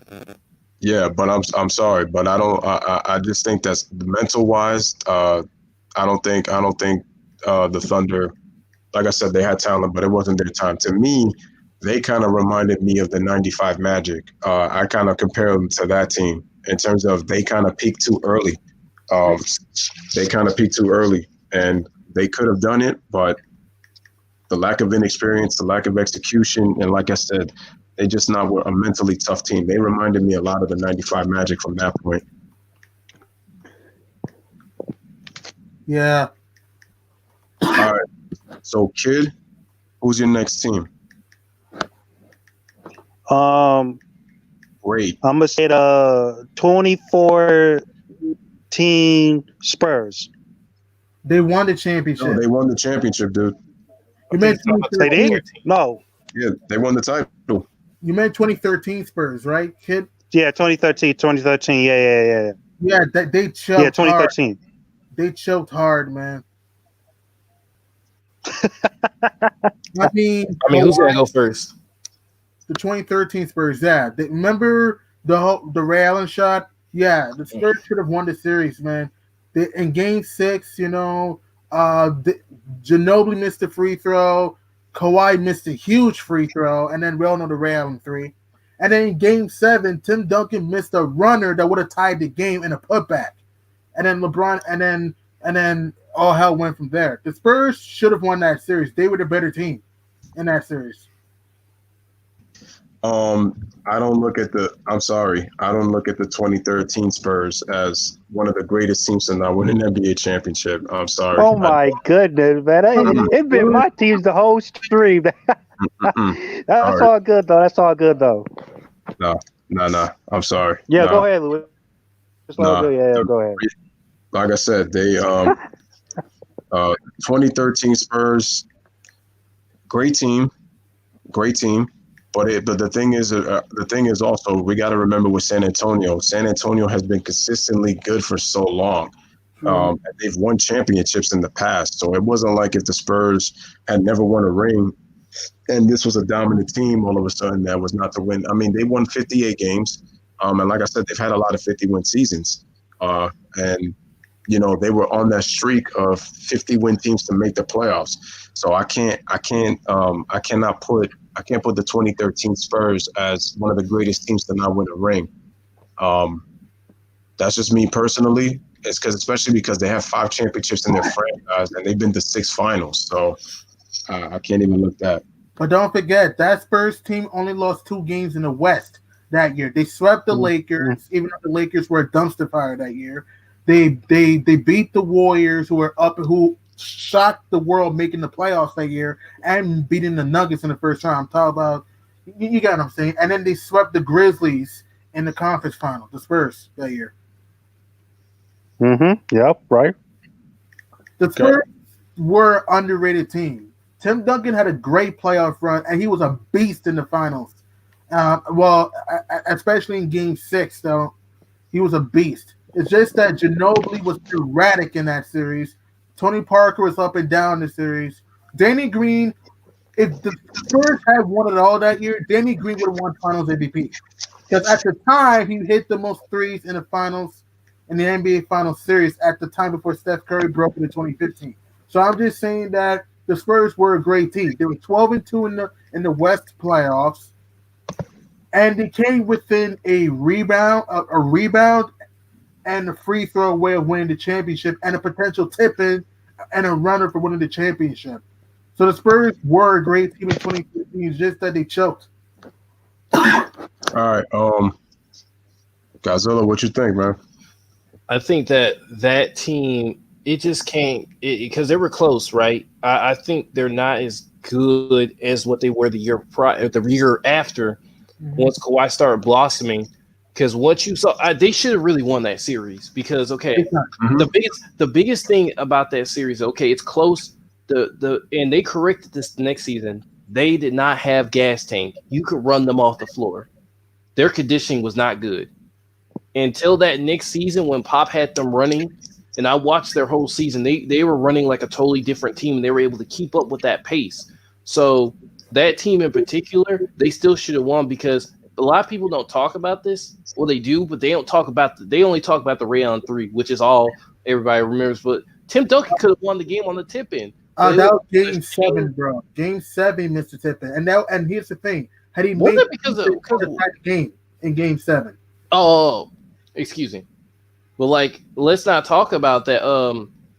have. Yeah, but I'm sorry, but I just think that's mental wise. I don't think the Thunder, like I said, they had talent, but it wasn't their time. To me, they kind of reminded me of the '95 Magic. I kind of compare them to that team in terms of they kind of peaked too early. And they could have done it, but the lack of inexperience, the lack of execution, and like I said, they just were a mentally tough team. They reminded me a lot of the '95 Magic from that point. Yeah. All right. So, Kid, who's your next team? Great. I'm gonna say the 2014 Spurs. They won the championship. No, they won the championship, dude. You meant they did? No. Yeah, they won the title. You meant 2013 Spurs, right, Kid? Yeah, 2013. Yeah. Yeah, they choked. Yeah, 2013. Hard. They choked hard, man. I mean, who's gonna go first? The 2013 Spurs. Yeah, remember the Ray Allen shot? Yeah, the Spurs should have won the series, man. In Game 6, you know, Ginobili missed a free throw. Kawhi missed a huge free throw, and then we all know the Ray Allen 3. And then in Game 7, Tim Duncan missed a runner that would have tied the game in a putback. And then LeBron, and then all hell went from there. The Spurs should have won that series. They were the better team in that series. I don't look at the 2013 Spurs as one of the greatest teams to not win an NBA championship. I'm sorry. Oh my goodness, man! It's been my teams the whole stream. That's all good though. No. I'm sorry. Yeah, no. Go ahead, Louis. Yeah, go ahead. Like I said, they 2013 Spurs, great team. But the thing is also we got to remember with San Antonio. San Antonio has been consistently good for so long. They've won championships in the past, so it wasn't like if the Spurs had never won a ring, and this was a dominant team all of a sudden that was not to win. I mean, they won 58 games, and like I said, they've had a lot of 50-win seasons, and you know they were on that streak of 50-win teams to make the playoffs. So I can't put the 2013 Spurs as one of the greatest teams to not win a ring. That's just me personally. It's especially because they have 5 championships in their franchise and they've been to 6 finals. So I can't even look that. But don't forget, that Spurs team only lost 2 games in the West that year. They swept the Lakers, even though the Lakers were a dumpster fire that year. They beat the Warriors, who shocked the world, making the playoffs that year, and beating the Nuggets in the first round. I'm talking about, you got what I'm saying. And then they swept the Grizzlies in the conference final, the Spurs that year. Yep. Right. The Spurs were an underrated team. Tim Duncan had a great playoff run, and he was a beast in the finals. Especially in Game 6, though, he was a beast. It's just that Ginobili was erratic in that series. Tony Parker was up and down the series. Danny Green, if the Spurs had won it all that year, Danny Green would have won Finals MVP. Because at the time, he hit the most threes in the finals in the NBA Finals series at the time before Steph Curry broke it in 2015. So I'm just saying that the Spurs were a great team. They were 12-2 in the West playoffs, and they came within a rebound and a free throw way of winning the championship and a potential tip-in and a runner for winning the championship. So the Spurs were a great team in 2015, it's just that they choked. All right, Godzilla, what you think, man? I think that team, it just can't, because they were close, right? I think they're not as good as what they were the year after, once Kawhi started blossoming. Because once you saw, they should have really won that series. Because the biggest thing about that series, okay, it's close. And they corrected this next season. They did not have gas tank. You could run them off the floor. Their conditioning was not good until that next season when Pop had them running. And I watched their whole season. They were running like a totally different team, and they were able to keep up with that pace. So that team in particular, they still should have won, because a lot of people don't talk about this. Well, they do, but they don't talk about they only talk about the Ray Allen 3, which is all everybody remembers. But Tim Duncan could have won the game on the tip-in. That was Game 7, bro. Game 7, Mr. Tippin. And here's the thing: had he made it because of that game in Game 7? Oh, excuse me. But like, let's not talk about that.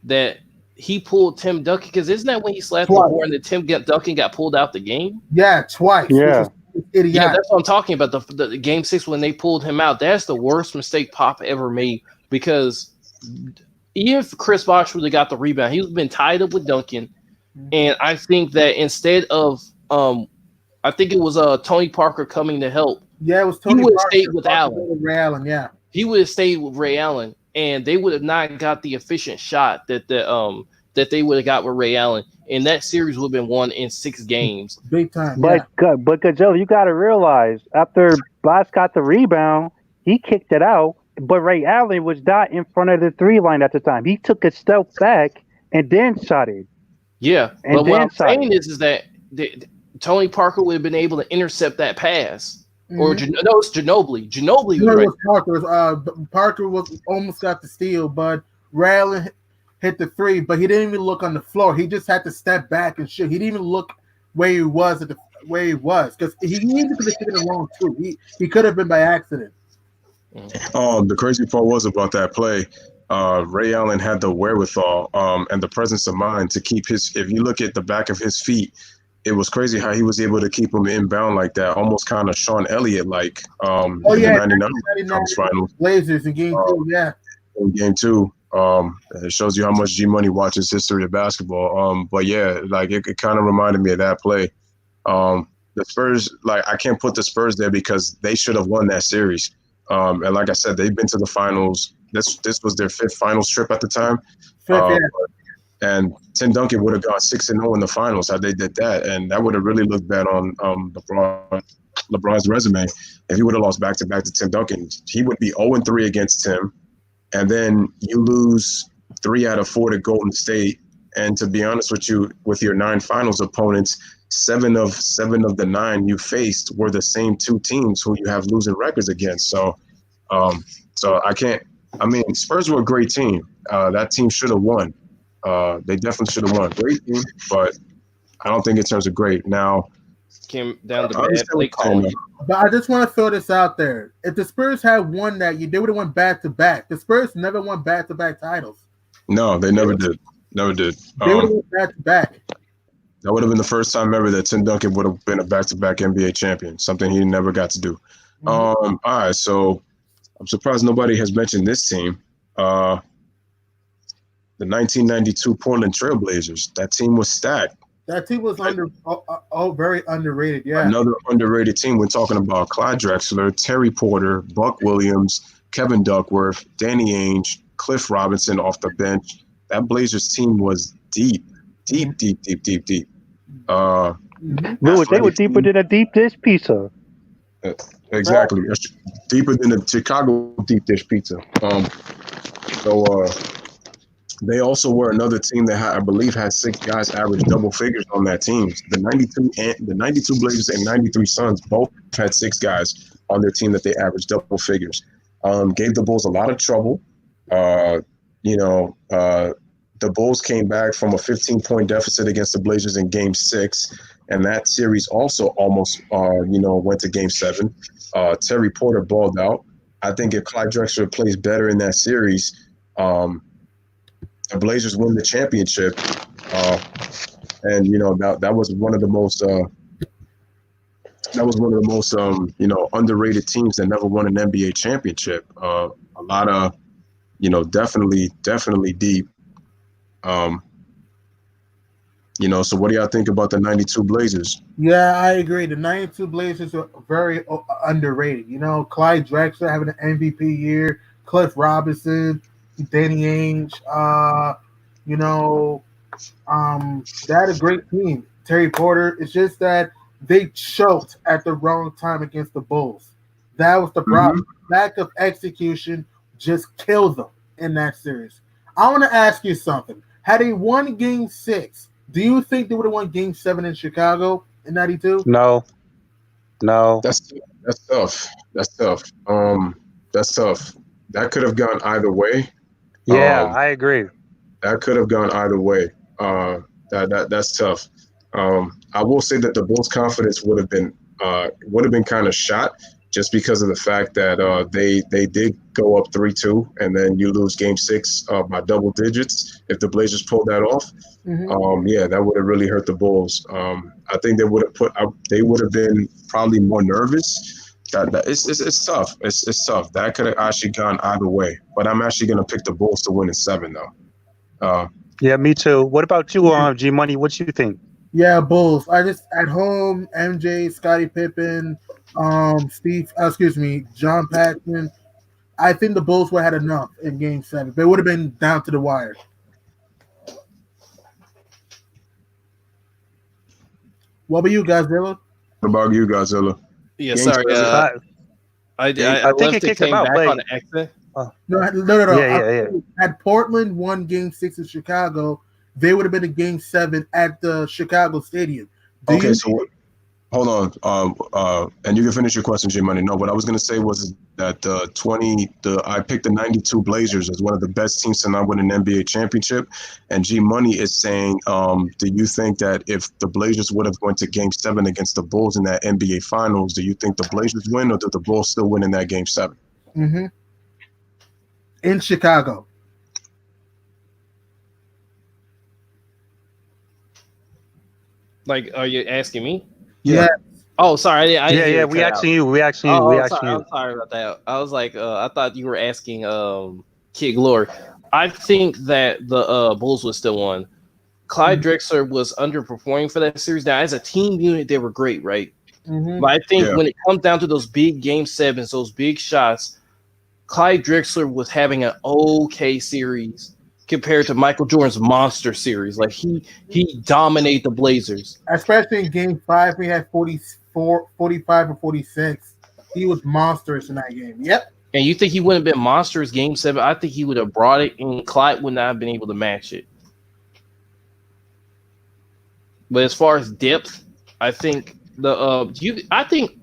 That he pulled Tim Duncan, because isn't that when he slapped the board and Tim Duncan got pulled out the game? Yeah, twice. Yeah. Yeah, that's what I'm talking about. The Game 6 when they pulled him out. That's the worst mistake Pop ever made, because even if Chris Bosh would have got the rebound, he would have been tied up with Duncan. And I think that instead of I think it was Tony Parker coming to help. Yeah, it was Tony He would have Parker. stayed with Allen. Ray Allen, yeah. He would have stayed with Ray Allen, and they would have not got the efficient shot that they would have got with Ray Allen. And that series would have been won in 6 games. Big time. But Joe, you got to realize, after Bosh got the rebound, he kicked it out. But Ray Allen was not in front of the 3 line at the time. He took a step back and then shot it. Yeah, and but what I'm saying is that Tony Parker would have been able to intercept that pass. Or it's Ginobili. Ginobili was right. Parker was almost got the steal, but Ray Allen hit the 3, but he didn't even look on the floor. He just had to step back and shoot. He didn't even look where he was because he even could have taken it wrong too. He could have been by accident. The crazy part was about that play. Ray Allen had the wherewithal and the presence of mind to keep if you look at the back of his feet, it was crazy how he was able to keep him inbound like that, almost kind of Sean Elliott like. In the 99 finals. Blazers in Game 2, yeah. In Game 2, it shows you how much G Money watches history of basketball. But yeah, like it kind of reminded me of that play. The Spurs, like I can't put the Spurs there because they should have won that series. And like I said, they've been to the finals. This was their 5th finals trip at the time. And Tim Duncan would have gone 6-0 in the finals had they did that, and that would have really looked bad on LeBron's resume. If he would have lost back-to-back to Tim Duncan, he would be 0-3 against Tim, and then you lose 3 out of 4 to Golden State. And to be honest with you, with your 9 finals opponents, 7 of the 9 you faced were the same 2 teams who you have losing records against. So I can't. I mean, Spurs were a great team. That team should have won. They definitely should have won. Great team, but I don't think in terms of great. Now, came down to bad play calling. But I just want to throw this out there. If the Spurs had won that year, they would have won back-to-back. The Spurs never won back-to-back titles. No, they never did. Never did. They would have won back-to-back. That would have been the first time ever that Tim Duncan would have been a back-to-back NBA champion, something he never got to do. All right, so I'm surprised nobody has mentioned this team. The 1992 Portland Trailblazers. That team was stacked. That team was very underrated, yeah. Another underrated team. We're talking about Clyde Drexler, Terry Porter, Buck Williams, Kevin Duckworth, Danny Ainge, Cliff Robinson off the bench. That Blazers team was deep. Lewis, they were deeper than a deep dish pizza. Exactly. Deeper than the Chicago deep dish pizza. They also were another team that I believe had 6 guys average double figures on that team. The 92 Blazers and 93 Suns both had 6 guys on their team that they averaged double figures. Gave the Bulls a lot of trouble. The Bulls came back from a 15-point deficit against the Blazers in Game 6, and that series also almost, went to Game 7. Terry Porter balled out. I think if Clyde Drexler plays better in that series, the Blazers win the championship. That was one of the most underrated teams that never won an NBA championship. A lot of, definitely deep. So what do y'all think about the 92 Blazers? Yeah, I agree. The 92 Blazers are very underrated. Clyde Drexler having an MVP year, Cliff Robinson, Danny Ainge, that a great team. Terry Porter. It's just that they choked at the wrong time against the Bulls. That was the problem. Lack of execution just killed them in that series. I want to ask you something. Had they won Game 6, do you think they would have won Game 7 in Chicago in 92? No. That's tough. That's tough. That could have gone either way. Yeah, I agree. That could have gone either way. That's tough. I will say that the Bulls' confidence would have been kind of shot just because of the fact that they did go up 3-2, and then you lose Game 6 by double digits. If the Blazers pulled that off, that would have really hurt the Bulls. I think they would have been probably more nervous. It's tough. It's tough. That could have actually gone either way. But I'm actually going to pick the Bulls to win in 7, though. Yeah, me too. What about you, G Money? What you think? Yeah, Bulls. I just at home, MJ, Scottie Pippen, John Paxson. I think the Bulls would have had enough in Game 7. They would have been down to the wire. What about you, Godzilla? What about you, Godzilla? Yeah, Game sorry. 7? I think it kicked him out. Back on accident. No. Yeah. Had Portland won Game 6 in Chicago, they would have been in Game 7 at the Chicago Stadium. Hold on. And you can finish your question, J Money. No, what I was going to say was that I picked the 92 Blazers as one of the best teams to not win an NBA championship. And G Money is saying, do you think that if the Blazers would have went to Game 7 against the Bulls in that NBA Finals, do you think the Blazers win, or do the Bulls still win in that Game 7? Mm-hmm. In Chicago. Like, are you asking me? Yeah. Oh, sorry. We asking you. I'm sorry about that. I was like, I thought you were asking Kid Glory. I think that the Bulls would still won. Clyde Drexler was underperforming for that series. Now, as a team unit, they were great, right? Mm-hmm. But I think when it comes down to those big Game 7s, those big shots, Clyde Drexler was having an okay series compared to Michael Jordan's monster series. Like he dominated the Blazers. Especially in Game 5, we had 44, 45, and 46. He was monstrous in that game. Yep. And you think he wouldn't have been monstrous Game 7? I think he would have brought it, and Clyde would not have been able to match it. But as far as depth, I think almost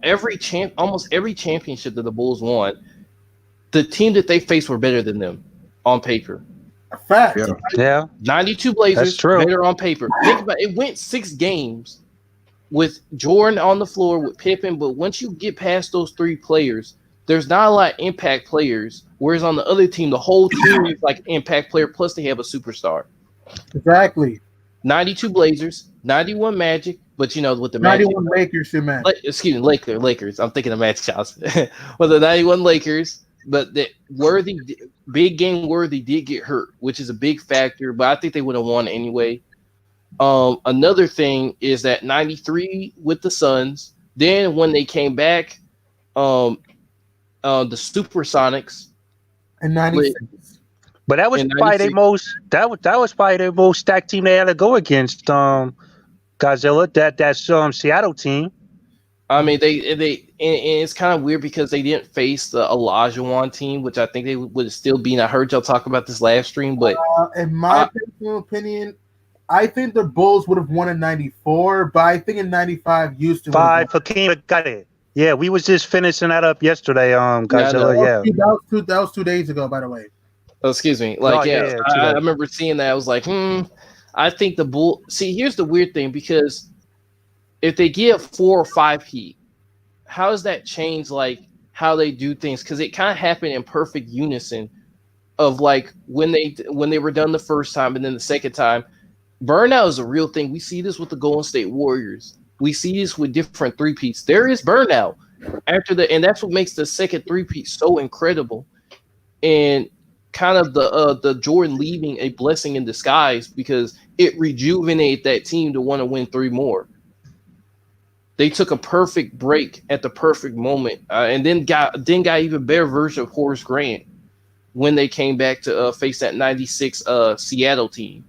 every championship that the Bulls won, the team that they faced were better than them on paper. A fact. Yeah. 92 Blazers, that's true. better on paper. Think about it. It went 6 games with Jordan on the floor with Pippen, but once you get past those 3 players, there's not a lot of impact players. Whereas on the other team, the whole team is like impact player, plus they have a superstar. Exactly. 92 Blazers, 91 Magic, but with the 91 Lakers, man. Lakers. I'm thinking of Magic Johnson. Well, the 91 Lakers. But the big game Worthy did get hurt, which is a big factor. But I think they would have won anyway. Another thing is that 93 with the Suns. Then when they came back, the Supersonics. And 96. But that was probably their most. That was probably their most stacked team they had to go against. Godzilla. That's Seattle team. I mean, and it's kind of weird because they didn't face the Olajuwon team, which I think they would still be. And I heard y'all talk about this live stream, but In my personal opinion, I think the Bulls would have won in '94, but I think in '95, Houston. Hakeem got it. Yeah, we was just finishing that up yesterday. Godzilla. Yeah, that was 2 days ago, by the way. Oh, excuse me. Like, I remember seeing that. I was like, I think the Bull. See, here's the weird thing, because if they give 4 or 5 heat, how does that change like how they do things? Because it kind of happened in perfect unison of like when they were done the first time and then the second time. Burnout is a real thing. We see this with the Golden State Warriors. We see this with different three-peats. There is burnout and that's what makes the second three-peat so incredible. And kind of the Jordan leaving a blessing in disguise, because it rejuvenated that team to want to win 3 more. They took a perfect break at the perfect moment, and then got even better version of Horace Grant when they came back to face that 96 Seattle team.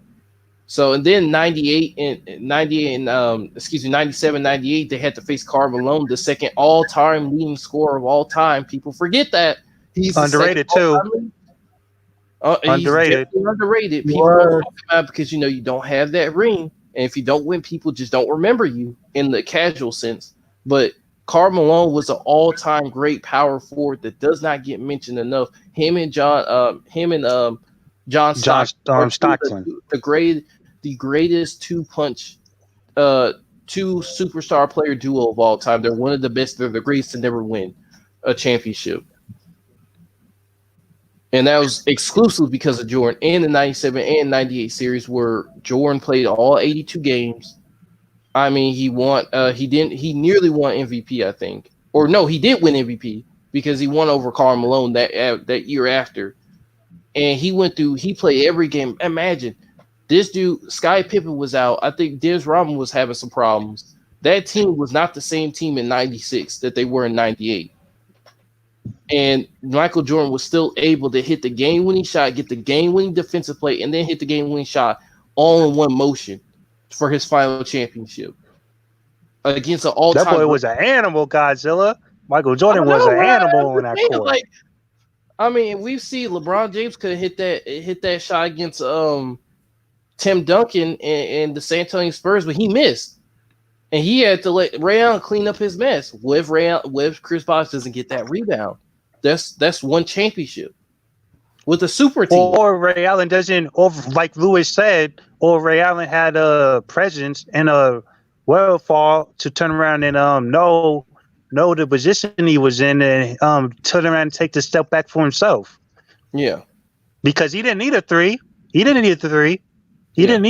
So, and then 97, 98, they had to face Karl Malone, the second all-time leading scorer of all time. People forget that. He's underrated too. Underrated. Underrated. People don't talk about it because, you don't have that ring. And if you don't win, people just don't remember you in the casual sense. But Karl Malone was an all-time great power forward that does not get mentioned enough. Him and John Stockton, the greatest two superstar player duo of all time. They're one of the best. They're the greatest to never win a championship. And that was exclusive because of Jordan in the 97 and 98 series, where Jordan played all 82 games. I mean, he won. He nearly won MVP, I think. Or no, he did win MVP because he won over Karl Malone that year after. And he played every game. Imagine this dude, Scottie Pippen was out. I think Dennis Rodman was having some problems. That team was not the same team in 96 that they were in 98. And Michael Jordan was still able to hit the game-winning shot, get the game-winning defensive play, and then hit the game-winning shot all in one motion for his final championship against an all-time. That boy was an animal, Godzilla. Michael Jordan was an animal in that court. Like, I mean, we see LeBron James could hit that shot against Tim Duncan and the San Antonio Spurs, but he missed. And he had to let Ray Allen clean up his mess. What if Chris Bosh doesn't get that rebound? That's one championship with a super team. Or Ray Allen doesn't, or like Lewis said, or Ray Allen had a presence and a wherewithal to turn around and know the position he was in and turn around and take the step back for himself. Yeah, because he didn't need a 3. He didn't need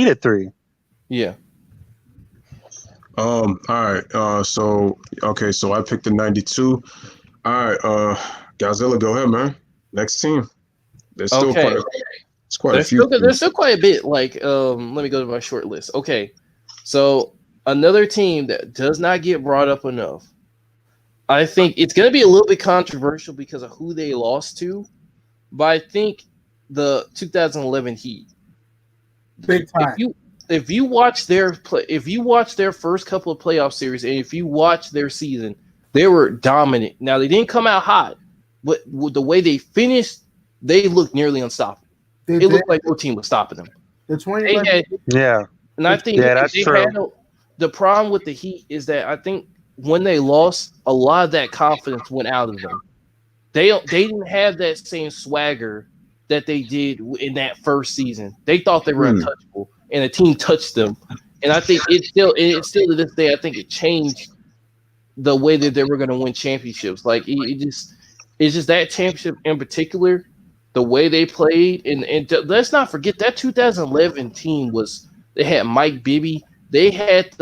a 3. Yeah. All right. So I picked the 92. All right. Godzilla, go ahead, man. Next team. There's still quite a few. There's still quite a bit. Like, let me go to my short list. Okay. So another team that does not get brought up enough. I think it's going to be a little bit controversial because of who they lost to, but I think the 2011 Heat. Big time. If you watch their first couple of playoff series, and if you watch their season, they were dominant. Now they didn't come out hot, but the way they finished, they looked nearly unstoppable. It looked like no team was stopping them. The 2011, and I think that's true. The problem with the Heat is that I think when they lost, a lot of that confidence went out of them. They didn't have that same swagger that they did in that first season. They thought they were untouchable, and the team touched them. And I think it's still to this day, I think it changed the way that they were going to win championships. Like it's just that championship in particular, the way they played, and let's not forget that 2011 team they had Mike Bibby, they had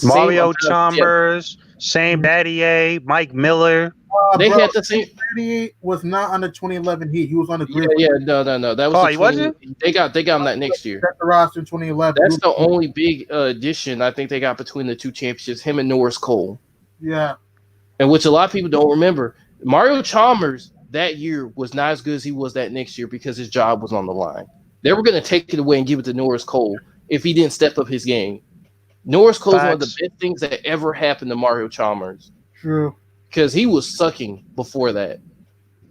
Mario Chalmers, Shane Battier, Mike Miller. They had the same. Battier was not on the 2011 Heat. He was on the grid. No. That was. He wasn't. They got him that next year. That's the roster in 2011. That's the only big addition I think they got between the two championships. Him and Norris Cole. Yeah. And which a lot of people don't remember. Mario Chalmers that year was not as good as he was that next year because his job was on the line. They were going to take it away and give it to Norris Cole if he didn't step up his game. Norris Cole is one of the Facts. best things that ever happened to Mario Chalmers True. because he was sucking before that.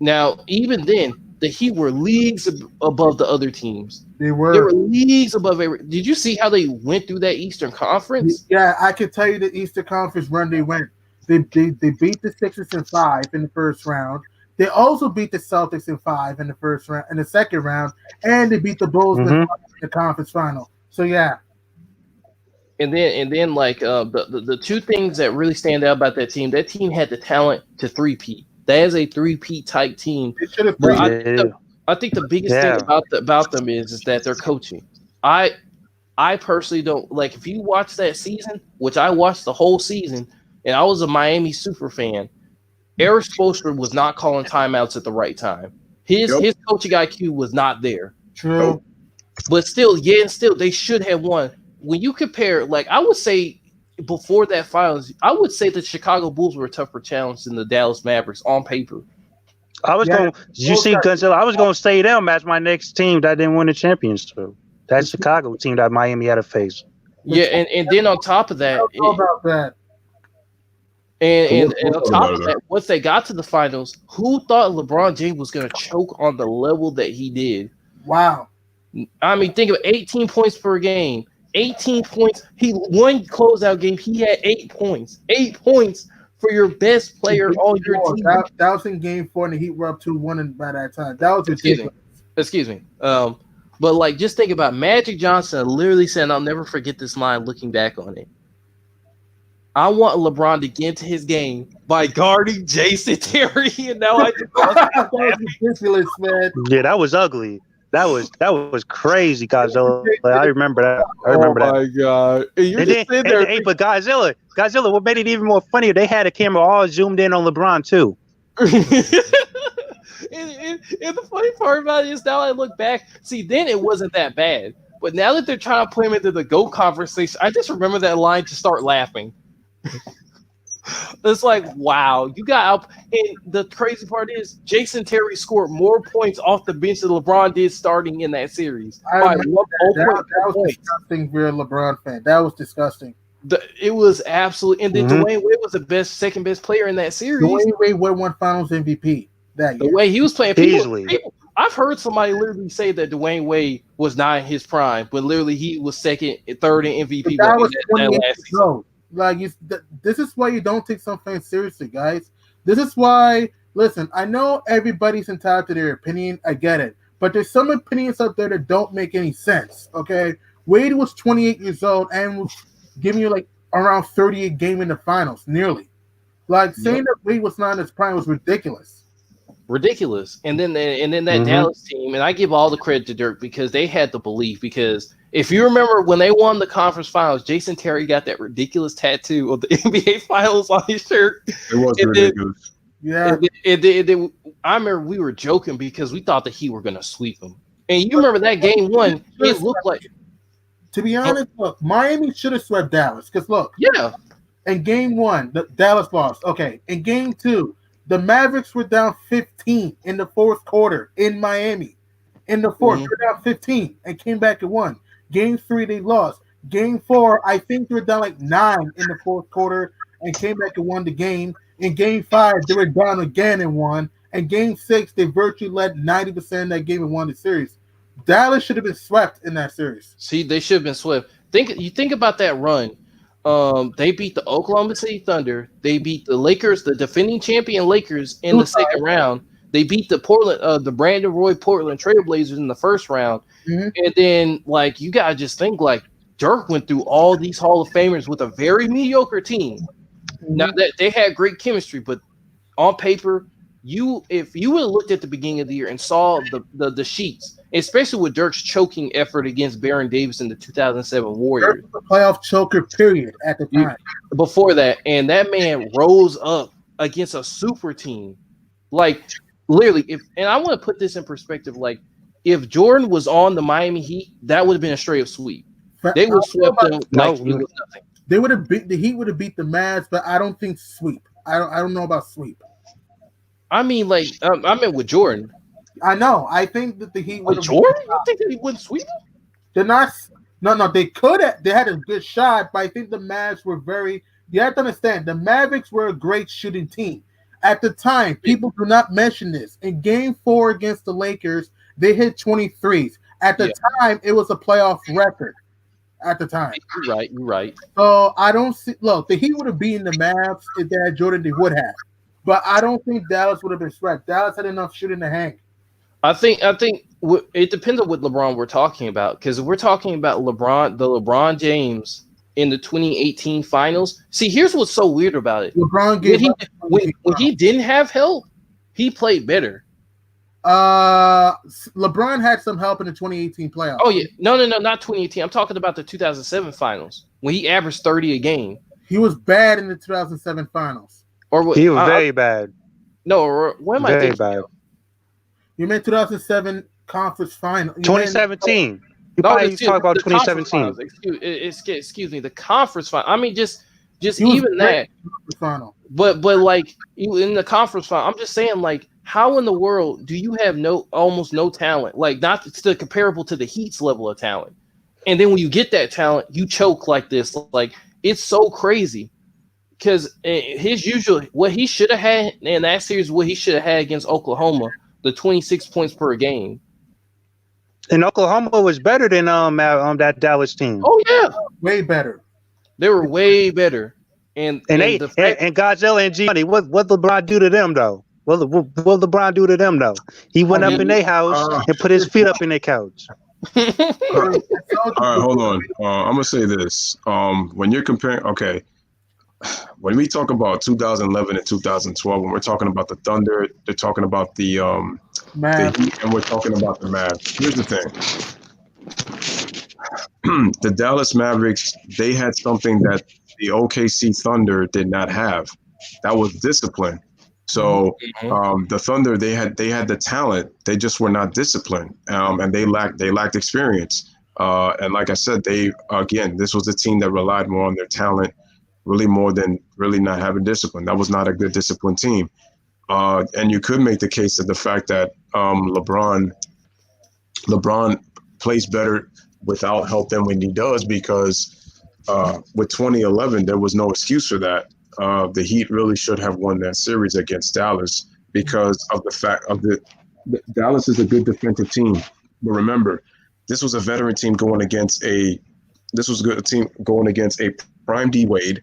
Now, even then, the Heat were leagues above the other teams. They They were. were leagues above every. Did you see how they went through that Eastern Conference? Yeah, I can tell you the Eastern Conference run they went. They beat the Sixers in 5 in the first round. They also beat the Celtics in 5 in the first round, in the second round, and they beat the Bulls in the conference final. So yeah, And then like the two things that really stand out about that team had the talent to three-peat. That is a three-peat type team. they should have. But Yeah. I think the biggest thing about them is that they're coaching. I personally don't like if you watch that season, which I watched the whole season, and I was a Miami super fan. Eric Spoelstra was not calling timeouts at the right time. His coaching IQ was not there. True. But still, they should have won. When you compare, like I would say before that finals, I would say the Chicago Bulls were a tougher challenge than the Dallas Mavericks on paper. I was going. You see, Godzilla. I was going to say them as my next team that didn't win the championship. That Chicago team that Miami had to face. Yeah, and then on top of that, How about that? and on top of that, once they got to the finals, who thought LeBron James was going to choke on the level that he did? Wow. I mean, think of 18 points per game. 18 points. He won closeout game. He had 8 points. 8 points for your best player on your team. That was in game 4, and the Heat were up 2-1 by that time. That was ridiculous. Excuse me. But like, just think about Magic Johnson literally saying, "I'll never forget this line." Looking back on it, I want LeBron to get into his game by guarding Jason Terry, and now That was ridiculous, man. Yeah, that was ugly. That was crazy, Godzilla. I remember that. Oh my god! And you're just sitting there. Hey, but Godzilla, what made it even more funny? They had a camera all zoomed in on LeBron too. And the funny part about it is now I look back, see, then it wasn't that bad. But now that they're trying to play him into the GOAT conversation, I just remember that line to start laughing. It's like, wow, you got out. And the crazy part is Jason Terry scored more points off the bench than LeBron did starting in that series. That was disgusting for a LeBron fan. That was disgusting. It was absolutely. And then Dwayne Wade was the second best player in that series. Dwayne Wade won Finals MVP that year. The way he was playing, easily. I've heard somebody literally say that Dwayne Wade was not in his prime, but literally he was second, third in MVP. That was that last season. Like this is why you don't take some fans seriously, guys. This is why. Listen, I know everybody's entitled to their opinion. I get it, but there's some opinions out there that don't make any sense. Okay, Wade was 28 years old and was giving you like around 38 game in the finals, nearly. Like saying that Wade was not in his prime was ridiculous. And then that Dallas team, and I give all the credit to Dirk because they had the belief. Because if you remember when they won the conference finals, Jason Terry got that ridiculous tattoo of the NBA finals on his shirt. It was ridiculous. Yeah. I remember we were joking because we thought that he were going to sweep them. And you remember that game 1, it looked like. To be honest, look, Miami should have swept Dallas. Because look, in game 1, Dallas lost. Okay, in game 2. The Mavericks were down 15 in the fourth quarter in Miami. In the fourth, they were down 15 and came back and won. Game 3, they lost. Game 4, I think they were down like 9 in the fourth quarter and came back and won the game. In game 5, they were down again and won. And game 6, they virtually led 90% of that game and won the series. Dallas should have been swept in that series. See, they should have been swept. Think about that run. They beat the Oklahoma City Thunder. They beat the Lakers, the defending champion Lakers, in the second round. They beat the Brandon Roy Portland Trailblazers in the first round. And then, like, you gotta just think, like, Dirk went through all these Hall of Famers with a very mediocre team. Now that they had great chemistry, but on paper, if you would have looked at the beginning of the year and saw the sheets, especially with Dirk's choking effort against Baron Davis in the 2007 Warriors. Dirk was a playoff choker, period, at the time. Before that, and that man rose up against a super team. Like, literally, and I want to put this in perspective, like, if Jordan was on the Miami Heat, that would have been a straight up sweep. They would have swept them like it was nothing. They would have beat the Heat would have beat the Mavs, but I don't think sweep. I don't know about sweep. I mean, like, I meant with Jordan. I know. I think that the Heat would have. Jordan? You think that he wouldn't sweep them? They're not. No, they could have. They had a good shot, but I think the Mavs were very. You have to understand, the Mavericks were a great shooting team at the time. People do not mention this. In Game 4 against the Lakers, they hit 23s. At the time, it was a playoff record. At the time, You're right. So I don't see. Look, the Heat would have beaten the Mavs if they had Jordan. They would have, but I don't think Dallas would have been swept. Dallas had enough shooting to hang. I think it depends on what LeBron we're talking about, because if we're talking about LeBron James in the 2018 finals. See, here's what's so weird about it. LeBron gave when he didn't have help, he played better. LeBron had some help in the 2018 playoffs. Oh yeah, no, not 2018. I'm talking about the 2007 finals when he averaged 30 a game. He was bad in the 2007 finals. Or what? He was very bad. No, or what am I thinking? Bad. You meant 2007 conference final. 2017. You probably talk about 2017. Excuse me, the conference final. I mean, just even that. Final. But like in the conference final, I'm just saying, like, how in the world do you have almost no talent? Like, not to comparable to the Heat's level of talent. And then when you get that talent, you choke like this. Like, it's so crazy. Because what he should have had in that series, what he should have had against Oklahoma, the 26 points per game. And Oklahoma was better than that Dallas team. Oh yeah, way better. They were way better. And Godzilla and G-Money, what LeBron do to them though? What LeBron do to them though? He went up in their house and put his feet up in their couch. All right, hold on. I'm gonna say this. When you're comparing, when we talk about 2011 and 2012, when we're talking about the Thunder, they're talking about the Heat, and we're talking about the Mavs. Here's the thing: the Dallas Mavericks, they had something that the OKC Thunder did not have. That was discipline. So the Thunder, they had the talent, they just were not disciplined, and they lacked experience. And like I said, this was a team that relied more on their talent, really more than really not having discipline. That was not a good disciplined team. And you could make the case that the fact that LeBron plays better without help than when he does, because with 2011 there was no excuse for that. The Heat really should have won that series against Dallas because of the fact of Dallas is a good defensive team. But remember, this was a veteran team going against a prime D Wade,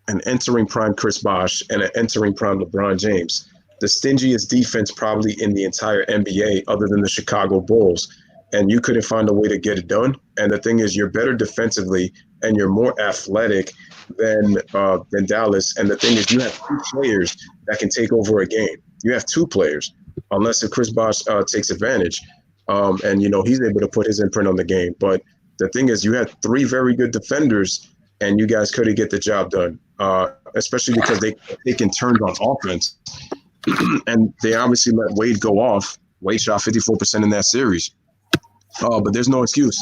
an entering prime Chris Bosh, and an entering prime LeBron James. The stingiest defense probably in the entire NBA other than the Chicago Bulls. And you couldn't find a way to get it done. And the thing is, you're better defensively and you're more athletic than Dallas. And the thing is, you have two players that can take over a game. You have two players, unless if Chris Bosh takes advantage. And, he's able to put his imprint on the game. But the thing is, you had three very good defenders, and you guys couldn't get the job done, especially because they can turn on offense. And they obviously let Wade go off. Wade shot 54% in that series. But there's no excuse.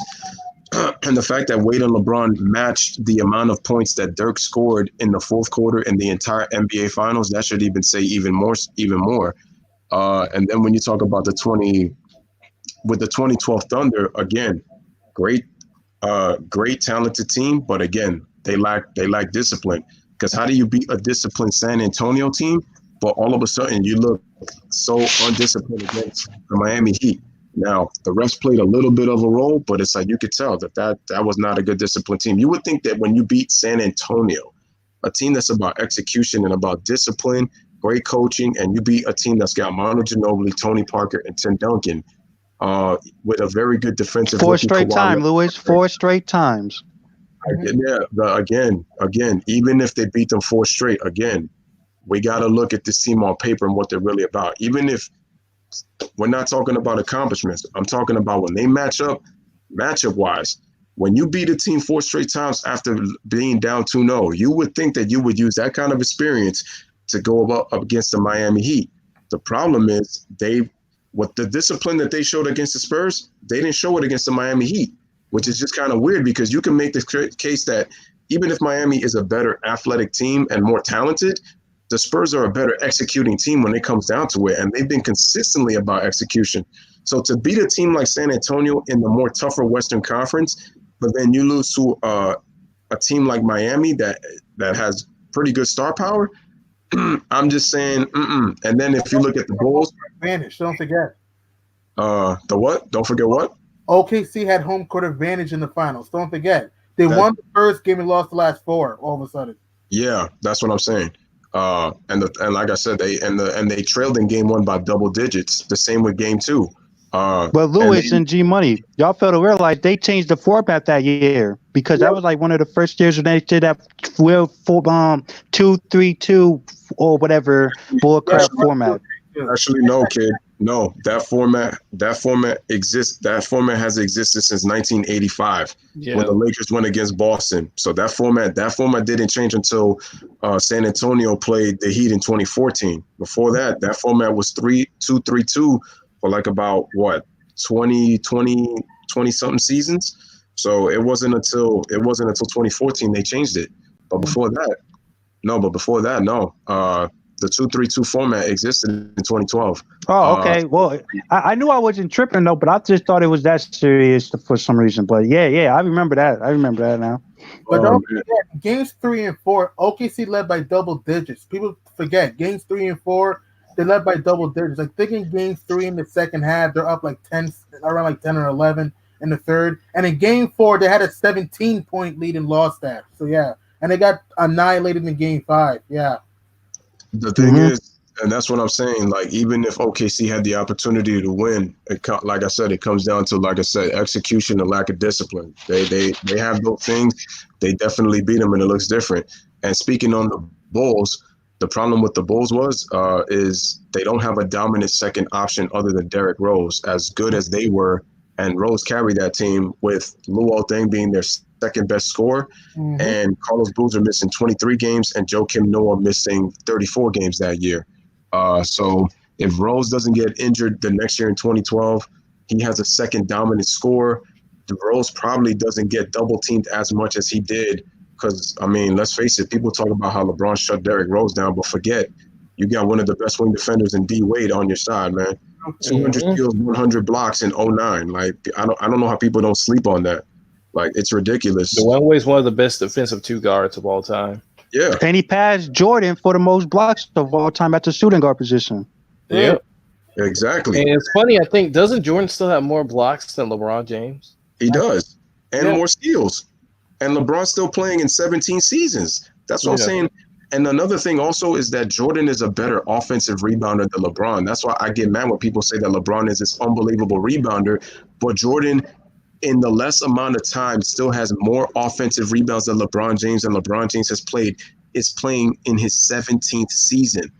And the fact that Wade and LeBron matched the amount of points that Dirk scored in the fourth quarter in the entire NBA Finals, that should even say even more. And then when you talk about the 2012 Thunder, again, great talented team, but again, they lack discipline. Because how do you beat a disciplined San Antonio team, but all of a sudden you look so undisciplined against the Miami Heat? Now, the refs played a little bit of a role, but it's like you could tell that was not a good disciplined team. You would think that when you beat San Antonio, a team that's about execution and about discipline, great coaching, and you beat a team that's got Manu Ginobili, Tony Parker, and Tim Duncan with a very good defensive. 4 straight times, Lewis. 4 straight times. Yeah, again, even if they beat them 4 straight, again, we got to look at this team on paper and what they're really about. Even if we're not talking about accomplishments, I'm talking about when they matchup wise. When you beat a team 4 straight times after being down 2-0, you would think that you would use that kind of experience to go up against the Miami Heat. The problem is with the discipline that they showed against the Spurs, they didn't show it against the Miami Heat, which is just kind of weird because you can make the case that even if Miami is a better athletic team and more talented, the Spurs are a better executing team when it comes down to it, and they've been consistently about execution. So to beat a team like San Antonio in the more tougher Western Conference but then you lose to a team like Miami that has pretty good star power. I'm just saying, And then if you look at the Bulls, advantage. Don't forget. The what? Don't forget what? OKC had home court advantage in the finals. Don't forget. They won the first game and lost the last 4 all of a sudden. Yeah, that's what I'm saying. And like I said, they trailed in game 1 by double digits. The same with game 2. But Lewis and G Money, y'all fail to realize they changed the format that year because that was like one of the first years when they did that 2-3-2 or whatever bullcrap format. Actually, no, kid. No, that format exists. That format has existed since 1985 when the Lakers went against Boston. So that format didn't change until San Antonio played the Heat in 2014. Before that format was 3-2-3-2 for like about 20 something seasons. So it wasn't until 2014 they changed it. But before that, no. The 2-3-2 format existed in 2012. Oh, okay. Well, I knew I wasn't tripping though, but I just thought it was that serious for some reason. But yeah, I remember that. I remember that now. But don't forget, games 3 and 4, OKC led by double digits. People forget games 3 and 4, they led by double digits. Like thinking games 3 in the second half, they're up like 10, around like 10 or 11 in the third. And in game 4, they had a 17-point lead and lost that. So yeah, and they got annihilated in game 5. Yeah. The thing is, and that's what I'm saying, like, even if OKC had the opportunity to win, like I said, it comes down to, like I said, execution and lack of discipline. They have those things. They definitely beat them, and it looks different. And speaking on the Bulls, the problem with the Bulls is they don't have a dominant second option other than Derrick Rose, as good as they were. And Rose carried that team with Luol Deng being their second best scorer, and Carlos Boozer missing 23 games, and Joakim Noah missing 34 games that year. So if Rose doesn't get injured the next year in 2012, he has a second dominant scorer. Rose probably doesn't get double teamed as much as he did because, I mean, let's face it, people talk about how LeBron shut Derrick Rose down, but forget, you got one of the best wing defenders in D Wade on your side, man. 200 steals, 100 blocks in 09. Like, I don't know how people don't sleep on that. Like, it's ridiculous. Dwyane Wade's one of the best defensive 2 guards of all time. Yeah. And he passed Jordan for the most blocks of all time at the shooting guard position. Yeah. Exactly. And it's funny, I think, doesn't Jordan still have more blocks than LeBron James? He does. And more steals. And LeBron's still playing in 17 seasons. That's what I'm saying. And another thing also is that Jordan is a better offensive rebounder than LeBron. That's why I get mad when people say that LeBron is this unbelievable rebounder. But Jordan, in the less amount of time, still has more offensive rebounds than LeBron James. And LeBron James is playing in his 17th season.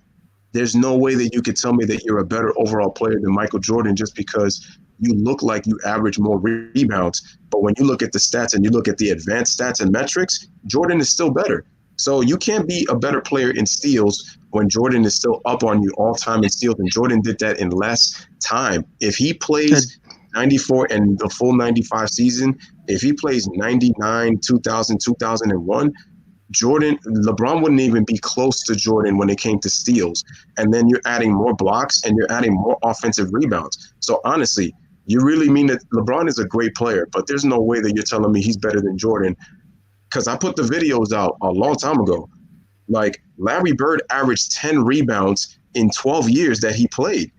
There's no way that you could tell me that you're a better overall player than Michael Jordan just because you look like you average more rebounds. But when you look at the stats and you look at the advanced stats and metrics, Jordan is still better. So you can't be a better player in steals when Jordan is still up on you all time in steals, and Jordan did that in less time. If he plays 94 and the full 95 season, if he plays 99, 2000, 2001, LeBron wouldn't even be close to Jordan when it came to steals. And then you're adding more blocks and you're adding more offensive rebounds. So honestly, you really mean that LeBron is a great player, but there's no way that you're telling me he's better than Jordan. Because I put the videos out a long time ago. Like, Larry Bird averaged 10 rebounds in 12 years that he played.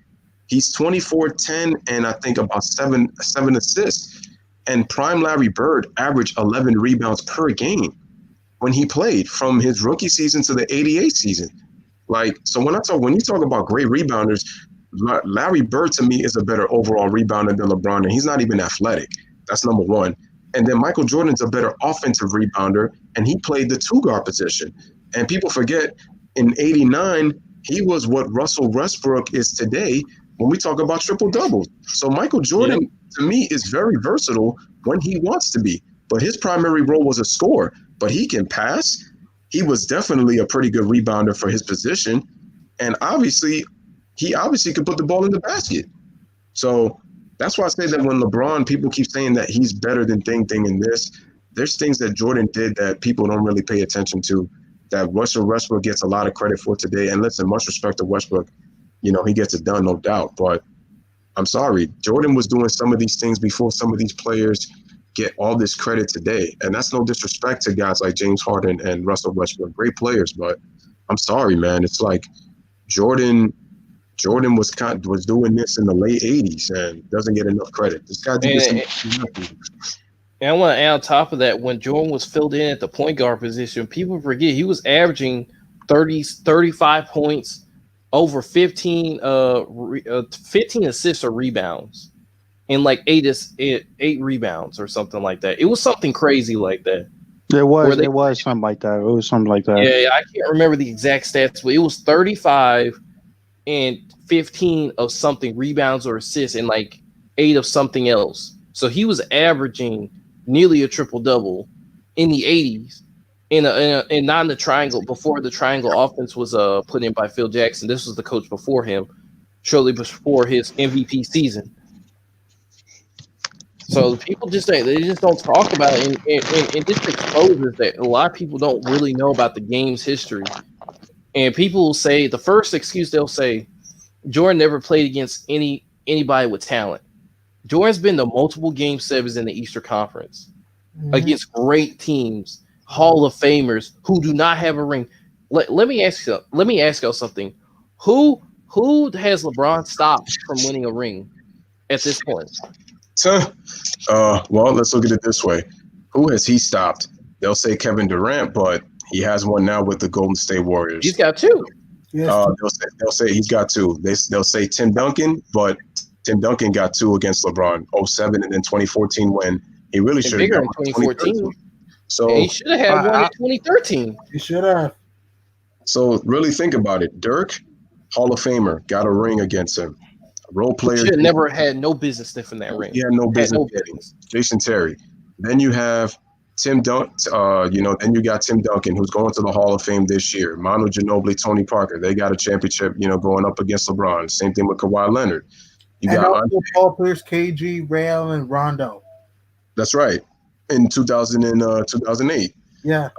He's 24, 10, and I think about seven assists. And prime Larry Bird averaged 11 rebounds per game when he played from his rookie season to the 88 season. Like, so when you talk about great rebounders, Larry Bird to me is a better overall rebounder than LeBron, and he's not even athletic. That's number one. And then Michael Jordan's a better offensive rebounder, and he played the 2-guard position. And people forget, in 89, he was what Russell Westbrook is today when we talk about triple-doubles. So Michael Jordan, to me, is very versatile when he wants to be. But his primary role was a scorer. But he can pass. He was definitely a pretty good rebounder for his position. And he obviously could put the ball in the basket. So that's why I say that when LeBron, people keep saying that he's better than thing in this, there's things that Jordan did that people don't really pay attention to, that Russell Westbrook gets a lot of credit for today. And listen, much respect to Westbrook, he gets it done, no doubt. But I'm sorry, Jordan was doing some of these things before some of these players get all this credit today. And that's no disrespect to guys like James Harden and Russell Westbrook, great players, but I'm sorry, man. It's like Jordan was doing this in the late 80s and doesn't get enough credit. This guy did this. And I want to add on top of that, when Jordan was filled in at the point guard position, people forget he was averaging 35 points, over 15 assists or rebounds, and like eight rebounds or something like that. It was something crazy like that. It was something like that. It was something like that. Yeah, I can't remember the exact stats, but it was 35 and 15 of something rebounds or assists, and like 8 of something else. So he was averaging nearly a triple double in the 80s, and not in the triangle, before the triangle offense was put in by Phil Jackson. This was the coach before him, shortly before his MVP season. So people just don't talk about it, and this exposes that a lot of people don't really know about the game's history. And people will say, the first excuse they'll say, Jordan never played against anybody with talent. Jordan's been to multiple Game 7s in the Eastern Conference against great teams, Hall of Famers who do not have a ring. Let me ask y'all something. Who has LeBron stopped from winning a ring at this point? Well, let's look at it this way. Who has he stopped? They'll say Kevin Durant, but he has one now with the Golden State Warriors. He's got 2. Yes. They'll say he's got 2. They'll say Tim Duncan, but Tim Duncan got 2 against LeBron, 07 and then 2014 when he really should have got in 2014. So and he should have had one in 2013. He should have. So really think about it. Dirk, Hall of Famer, got a ring against him. Role player. Should have never had no business sniffing that ring. He had no business. Jason Terry. Then you have Tim Duncan. Then you got Tim Duncan, who's going to the Hall of Fame this year. Manu Ginobili, Tony Parker. They got a championship, going up against LeBron. Same thing with Kawhi Leonard. You and got also Paul Pierce, KG, Rail, and Rondo. That's right. In 2008. Yeah.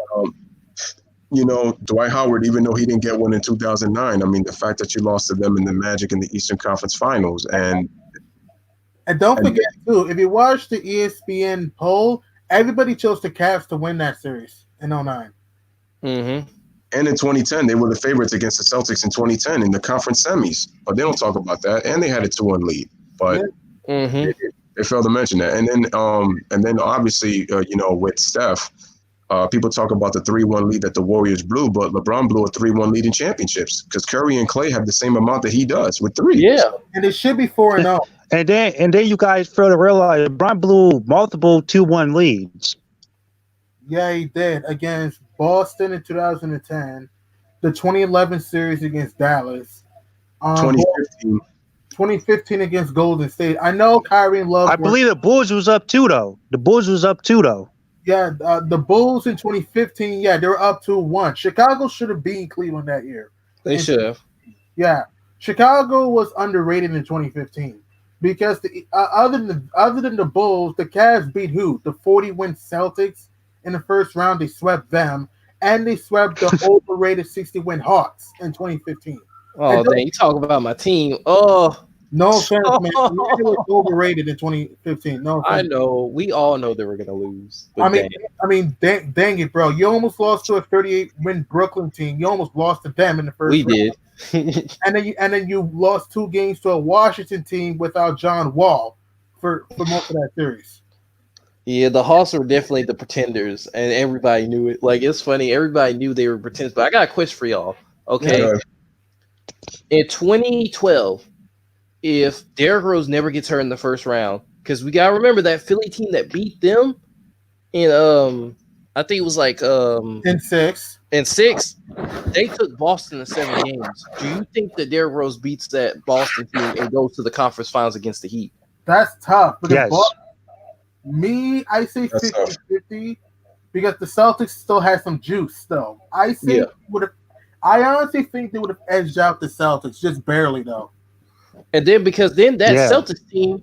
Dwight Howard, even though he didn't get one in 2009, I mean, the fact that you lost to them in the Magic in the Eastern Conference Finals. And don't forget, too, if you watch the ESPN poll, everybody chose the Cavs to win that series in 2009. Mm-hmm. And in 2010, they were the favorites against the Celtics in 2010 in the conference semis. But they don't talk about that. And they had a 2-1 lead. But they failed to mention that. And then obviously, with Steph, people talk about the 3-1 lead that the Warriors blew, but LeBron blew a 3-1 lead in championships because Curry and Clay have the same amount that he does with 3. Yeah, and it should be 4-0. And then you guys fail to realize LeBron blew multiple 2-1 leads. Yeah, he did against Boston in 2010, the 2011 series against Dallas, 2015 against Golden State. I know Kyrie and Love. I believe the Bulls was up 2 though. Yeah, the Bulls in 2015, they were up 2-1. Chicago should have beaten Cleveland that year. They should have. Yeah, Chicago was underrated in 2015 because other than the Bulls, the Cavs beat who? The 40-win Celtics in the first round. They swept them, and they swept the overrated 60-win Hawks in 2015. Oh, dang, you talk about my team. Oh. No offense, man. It was overrated in 2015. No offense. I know. We all know they were going to lose. Dang it, bro. You almost lost to a 38-win Brooklyn team. You almost lost to them in the first round. We did. and then you lost 2 games to a Washington team without John Wall for most of that series. Yeah, the Hawks were definitely the pretenders, and everybody knew it. Like, it's funny. Everybody knew they were pretenders. But I got a question for y'all. Okay. Yeah. In 2012, if Derrick Rose never gets hurt in the first round, because we gotta remember that Philly team that beat them in I think it was like in 6. In 6, they took Boston to 7 games. Do you think that Derrick Rose beats that Boston team and goes to the conference finals against the Heat? That's tough. Yes. I say 50-50 because the Celtics still have some juice still. I honestly think they would have edged out the Celtics, just barely though. And then because that Celtics team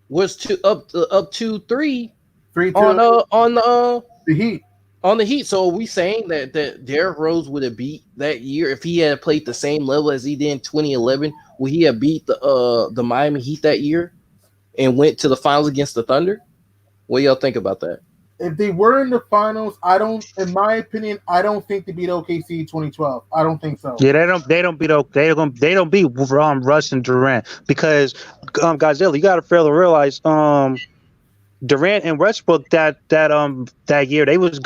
was up 2-3 on the Heat. On the Heat. So are we saying that Derrick Rose would have beat that year if he had played the same level as he did in 2011? Would he have beat the Miami Heat that year and went to the finals against the Thunder? What do y'all think about that? If they were in the finals, in my opinion, I don't think they beat OKC 2012. I don't think so. Yeah, they don't beat Russ and Durant because Godzilla, you got to fail to realize Durant and Westbrook that year they was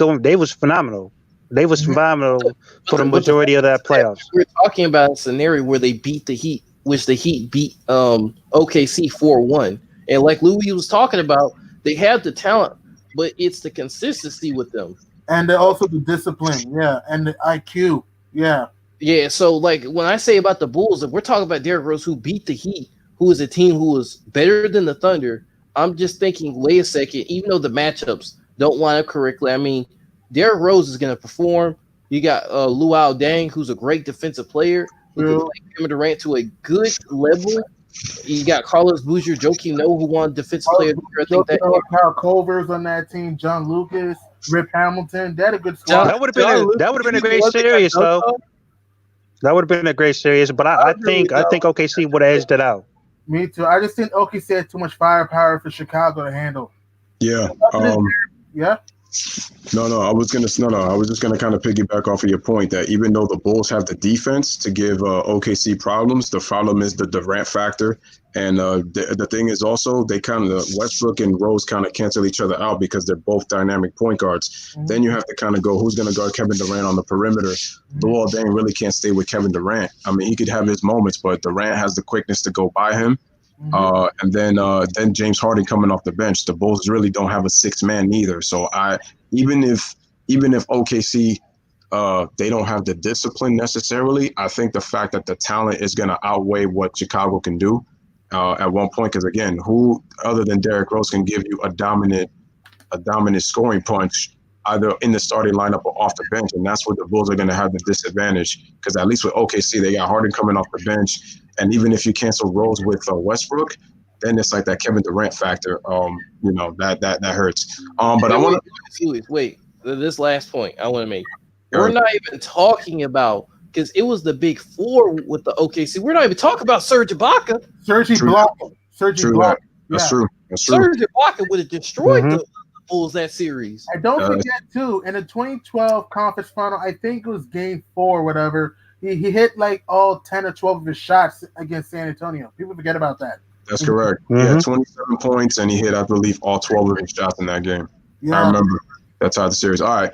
phenomenal. They was phenomenal for the majority of that playoffs. We're talking about a scenario where they beat the Heat, which the Heat beat OKC 4-1. And like Louis was talking about, they have the talent, but it's the consistency with them. And also the discipline, yeah, and the IQ, yeah. Yeah, so like when I say about the Bulls, if we're talking about Derrick Rose who beat the Heat, who is a team who was better than the Thunder, I'm just thinking, wait a second, even though the matchups don't line up correctly, I mean, Derrick Rose is going to perform. You got Luol Deng, who's a great defensive player, who can play Kevin Durant to a good level. You got Carlos Boozer, Joakim Noah, who won Defensive Player of the Year. I think that Kyle Culver's on that team, John Lucas, Rip Hamilton. They had a good squad. That would have been a great series, though. That would have been a great series, but I think OKC would have edged it out. Me too. I just think OKC had too much firepower for Chicago to handle. Yeah. Yeah. No, I was just gonna kind of piggyback off of your point that even though the Bulls have the defense to give OKC problems, the problem is the Durant factor, and the thing is also they kind of Westbrook and Rose kind of cancel each other out because they're both dynamic point guards. Mm-hmm. Then you have to kind of go who's gonna guard Kevin Durant on the perimeter. Luol Deng really can't stay with Kevin Durant. I mean, he could have his moments, but Durant has the quickness to go by him. And then James Harden coming off the bench. The Bulls really don't have a sixth man either. So even if OKC they don't have the discipline necessarily, I think the fact that the talent is going to outweigh what Chicago can do at one point. Because again, who other than Derrick Rose can give you a dominant scoring punch either in the starting lineup or off the bench, and that's where the Bulls are going to have the disadvantage. Because at least with OKC, they got Harden coming off the bench. And even if you cancel Rose with Westbrook, then it's like that Kevin Durant factor. That hurts. But I want to wait. This last point I want to make. We're not even talking about because it was the big four with the OKC. We're not even talking about Serge Ibaka. Serge Ibaka. That's true. Serge Ibaka would have destroyed the Bulls that series. I don't forget too. In the 2012 conference final, I think it was Game 4, or whatever. He hit like all 10 or 12 of his shots against San Antonio. People forget about that. That's correct. He had 27 points, and he hit, I believe, all 12 of his shots in that game. Yeah. I remember. That's how the series. All right.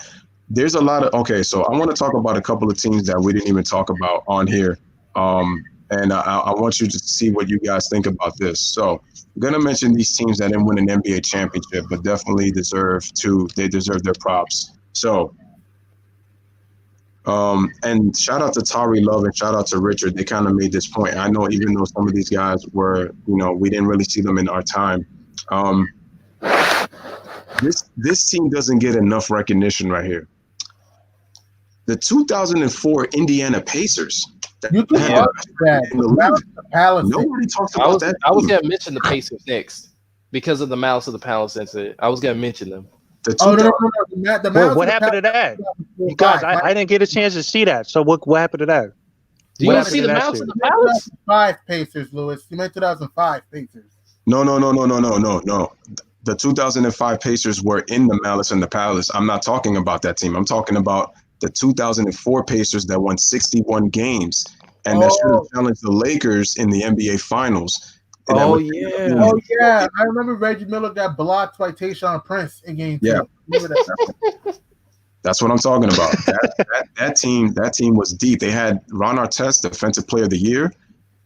There's a lot of – okay, so I want to talk about a couple of teams that we didn't even talk about on here. And I want you to see what you guys think about this. So I'm going to mention these teams that didn't win an NBA championship but definitely deserve their props. So – and shout out to Tari Love and shout out to Richard. They kind of made this point. I know even though some of these guys were, we didn't really see them in our time. This team doesn't get enough recognition right here. The 2004 Indiana Pacers. You can talk about that. Nobody talks about that. I was going to mention the Pacers next because of the Malice of the Palace incident. I was going to mention them. What happened to that? Because I didn't get a chance to see that. So what happened to that? Do you see the Malice of the Palace? 2005 Pacers, Lewis. You meant 2005 Pacers. No. The 2005 Pacers were in the Malice in the Palace. I'm not talking about that team. I'm talking about the 2004 Pacers that won 61 games and that should have challenged the Lakers in the NBA Finals. Oh yeah! I remember Reggie Miller got blocked by Tayshaun Prince in Game 2. Yeah, that's what I'm talking about. That team was deep. They had Ron Artest, Defensive Player of the Year.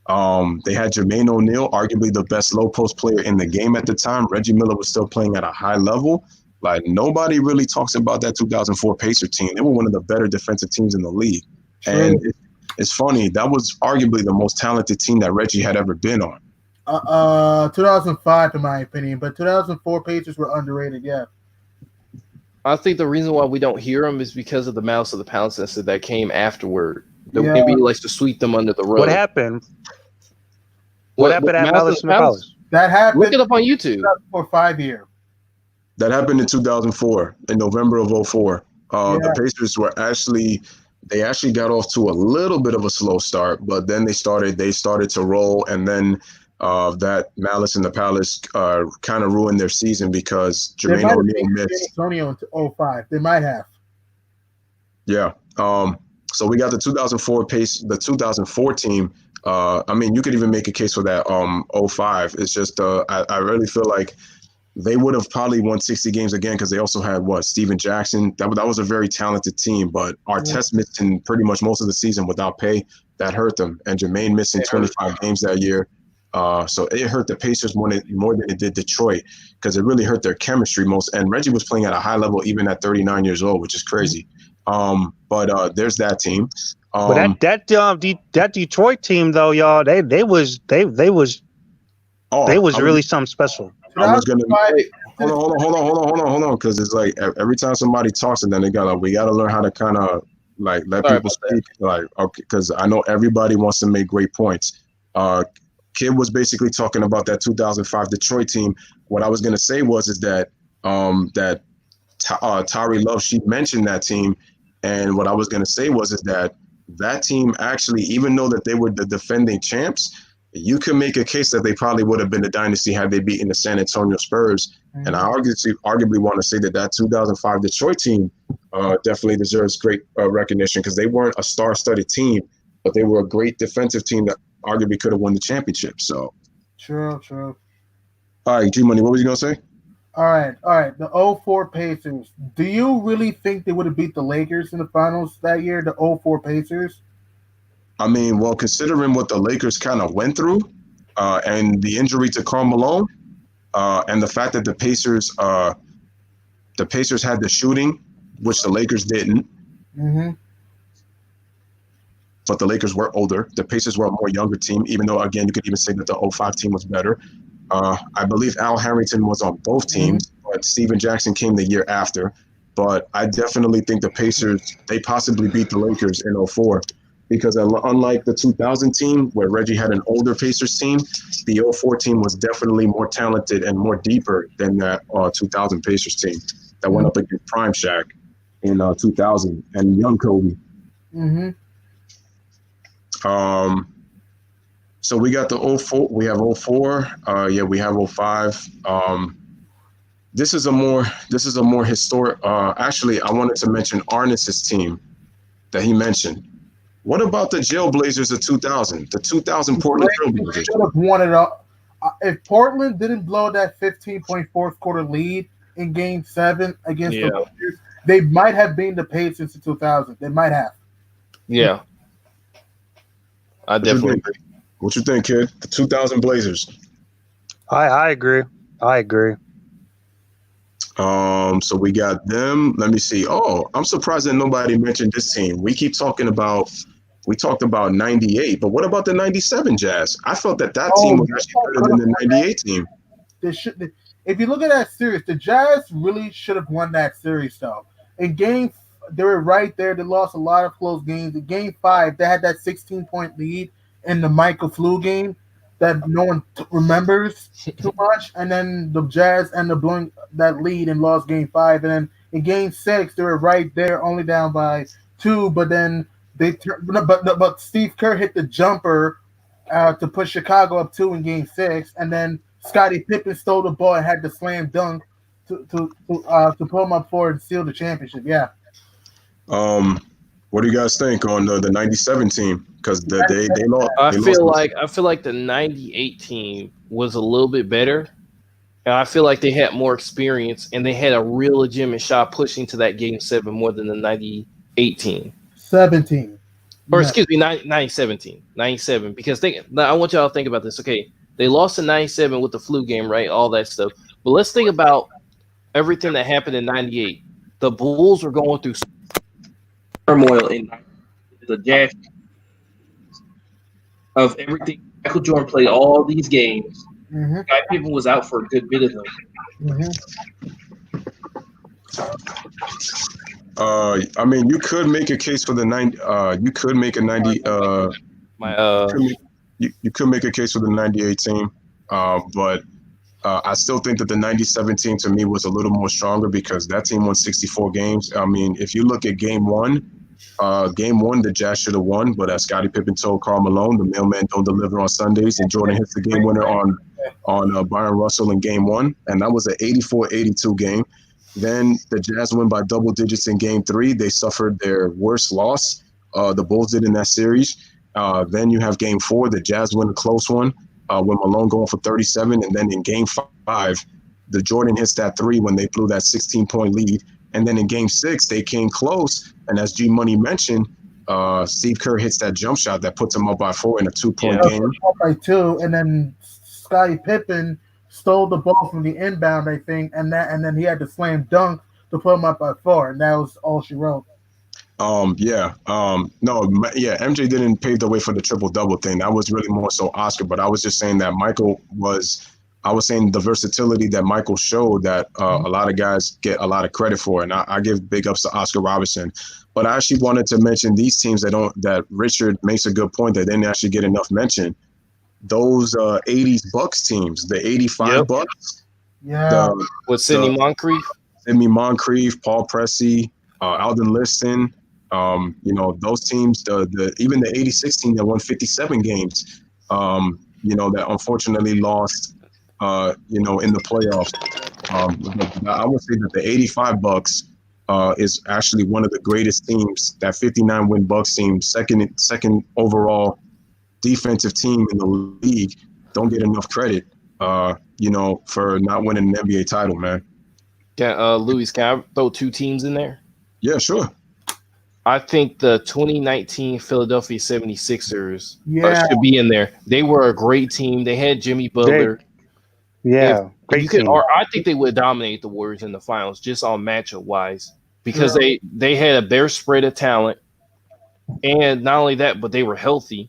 They had Jermaine O'Neal, arguably the best low post player in the game at the time. Reggie Miller was still playing at a high level. Like nobody really talks about that 2004 Pacer team. They were one of the better defensive teams in the league, and it's funny. That was arguably the most talented team that Reggie had ever been on. 2005, in my opinion, but 2004 Pacers were underrated. Yeah, I think the reason why we don't hear them is because of the Malice of the Palace incident that came afterward. The NBA likes to sweep them under the rug. What happened? What happened at Malice of the Palace? That happened. Look it up on YouTube. For 5 years. That happened in 2004, in November of 2004. The Pacers were actually got off to a little bit of a slow start, but then they started to roll, and then that Malice in the Palace kind of ruined their season because They Jermaine might have O'Neal beat San missed. Antonio into 05. They might have. Yeah. So we got the 2004 pace, the 2004 team. I mean, you could even make a case for that 05. It's just I really feel like they would have probably won 60 games again because they also had Steven Jackson. That was a very talented team, but Artest missing pretty much most of the season without pay. That hurt them. And Jermaine missing 25 games that year. So it hurt the Pacers more than it did Detroit because it really hurt their chemistry most. And Reggie was playing at a high level even at 39 years old, which is crazy. But there's that team. But that Detroit team though, y'all, they was really something special. I was gonna hold on, because it's like every time somebody talks, and then we gotta learn how to kind of like let people speak. Like, okay, because I know everybody wants to make great points. Kid was basically talking about that 2005 Detroit team. What I was gonna say is that Tari Love, she mentioned that team, and what I was gonna say is that team actually, even though that they were the defending champs, you can make a case that they probably would have been a dynasty had they beaten the San Antonio Spurs. Mm-hmm. And I arguably want to say that 2005 Detroit team definitely deserves great recognition because they weren't a star-studded team, but they were a great defensive team that arguably could have won the championship. So, True. All right, G-Money, what was you going to say? All right. The 04 Pacers. Do you really think they would have beat the Lakers in the finals that year, the 04 Pacers? I mean, well, considering what the Lakers kind of went through and the injury to Karl Malone and the fact that the Pacers had the shooting, which the Lakers didn't. Mm-hmm. But the Lakers were older. The Pacers were a more younger team, even though, again, you could even say that the 05 team was better. I believe Al Harrington was on both teams, but Steven Jackson came the year after. But I definitely think the Pacers, they possibly beat the Lakers in 04. Because unlike the 2000 team, where Reggie had an older Pacers team, the 04 team was definitely more talented and more deeper than that 2000 Pacers team that went up against Prime Shaq in 2000 and young Kobe. Mm-hmm. So we got the 04. We have 04. We have 05. This is a more historic. Actually, I wanted to mention Arnes's team that he mentioned. What about the Jailblazers of 2000? The 2000 Portland Trailblazers. Should have won it up. If Portland didn't blow that 15-point fourth quarter lead in Game 7 against the Lakers, they might have been the Pacers in 2000. They might have. Yeah. I definitely agree. What you think, kid? The 2000 Blazers. I agree. So we got them. Let me see. Oh, I'm surprised that nobody mentioned this team. We talked about 98, but what about the 97 Jazz? I felt that team was actually better than the 98 team. If you look at that series, the Jazz really should have won that series, though. In Game, they were right there. They lost a lot of close games. In Game 5, they had that 16-point lead in the Michael Flu game that no one remembers too much. And then the Jazz ended up blowing that lead and lost Game 5. And then in Game 6, they were right there, only down by 2. But then but Steve Kerr hit the jumper to push Chicago up 2 in Game 6. And then Scottie Pippen stole the ball and had the slam dunk to pull him up forward and seal the championship. Yeah. What do you guys think on the 97 team? Because they lost. I feel like the 98 team was a little bit better. And I feel like they had more experience and they had a real legitimate shot pushing to that Game 7 more than the 98 team. 17. Or excuse me, 97. Because I want y'all to think about this. Okay, they lost in 97 with the flu game, right? All that stuff. But let's think about everything that happened in 98. The Bulls were going through turmoil in the Jazz of everything. Michael Jordan played all these games. Mm-hmm. Guy Pippen was out for a good bit of them. Mm-hmm. I mean, you could make a case for the 90. You could make a 90. You could make a case for the 98 team, but I still think that the 97 team to me was a little more stronger because that team won 64 games. I mean, if you look at Game 1, Game 1, the Jazz should have won, but as Scottie Pippen told Karl Malone, the mailman don't deliver on Sundays, and Jordan hits the game winner on Byron Russell in Game 1, and that was an 84-82 game. Then the Jazz win by double digits in Game 3. They suffered their worst loss. The Bulls did in that series. Then you have Game 4. The Jazz win a close one with Malone going for 37. And then in Game 5, the Jordan hits that 3 when they blew that 16-point lead. And then in Game 6, they came close. And as G Money mentioned, Steve Kerr hits that jump shot that puts him up by 4 in a 2-point game. By 2, and then Scottie Pippen stole the ball from the inbound, I think, and then he had to slam dunk to put him up by 4, and that was all she wrote. MJ didn't pave the way for the triple-double thing. That was really more so Oscar, but I was just saying that I was saying the versatility that Michael showed that a lot of guys get a lot of credit for, and I give big ups to Oscar Robertson. But I actually wanted to mention these teams that Richard makes a good point that didn't actually get enough mention. Those 80s Bucks teams, the 85 Bucks. Yeah. With Sidney Moncrief? Sidney Moncrief, Paul Pressey, Alden Liston. Those teams, even the 86 team that won 57 games, that unfortunately lost, in the playoffs. I would say that the 85 Bucks is actually one of the greatest teams. That 59-win Bucks team, second overall defensive team in the league, don't get enough credit, for not winning an NBA title, man. Luis, can I throw 2 teams in there? Yeah, sure. I think the 2019 Philadelphia 76ers should be in there. They were a great team. They had Jimmy Butler. Great team. I think they would dominate the Warriors in the finals just on matchup wise because they had their spread of talent, and not only that, but they were healthy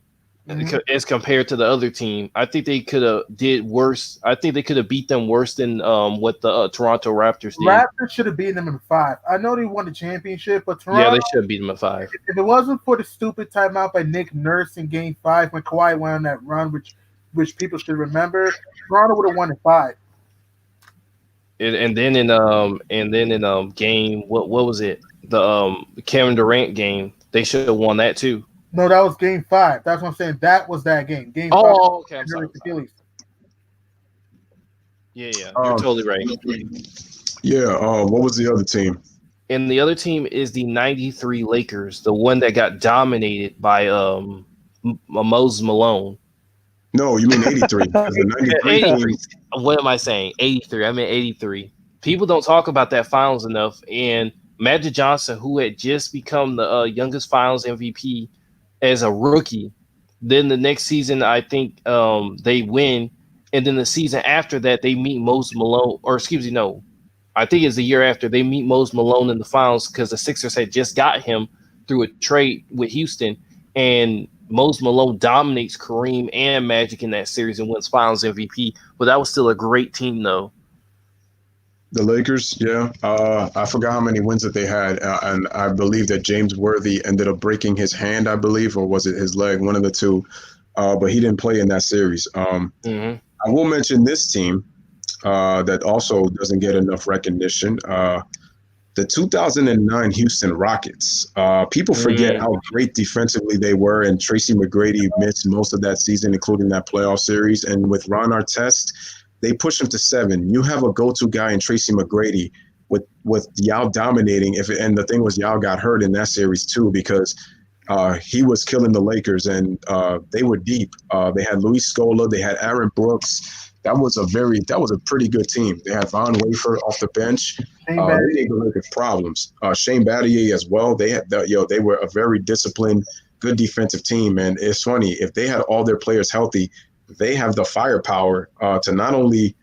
as compared to the other team. I think they could have did worse. I think they could have beat them worse than what the Toronto Raptors did. Raptors should have beaten them in 5. I know they won the championship, but Toronto, they should have beaten them in 5. If it wasn't for the stupid timeout by Nick Nurse in Game 5 when Kawhi went on that run, which people should remember, Toronto would have won in 5. And then in game what was it, the Kevin Durant game, they should have won that too. No, that was Game 5. That's what I'm saying. That was that game. Game 5. Oh, okay. I'm sorry. Yeah, you're totally right. What was the other team? And the other team is the 93 Lakers, the one that got dominated by Moses Malone. No, you mean 83. The 93 83. What am I saying? 83. I meant 83. People don't talk about that finals enough. And Magic Johnson, who had just become the youngest finals MVP as a rookie, then the next season, I think they win. And then the season after that, they meet Moses Malone. Or excuse me, no. I think it's the year after they meet Moses Malone in the finals because the Sixers had just got him through a trade with Houston. And Moses Malone dominates Kareem and Magic in that series and wins finals MVP. But that was still a great team, though. The Lakers, I forgot how many wins that they had, and I believe that James Worthy ended up breaking his hand, I believe, or was it his leg, one of the two, but he didn't play in that series. I will mention this team that also doesn't get enough recognition, the 2009 Houston Rockets. People forget how great defensively they were, and Tracy McGrady missed most of that season, including that playoff series, and with Ron Artest, they push him to 7. You have a go-to guy in Tracy McGrady with Yao dominating. And the thing was, Yao got hurt in that series too because he was killing the Lakers, and they were deep. They had Luis Scola, they had Aaron Brooks. That was a pretty good team. They had Von Wafer off the bench. They gave the Lakers problems. Shane Battier as well. They were a very disciplined, good defensive team. And it's funny, if they had all their players healthy, they have the firepower to not only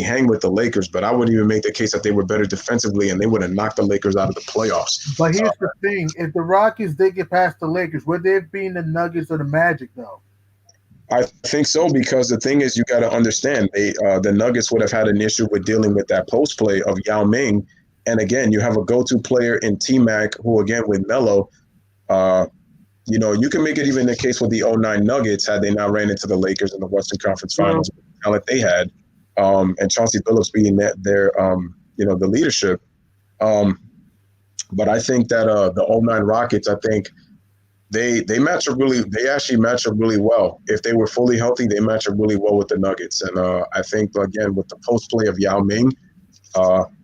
hang with the Lakers, but I would even make the case that they were better defensively and they would have knocked the Lakers out of the playoffs. But here's the thing. If the Rockets did get past the Lakers, would they have been the Nuggets or the Magic, though? I think so, because the thing is, you got to understand, the Nuggets would have had an issue with dealing with that post play of Yao Ming. And again, you have a go-to player in T-Mac who, again, with Melo, you can make it even the case with the 09 Nuggets had they not ran into the Lakers in the Western Conference Finals with the talent they had, and Chauncey Billups being their the leadership. But I think that the '09 Rockets, I think they match up really. They actually match up really well. If they were fully healthy, they match up really well with the Nuggets. And I think again with the post play of Yao Ming,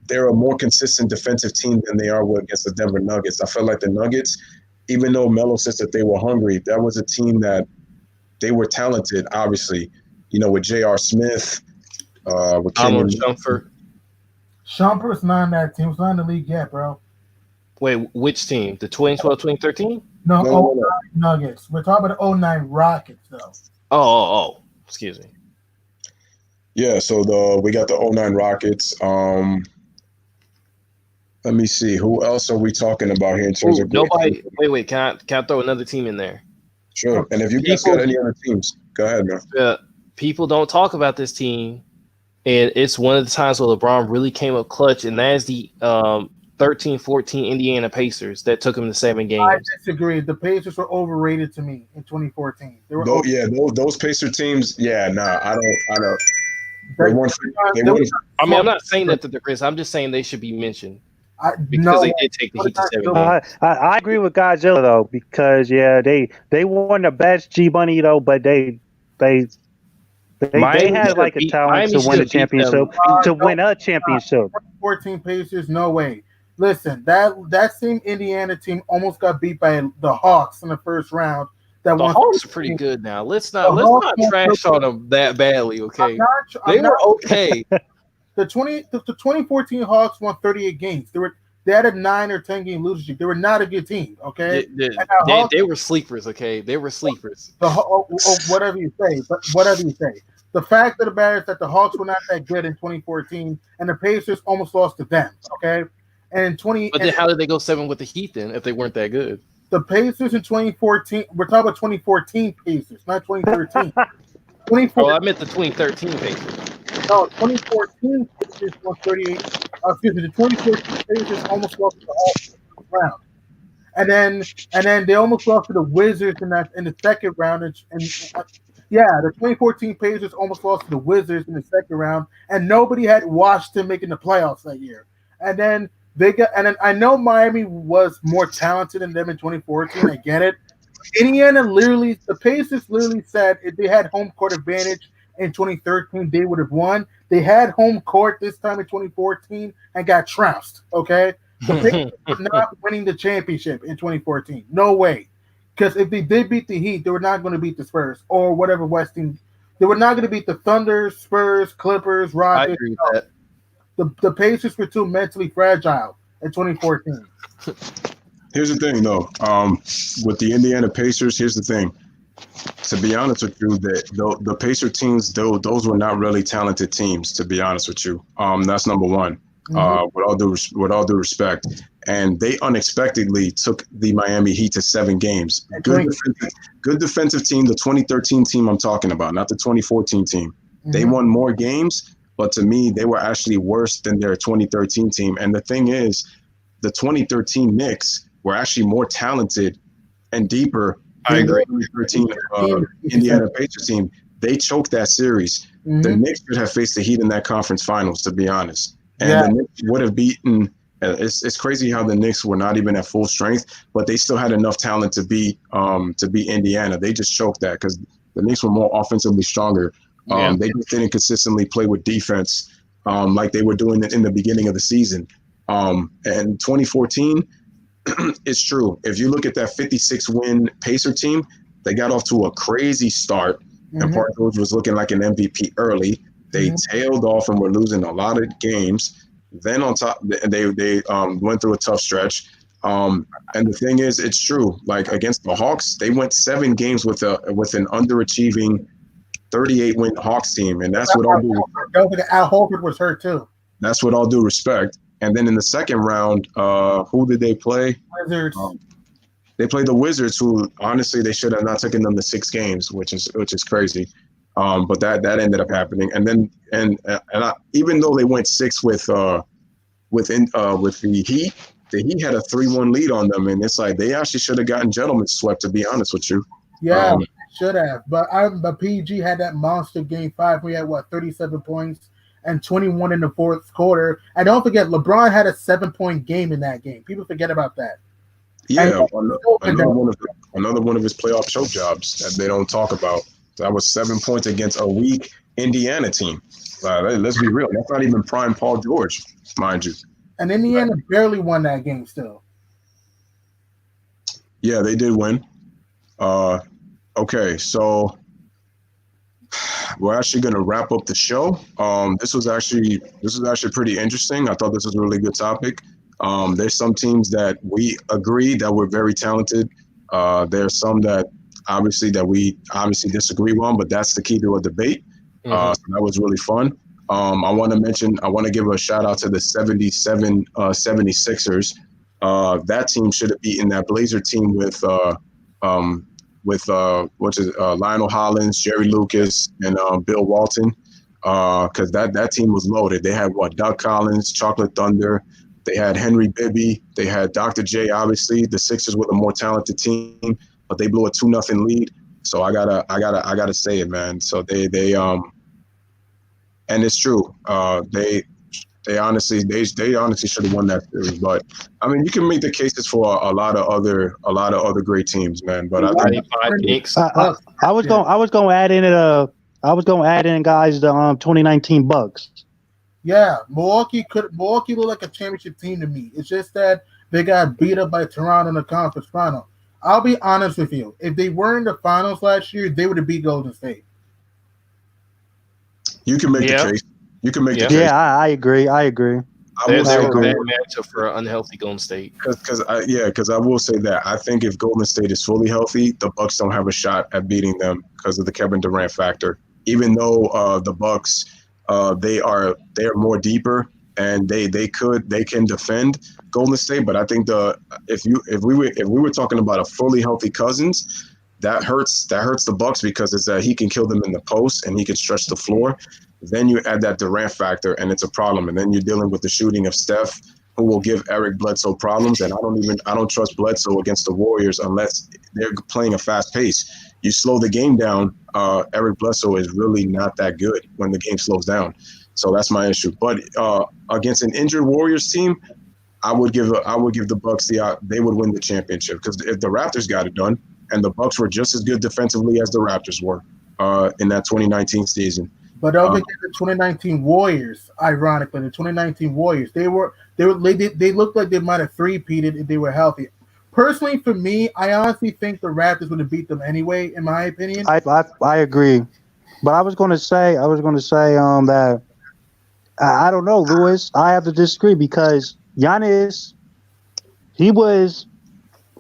they're a more consistent defensive team than they are against the Denver Nuggets. I felt like the Nuggets, even though Melo says that they were hungry, that was a team that they were talented. Obviously, with J.R. Smith, with Kenyon Shumpert. Shumpert's not in that team. He's not in the league yet, bro. Wait, which team? The 2012, 2013? No, No. Nuggets. We're talking about the '09 Rockets, though. Oh. Excuse me. Yeah, so we got the '09 Rockets. Let me see. Who else are we talking about here in terms of nobody? Wait. Can I throw another team in there? Sure. And if you guys got any other teams, go ahead, man. People don't talk about this team, and it's one of the times where LeBron really came up clutch, and that is the 13-14 Indiana Pacers that took him to 7 games. I disagree. The Pacers were overrated to me in 2014. They were those Pacer teams. Yeah, I don't. They weren't. I mean, I'm not saying that they're Chris. I'm just saying they should be mentioned because they did take the Heat to 7 games. I agree with Godzilla though, because they won the best G Bunny though, but they had like a talent to win a championship. To win a championship. 14 Pacers, no way. Listen, that same Indiana team almost got beat by the Hawks in the first round. The Hawks are pretty good now. Let's not trash on them that badly, okay? They were okay. The 2014 Hawks won 38 games. They had a 9 or 10 game losing streak. They were not a good team, okay? They were sleepers, okay? They were sleepers. Whatever you say, but whatever you say. The fact of the matter is that the Hawks were not that good in 2014, and the Pacers almost lost to them, okay? And But then how did they go 7 with the Heat then if they weren't that good? The Pacers in 2014, we're talking about 2014 Pacers, not 2013. I meant the 2013 Pacers. No, 2014 Pacers won 38. The 2014 Pacers almost lost to the Hawks in the round. And then they almost lost to the Wizards in the second round. The 2014 Pacers almost lost to the Wizards in the second round, and nobody had Washington making the playoffs that year. And then I know Miami was more talented than them in 2014. I get it. The Pacers literally said if they had home court advantage in 2013, they would have won. They had home court this time in 2014 and got trounced. Okay, the Pacers were not winning the championship in 2014. No way. Because if they did beat the Heat, they were not going to beat the Spurs or whatever West team. They were not going to beat the Thunder, Spurs, Clippers, Rockets. I agree with that. The Pacers were too mentally fragile in 2014. Here's the thing, though. With the Indiana Pacers, here's the thing. To be honest with you, the Pacer teams, those were not really talented teams. To be honest with you, that's number one. With all due respect, and they unexpectedly took the Miami Heat to 7 games. Good defensive team. The 2013 team I'm talking about, not the 2014 team. They won more games. But to me, they were actually worse than their 2013 team. And the thing is, the 2013 Knicks were actually more talented and deeper than the 2013 Indiana Pacers team. They choked that series. The Knicks should have faced the Heat in that conference finals, to be honest. And the Knicks would have beaten. It's crazy how the Knicks were not even at full strength, but they still had enough talent to beat Indiana. They just choked that because the Knicks were more offensively stronger. They just didn't consistently play with defense like they were doing it in the beginning of the season. And 2014, it's true. If you look at that 56-win Pacer team, they got off to a crazy start, and Paul George was looking like an MVP early. They tailed off and were losing a lot of games. Then on top, they went through a tough stretch. And the thing is, it's true. Like against the Hawks, they went 7 games with an underachieving 38-win Hawks team, and that's what I'll do. Al Horford was hurt too. That's what I'll do respect. And then in the second round, who did they play? Wizards. They played the Wizards, who honestly they should have not taken them to 6 games, which is crazy. But that ended up happening. And then even though they went 6 with the Heat, the Heat had a 3-1 lead on them, and it's like they actually should have gotten gentlemen swept. To be honest with you. Yeah. Should have, but PG had that monster game 5 where he had 37 points, and 21 in the fourth quarter. And don't forget, LeBron had a 7-point game in that game. People forget about that. Yeah, another one of his playoff choke jobs that they don't talk about. That was 7 points against a weak Indiana team. Let's be real. That's not even prime Paul George, mind you. And Indiana barely won that game still. Yeah, they did win. Okay, so we're actually going to wrap up the show. This was actually pretty interesting. I thought this was a really good topic. There's some teams that we agree that we're very talented. There's some that we disagree on, but that's the key to a debate. So that was really fun. I want to give a shout out to the 76ers. That team should have beaten that Blazer team with Lionel Hollins, Jerry Lucas, and Bill Walton, because that team was loaded. They had Doug Collins, Chocolate Thunder. They had Henry Bibby. They had Dr. J. Obviously, the Sixers were the more talented team, but they blew a 2-0 lead. So I gotta say it, man. So they and it's true. They honestly should have won that series. But I mean, you can make the cases for a lot of other great teams, man. But I think I was going to add in guys the 2019 Bucks. Yeah, Milwaukee looked like a championship team to me. It's just that they got beat up by Toronto in the conference final. I'll be honest with you. If they were in the finals last year, they would have beat Golden State. You can make the case. You can make the case. Yeah, I agree. They were a bad matchup for an unhealthy Golden State. Because I will say that I think if Golden State is fully healthy, the Bucks don't have a shot at beating them because of the Kevin Durant factor. Even though the Bucks, they are more deeper and they can defend Golden State, but I think if we were talking about a fully healthy Cousins, that hurts the Bucks because it's that he can kill them in the post and he can stretch the floor. Then you add that Durant factor and it's a problem. And then you're dealing with the shooting of Steph, who will give Eric Bledsoe problems. And I don't trust Bledsoe against the Warriors unless they're playing a fast pace. You slow the game down, Eric Bledsoe is really not that good when the game slows down. So that's my issue. But against an injured Warriors team, I would give the Bucks they would win the championship, because if the Raptors got it done, and the Bucks were just as good defensively as the Raptors were in that 2019 season. But don't forget the 2019 Warriors. Ironically, the 2019 Warriors, they looked like they might have three-peated if they were healthy. Personally, for me, I honestly think the Raptors would have beat them anyway. In my opinion, I agree. But I was going to say that I don't know, Lewis. I have to disagree because Giannis, he was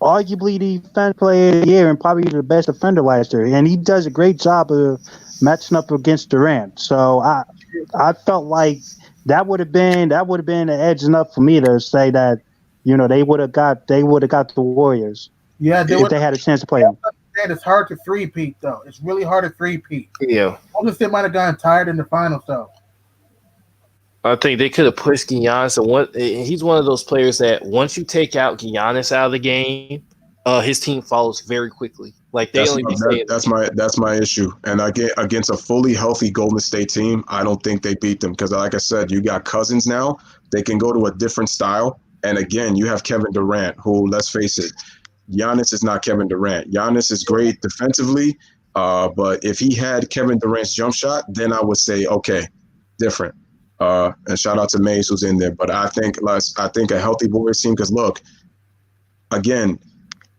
arguably the defense player of the year and probably the best defender last year, and he does a great job of matching up against Durant. So I felt like that would have been an edge enough for me to say that, you know, they would have got the Warriors. Yeah, if they had a chance to play them. It's hard to three-peat though. It's really hard to three-peat. Yeah, Golden State might have gotten tired in the finals though. I think they could have pushed Giannis. He's one of those players that once you take out Giannis out of the game, his team follows very quickly. Like that's my issue. And against a fully healthy Golden State team, I don't think they beat them because, like I said, you got Cousins now. They can go to a different style. And again, you have Kevin Durant, who, let's face it, Giannis is not Kevin Durant. Giannis is great defensively, but if he had Kevin Durant's jump shot, then I would say, okay, different. And shout out to Mays who's in there. But I think a healthy Warriors team, because look, again,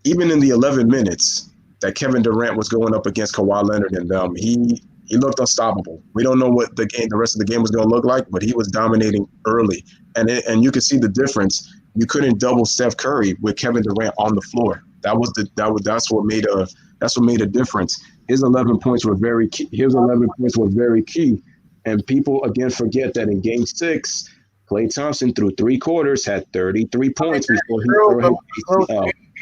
even in the 11 minutes that Kevin Durant was going up against Kawhi Leonard and them, he looked unstoppable. We don't know what the rest of the game was going to look like, but he was dominating early. And you could see the difference. You couldn't double Steph Curry with Kevin Durant on the floor. That's what made a difference. His 11 points were very key. And people, again, forget that in Game 6, Klay Thompson, through 3 quarters, had 33 points before he threw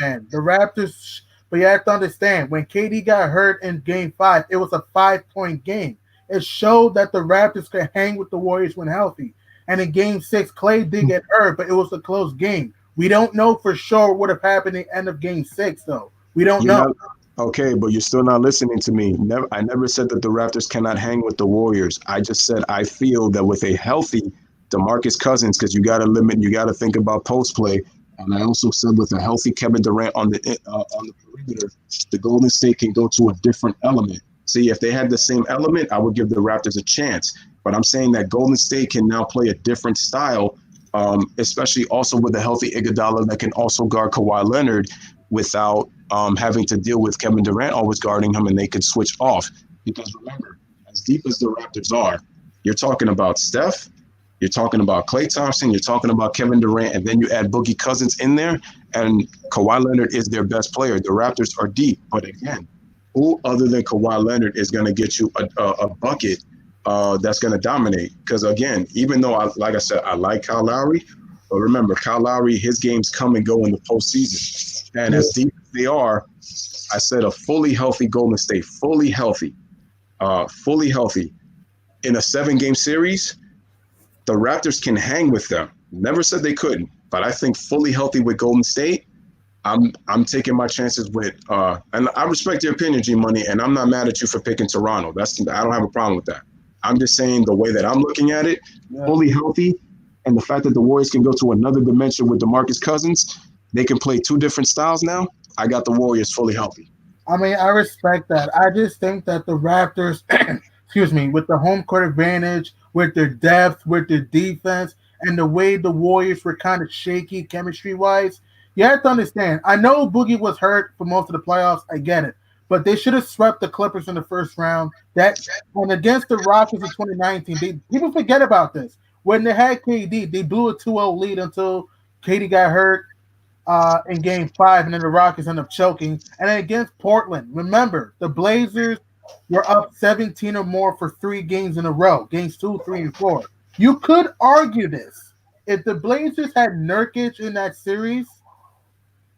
man, the Raptors, but you have to understand, when KD got hurt in Game 5, it was a 5-point game. It showed that the Raptors could hang with the Warriors when healthy. And in Game 6, Klay did get hurt, but it was a close game. We don't know for sure what would have happened at the end of Game 6, though. We don't know. Okay, but you're still not listening to me. I never said that the Raptors cannot hang with the Warriors. I just said I feel that with a healthy DeMarcus Cousins, because you got to limit, you got to think about post play. And I also said with a healthy Kevin Durant on the perimeter, the Golden State can go to a different element. See, if they had the same element, I would give the Raptors a chance. But I'm saying that Golden State can now play a different style, especially also with a healthy Iguodala that can also guard Kawhi Leonard without having to deal with Kevin Durant always guarding him, and they could switch off. Because remember, as deep as the Raptors are, you're talking about Steph, you're talking about Klay Thompson, you're talking about Kevin Durant, and then you add Boogie Cousins in there, and Kawhi Leonard is their best player. The Raptors are deep, but again, who other than Kawhi Leonard is going to get you a bucket that's going to dominate? Because again, even though, like I said, I like Kyle Lowry, but remember, Kyle Lowry, his games come and go in the postseason. And as deep as they are, I said a fully healthy Golden State, fully healthy in a 7-game series, the Raptors can hang with them. Never said they couldn't, but I think fully healthy with Golden State, I'm taking my chances with and I respect your opinion, G Money, and I'm not mad at you for picking Toronto. I don't have a problem with that. I'm just saying the way that I'm looking at it, fully healthy, and the fact that the Warriors can go to another dimension with DeMarcus Cousins, they can play 2 different styles now. I got the Warriors fully healthy. I mean, I respect that. I just think that the Raptors, excuse me, with the home court advantage, with their depth, with their defense, and the way the Warriors were kind of shaky chemistry-wise, you have to understand. I know Boogie was hurt for most of the playoffs. I get it. But they should have swept the Clippers in the first round. And against the Rockets in 2019, people forget about this. When they had KD, they blew a 2-0 lead until KD got hurt in Game 5, and then the Rockets ended up choking. And then against Portland, remember, the Blazers were up 17 or more for 3 games in a row, games 2, 3, and 4. You could argue this. If the Blazers had Nurkic in that series,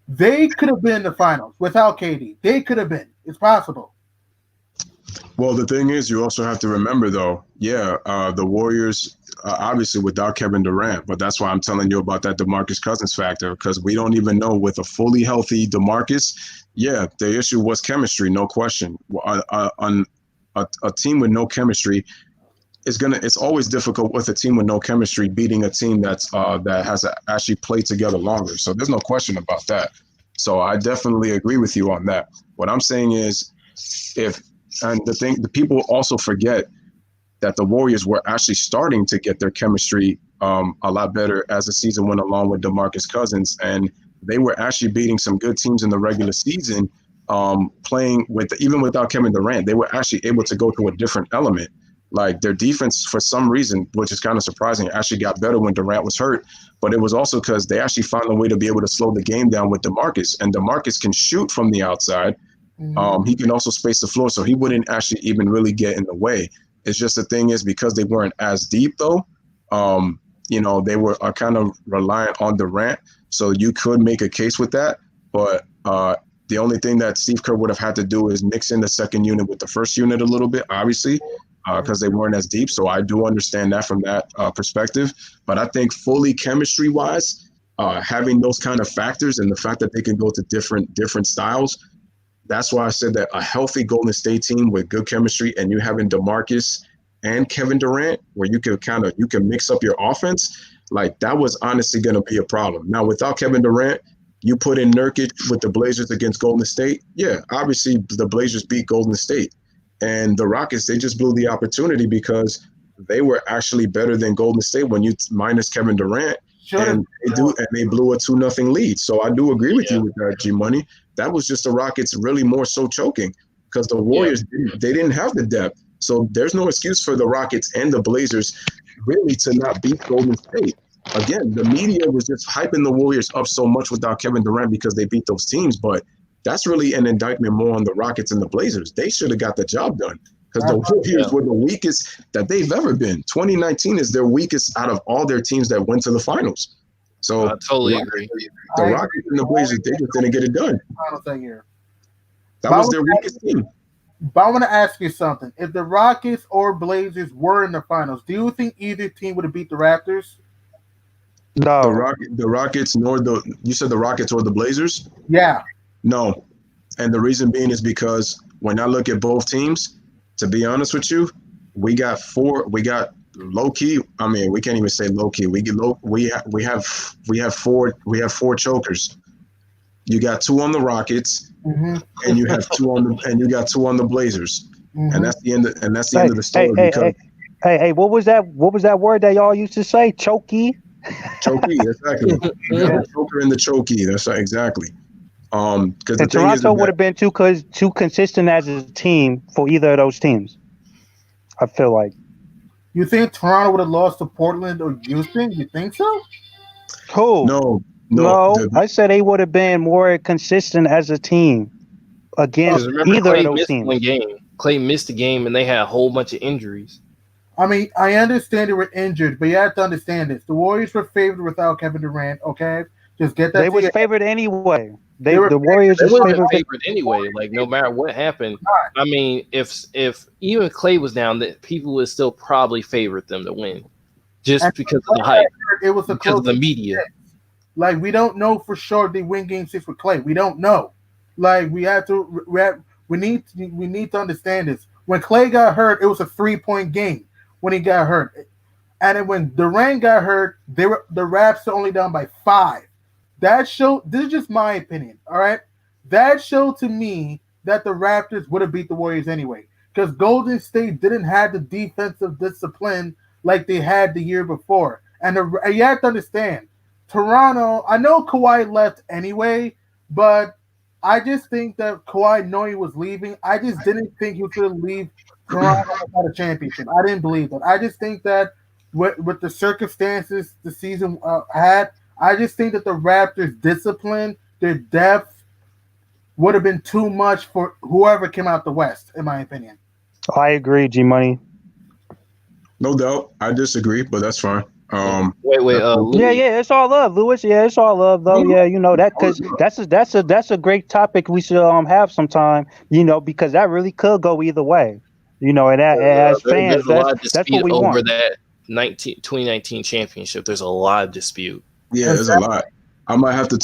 they could have been in the finals without KD. They could have been. It's possible. Well, the thing is, you also have to remember, though, the Warriors, obviously without Kevin Durant, but that's why I'm telling you about that DeMarcus Cousins factor, because we don't even know with a fully healthy DeMarcus, the issue was chemistry, no question. On a team with no chemistry, it's always difficult with a team with no chemistry beating a team that has actually played together longer. So there's no question about that. So I definitely agree with you on that. What I'm saying is, the people also forget that the Warriors were actually starting to get their chemistry a lot better as the season went along with DeMarcus Cousins, and they were actually beating some good teams in the regular season, playing even without Kevin Durant. They were actually able to go to a different element. Like their defense, for some reason, which is kind of surprising, actually got better when Durant was hurt. But it was also because they actually found a way to be able to slow the game down with DeMarcus. And DeMarcus can shoot from the outside. He can also space the floor, so he wouldn't actually even really get in the way. It's just the thing is, because they weren't as deep, though, they were kind of reliant on Durant. So you could make a case with that. But the only thing that Steve Kerr would have had to do is mix in the second unit with the first unit a little bit, obviously, because they weren't as deep. So I do understand that from that perspective. But I think fully chemistry-wise, having those kind of factors and the fact that they can go to different styles, that's why I said that a healthy Golden State team with good chemistry and you having DeMarcus and Kevin Durant, where you can mix up your offense, like that was honestly going to be a problem. Now, without Kevin Durant, you put in Nurkic with the Blazers against Golden State. Yeah, obviously the Blazers beat Golden State. And the Rockets, they just blew the opportunity because they were actually better than Golden State when you minus Kevin Durant. And they blew a 2-0 lead. So I do agree with you with that, G Money. That was just the Rockets really more so choking because the Warriors they didn't have the depth. So there's no excuse for the Rockets and the Blazers really to not beat Golden State. Again, the media was just hyping the Warriors up so much without Kevin Durant because they beat those teams, but that's really an indictment more on the Rockets and the Blazers. They should have got the job done because the Warriors were the weakest that they've ever been. 2019 is their weakest out of all their teams that went to the finals. So I totally agree. The Rockets and the Blazers, they just didn't get it done. That was their weakest team. But I want to ask you something. If the Rockets or Blazers were in the finals, do you think either team would have beat the Raptors? No. The Rockets, you said the Rockets or the Blazers? Yeah. No. And the reason being is because when I look at both teams, to be honest with you, we got low key. I mean, we can't even say low key. We have four chokers. You got two on the Rockets, and you got two on the Blazers, and that's the end. End of the story. Hey, what was that? What was that word that y'all used to say? Chokey. Chokey, exactly. The choker and the chokey. That's right, exactly. Because the thing Toronto would have been too consistent as a team for either of those teams. I feel like. You think Toronto would have lost to Portland or Houston? You think so? Who? No. I said they would have been more consistent as a team against either of those teams. One game. Clay missed the game, and they had a whole bunch of injuries. I mean, I understand they were injured, but you have to understand this: the Warriors were favored without Kevin Durant. Okay, just get that. They was favored anyway. The Warriors were favored anyway. Like no matter what happened, I mean, if even Clay was down, that people would still probably favorite them to win, just because of the hype. It was because of the media. Like we don't know for sure they win Game 6 with Clay. We don't know. Like we need to understand this. When Clay got hurt, it was a 3-point game when he got hurt, and then when Durant got hurt, the Raps are only down by 5. That showed. This is just my opinion. All right, that showed to me that the Raptors would have beat the Warriors anyway, because Golden State didn't have the defensive discipline like they had the year before. And you have to understand, Toronto. I know Kawhi left anyway, but I just think that Kawhi, knowing he was leaving, I just didn't think he was going to leave Toronto without a championship. I didn't believe that. I just think that with the circumstances the season had, I just think that the Raptors' discipline, their depth, would have been too much for whoever came out the West, in my opinion. I agree, G Money. No doubt. I disagree, but that's fine. Wait. Yeah, it's all love, Lewis. Yeah, it's all love, though. Yeah, you know that because that's a great topic we should have sometime. You know, because that really could go either way. You know, and as fans, that's what we want. Over that 2019 championship, there's a lot of dispute. Yeah, there's a lot. I might have to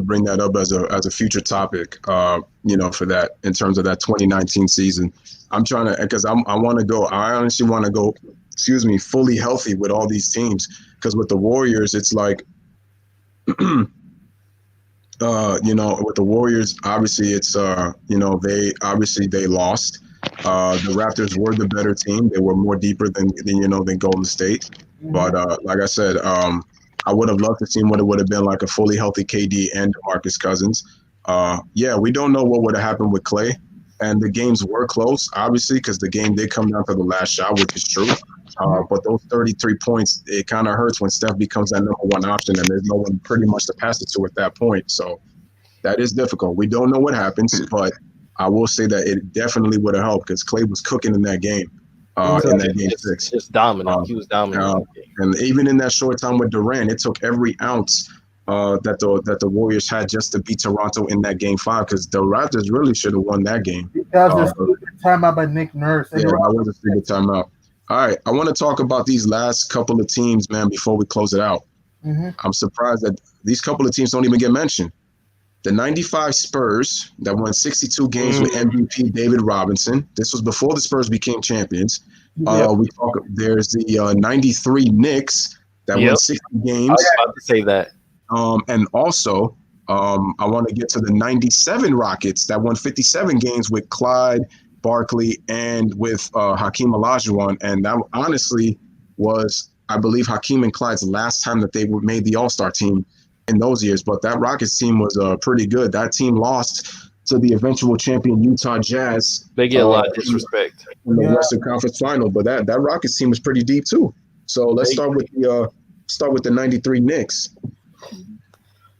bring that up as a future topic. You know, for that in terms of that 2019 season. I'm trying to because I honestly want to go. Fully healthy with all these teams, because with the Warriors, it's like, you know, with the Warriors, obviously it's, you know, they lost. The Raptors were the better team. They were more deeper than Golden State. But like I said, I would have loved to see what it would have been like a fully healthy KD and DeMarcus Cousins. Yeah, we don't know what would have happened with Clay. And the games were close, obviously, because the game did come down to the last shot, which is true. But those 33 points, it kind of hurts when Steph becomes that number one option and there's no one pretty much to pass it to at that point. So that is difficult. We don't know what happens, but I will say that it definitely would have helped because Clay was cooking in that game, in that game 6. Just dominant. He was dominant. And even in that short time with Durant, it took every ounce that the Warriors had just to beat Toronto in that game 5, because the Raptors really should have won that game. That was a stupid timeout by Nick Nurse. Yeah, that was a stupid timeout. All right, I want to talk about these last couple of teams, man, before we close it out. I'm surprised that these couple of teams don't even get mentioned. The 95 Spurs that won 62 games with MVP David Robinson. This was before the Spurs became champions. There's the 93 Knicks that won 60 games. I was about to say that. And also, I want to get to the 97 Rockets that won 57 games with Clyde Barkley and with Hakeem Olajuwon. And that honestly was, I believe, Hakeem and Clyde's last time that they made the All-Star team in those years. But that Rockets team was pretty good. That team lost to the eventual champion Utah Jazz. They get a lot of disrespect in the Western Conference Final. But that Rockets team was pretty deep too. So let's start with the 93 Knicks.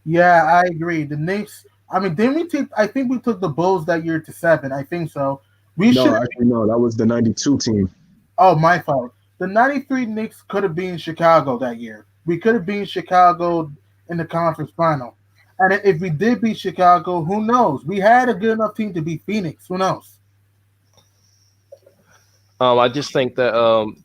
Yeah, I agree. The Knicks. I mean, didn't we take? I think we took the Bulls that year to 7. I think so. No, that was the 92 team. Oh, my fault. The 93 Knicks could have been Chicago that year. We could have been Chicago in the conference final. And if we did beat Chicago, who knows? We had a good enough team to beat Phoenix. Who knows? I just think that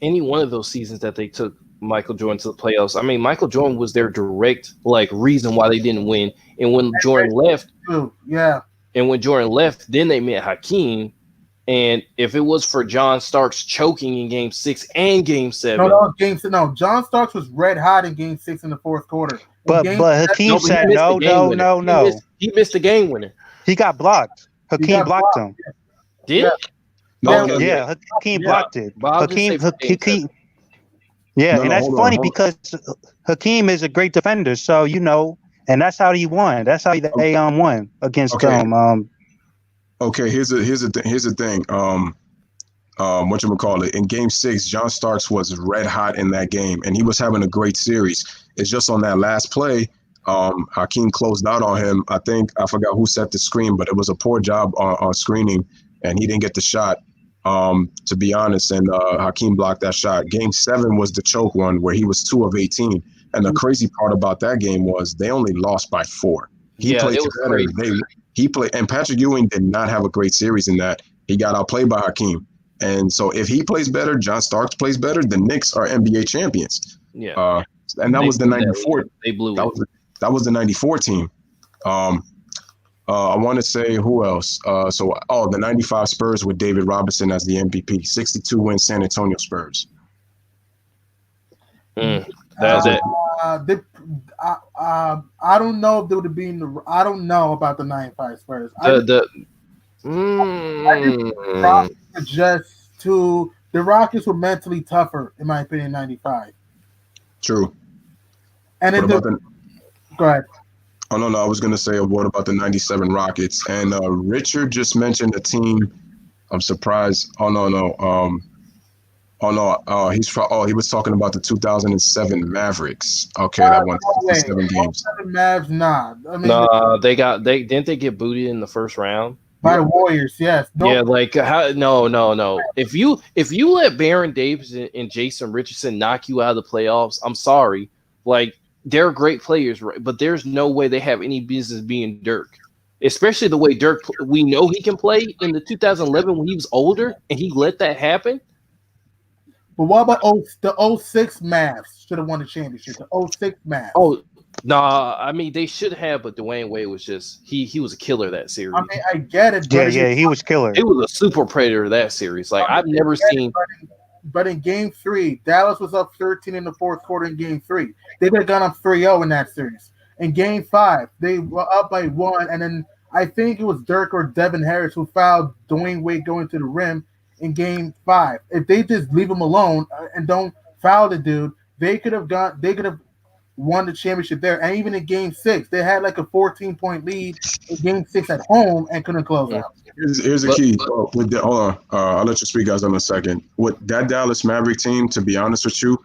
any one of those seasons that they took Michael Jordan to the playoffs. I mean, Michael Jordan was their direct reason why they didn't win. And when Jordan left, then they met Hakeem. And if it was for John Starks choking in Game 6 and Game 7, no, John Starks was red hot in Game 6 in the fourth quarter. But Hakeem said no. He missed the game winner. He got blocked. Hakeem blocked him. Did? Yeah, Hakeem blocked it. Hakeem. Yeah, and that's funny because Hakeem is a great defender. So and that's how he won. That's how they won against them. Okay, here's the thing. Whatchamacallit, in Game 6, John Starks was red hot in that game, and he was having a great series. It's just on that last play, Hakeem closed out on him. I forgot who set the screen, but it was a poor job on screening, and he didn't get the shot, to be honest, and Hakeem blocked that shot. Game 7 was the choke one where he was 2 of 18, and the crazy part about that game was they only lost by 4. He played better. He played, and Patrick Ewing did not have a great series in that. He got outplayed by Hakeem. And so if he plays better, John Starks plays better, the Knicks are NBA champions. Yeah. And that was the 94. They blew it. That was the 94 team. I want to say who else? The 95 Spurs with David Robinson as the MVP. 62-win San Antonio Spurs. That's it. I don't know if they would have been. I don't know about the 95 Spurs. The Rockets were mentally tougher, in my opinion. 95. True. And then go ahead. Oh no, I was gonna say a word about the 97 Rockets, and Richard just mentioned a team. I'm surprised. He was talking about the 2007 Mavericks. Okay, that won 7 games. Mavs, nah. I mean, didn't they get booted in the first round by the Warriors? Yes. No. Yeah, no. If you let Baron Davis and Jason Richardson knock you out of the playoffs, I'm sorry. They're great players, right? But there's no way they have any business being Dirk. Especially the way Dirk, we know he can play in the 2011 when he was older, and he let that happen. But what about the 06 Mavs? Should have won the championship. The 06 Mavs. Oh, nah. I mean, they should have, but Dwayne Wade was just he was a killer that series. I mean, I get it. Yeah, he was killer. He was a super predator that series. I've never seen. But in Game 3, Dallas was up 13 in the fourth quarter. In Game 3, they could have gone up 3-0 in that series. In Game 5, they were up by 1, and then I think it was Dirk or Devin Harris who fouled Dwayne Wade going to the rim in Game 5. If they just leave him alone and don't foul the dude, they could have won the championship there. And even in Game 6, they had a 14-point lead in Game 6 at home and couldn't close out. Here's the key. Hold on. I'll let you speak, guys, in a second. With that Dallas Maverick team, to be honest with you,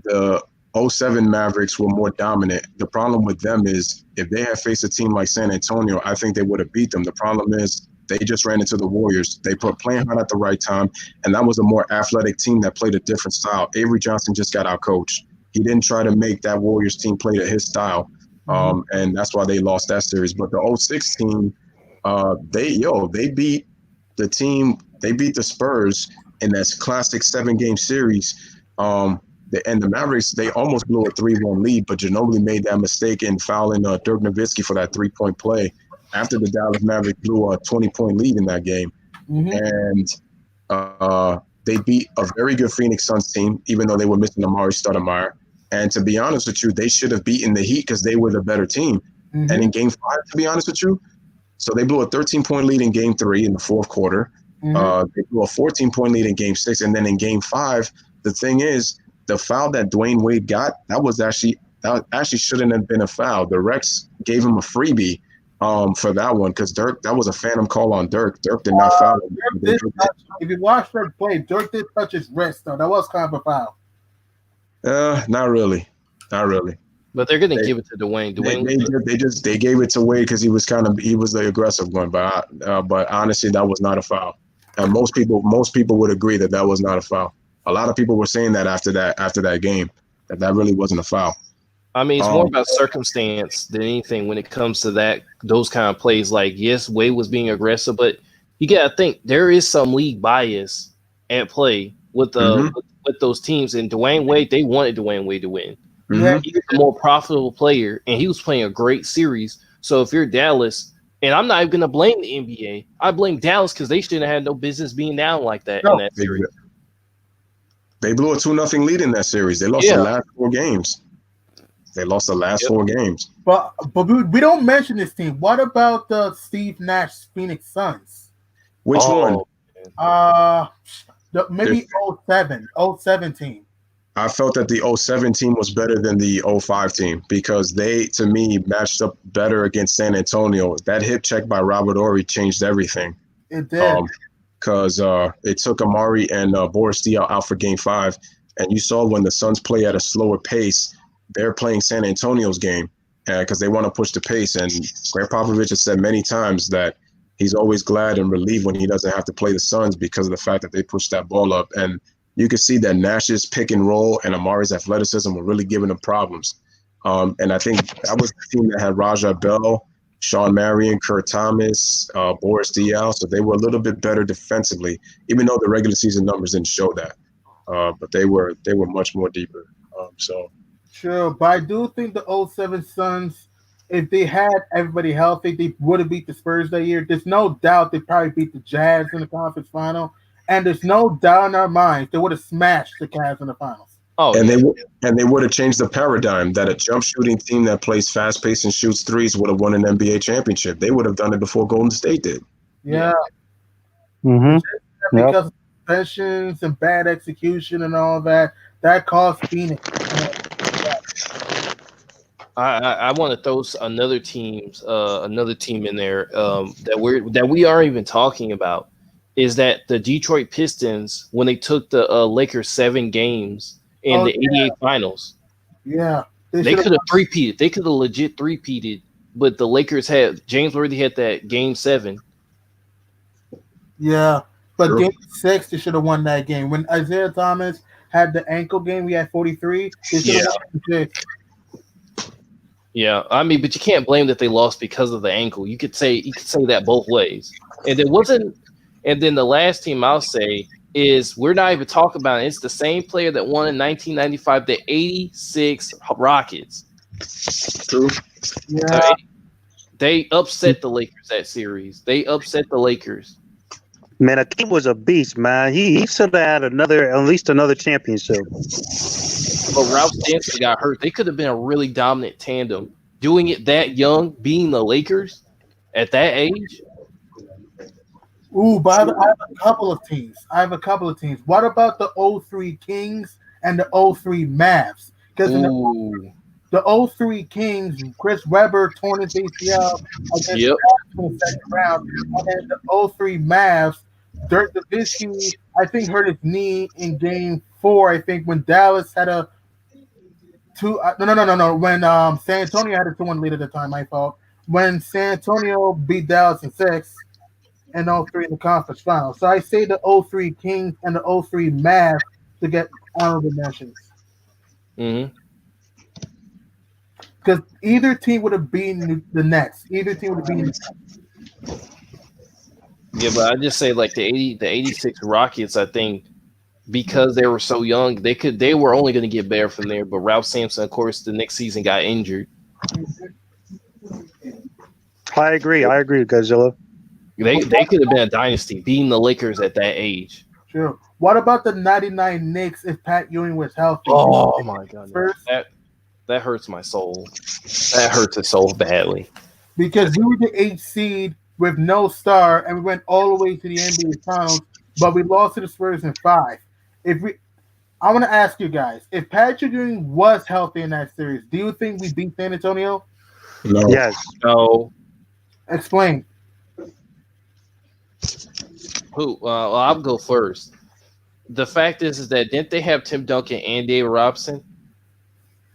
the 07 Mavericks were more dominant. The problem with them is if they had faced a team like San Antonio, I think they would have beat them. The problem is they just ran into the Warriors. They put playing hard at the right time, and that was a more athletic team that played a different style. Avery Johnson just got out-coached. He didn't try to make that Warriors team play to his style, and that's why they lost that series. But the 06 team, they beat the team. They beat the Spurs in that classic 7-game series. And the Mavericks, they almost blew a 3-1 lead, but Ginobili made that mistake in fouling Dirk Nowitzki for that 3-point play after the Dallas Mavericks blew a 20-point lead in that game. And they beat a very good Phoenix Suns team, even though they were missing Amari Stoudemire. And to be honest with you, they should have beaten the Heat because they were the better team. And in Game 5, to be honest with you, so they blew a 13-point lead in Game 3 in the fourth quarter. They blew a 14-point lead in Game 6. And then in Game 5, the thing is, the foul that Dwayne Wade got, that actually shouldn't have been a foul. The refs gave him a freebie for that one because Dirk, that was a phantom call on Dirk. Dirk did not foul him. If you watch Dirk play, Dirk did touch his wrist, though. That was kind of a foul. Not really. But they're going to give it to Dwayne. They gave it to Wade because he was the aggressive one. But honestly, that was not a foul. And most people would agree that was not a foul. A lot of people were saying that after that game, that really wasn't a foul. I mean, it's more about circumstance than anything when it comes to those kind of plays. Yes, Wade was being aggressive, but you got to think there is some league bias at play with with those teams. And Dwayne Wade, they wanted Dwayne Wade to win. Yeah. He was a more profitable player, and he was playing a great series. So if you're Dallas, and I'm not even going to blame the NBA, I blame Dallas because they shouldn't have had no business being down like that in that series. They blew a 2-0 lead in that series. They lost the last 4 games. But we don't mention this team. What about the Steve Nash Phoenix Suns? Which one? Maybe 07 team. I felt that the 07 team was better than the 05 team because they, to me, matched up better against San Antonio. That hip check by Robert Horry changed everything. It did. Because it took Amari and Boris Diaw out for Game 5. And you saw when the Suns play at a slower pace, they're playing San Antonio's game because they want to push the pace. And Greg Popovich has said many times that he's always glad and relieved when he doesn't have to play the Suns because of the fact that they push that ball up. And you could see that Nash's pick and roll and Amari's athleticism were really giving them problems. And I think that was the team that had Raja Bell, Sean Marion, Kurt Thomas, Boris Diaw. So they were a little bit better defensively, even though the regular season numbers didn't show that. But they were much more deeper. Sure, but I do think the 07 Suns, if they had everybody healthy, they would have beat the Spurs that year. There's no doubt they probably beat the Jazz in the conference final. And there's no doubt in our minds they would have smashed the Cavs in the finals. And they would have changed the paradigm that a jump shooting team that plays fast paced and shoots threes would have won an NBA championship. They would have done it before Golden State did. Yeah. Mm-hmm. Because of suspensions and bad execution and all that cost Phoenix. I want to throw another team in there that we aren't even talking about. Is that the Detroit Pistons when they took the Lakers 7 games in the 88 finals? Yeah. They could have three-peated. They could have legit three-peated, but the Lakers had – James Worthy had that game 7. Yeah, but game 6, they should have won that game. When Isaiah Thomas had the ankle game, we had 43. They should have won 6. Yeah, I mean, but you can't blame that they lost because of the ankle. You could say that both ways. And it wasn't – and then the last team I'll say is we're not even talking about it. It's the same player that won in 1995, the 86 Rockets. True. Yeah. They upset the Lakers that series. They upset the Lakers. Man, Akeem was a beast, man. He should have had at least another championship. But Ralph Sampson got hurt. They could have been a really dominant tandem. Doing it that young, being the Lakers at that age. Ooh, but I have a couple of teams. What about the 03 Kings and the 03 Mavs? Because in the 03 Kings, Chris Webber torn his ACL against the Mavs in the second round. And then the 03 Mavs, Dirk Nowitzki, I think, hurt his knee in game 4, I think, when Dallas had a when San Antonio had a 2-1 lead at the time, my fault. When San Antonio beat Dallas in 6, and 03 in the conference final. So I say the 03 Kings and the 03 Mavs to get honorable mentions. Mm-hmm. Because either team would have beaten the Nets. Either team would have beaten the Nets. Yeah, but I just say like the 86 Rockets, I think because they were so young, they were only going to get better from there. But Ralph Sampson, of course, the next season got injured. I agree, Godzilla. They could have been a dynasty, beating the Lakers at that age. Sure. What about the 99 Knicks if Pat Ewing was healthy? Oh, my God. That hurts my soul. That hurts it so badly. Because we were the 8th seed with no star, and we went all the way to the NBA Finals, but we lost to the Spurs in 5. I want to ask you guys, if Patrick Ewing was healthy in that series, do you think we beat San Antonio? No. Yes. No. Explain. Well, I'll go first. The fact is that didn't they have Tim Duncan and David Robinson?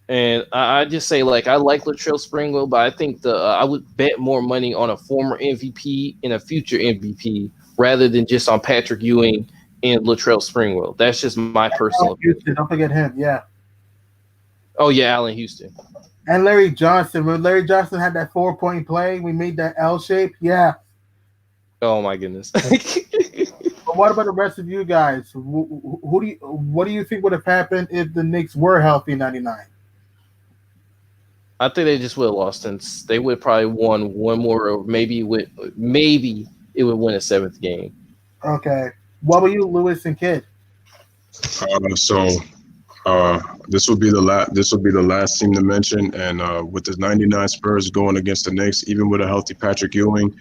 And I just say, like, I like Latrell Sprewell, but I think I would bet more money on a former MVP and a future MVP rather than just on Patrick Ewing and Latrell Sprewell. That's just my personal opinion. Don't forget him, yeah. Oh, yeah, Allen Houston. And Larry Johnson. When Larry Johnson had that 4-point play, we made that L shape, yeah. Oh, my goodness. What about the rest of you guys? What do you think would have happened if the Knicks were healthy in '99? I think they just would have lost, and they would probably won one more, or maybe it would win a seventh game. Okay. What about you, Lewis and Kid? This will be the last team to mention, and with the '99 Spurs going against the Knicks, even with a healthy Patrick Ewing,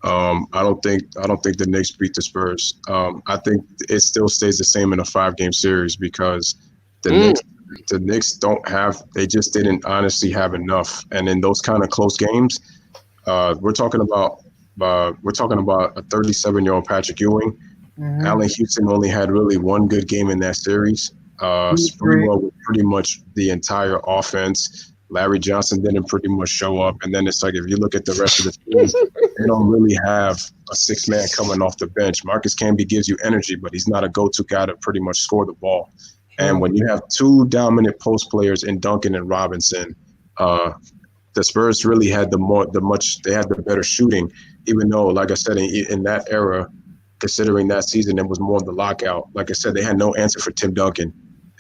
I don't think the Knicks beat the Spurs. I think it still stays the same in a 5-game series because the Knicks they just didn't honestly have enough, and in those kind of close games, we're talking about a 37-year-old Patrick Ewing. Mm-hmm. Allen Houston only had really one good game in that series. Sprewell with pretty much the entire offense. Larry Johnson didn't pretty much show up. And then it's like, if you look at the rest of the team, they don't really have a 6-man coming off the bench. Marcus Camby gives you energy, but he's not a go-to guy to pretty much score the ball. And when you have two dominant post players in Duncan and Robinson, the Spurs really had they had the better shooting, even though, like I said, in that era, considering that season, it was more of the lockout. Like I said, they had no answer for Tim Duncan.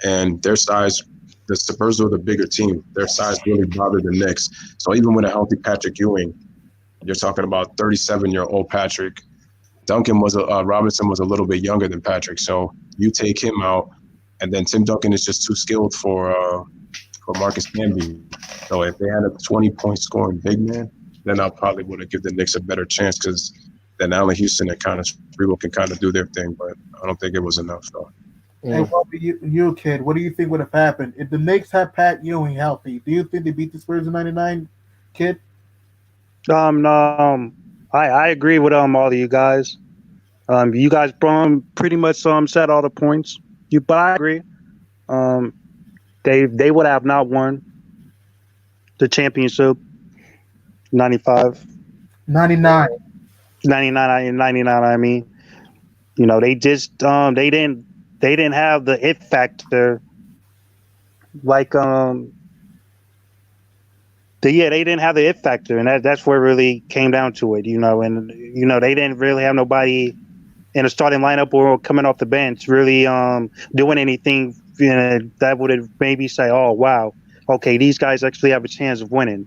And their size, the Spurs were the bigger team. Their size really bothered the Knicks. So even with a healthy Patrick Ewing, you're talking about 37-year-old Patrick. Robinson was a little bit younger than Patrick. So you take him out, and then Tim Duncan is just too skilled for Marcus Camby. So if they had a 20-point scoring big man, then I probably would have given the Knicks a better chance because then Allen Houston and Sprewell can kind of do their thing. But I don't think it was enough, though. Hey, what about you, Kid? What do you think would have happened if the Knicks had Pat Ewing healthy? Do you think they beat the Spurs in '99, Kid? I agree with all of you guys. You guys pretty much said all the points. But I agree. They would have not won the championship 95. 99. 99, I mean. You know, they just they didn't have the it factor like they didn't have the it factor, and that's where it really came down to it, you know, and you know, they didn't really have nobody in a starting lineup or coming off the bench really doing anything, you know, that would have maybe say, oh wow, okay, these guys actually have a chance of winning.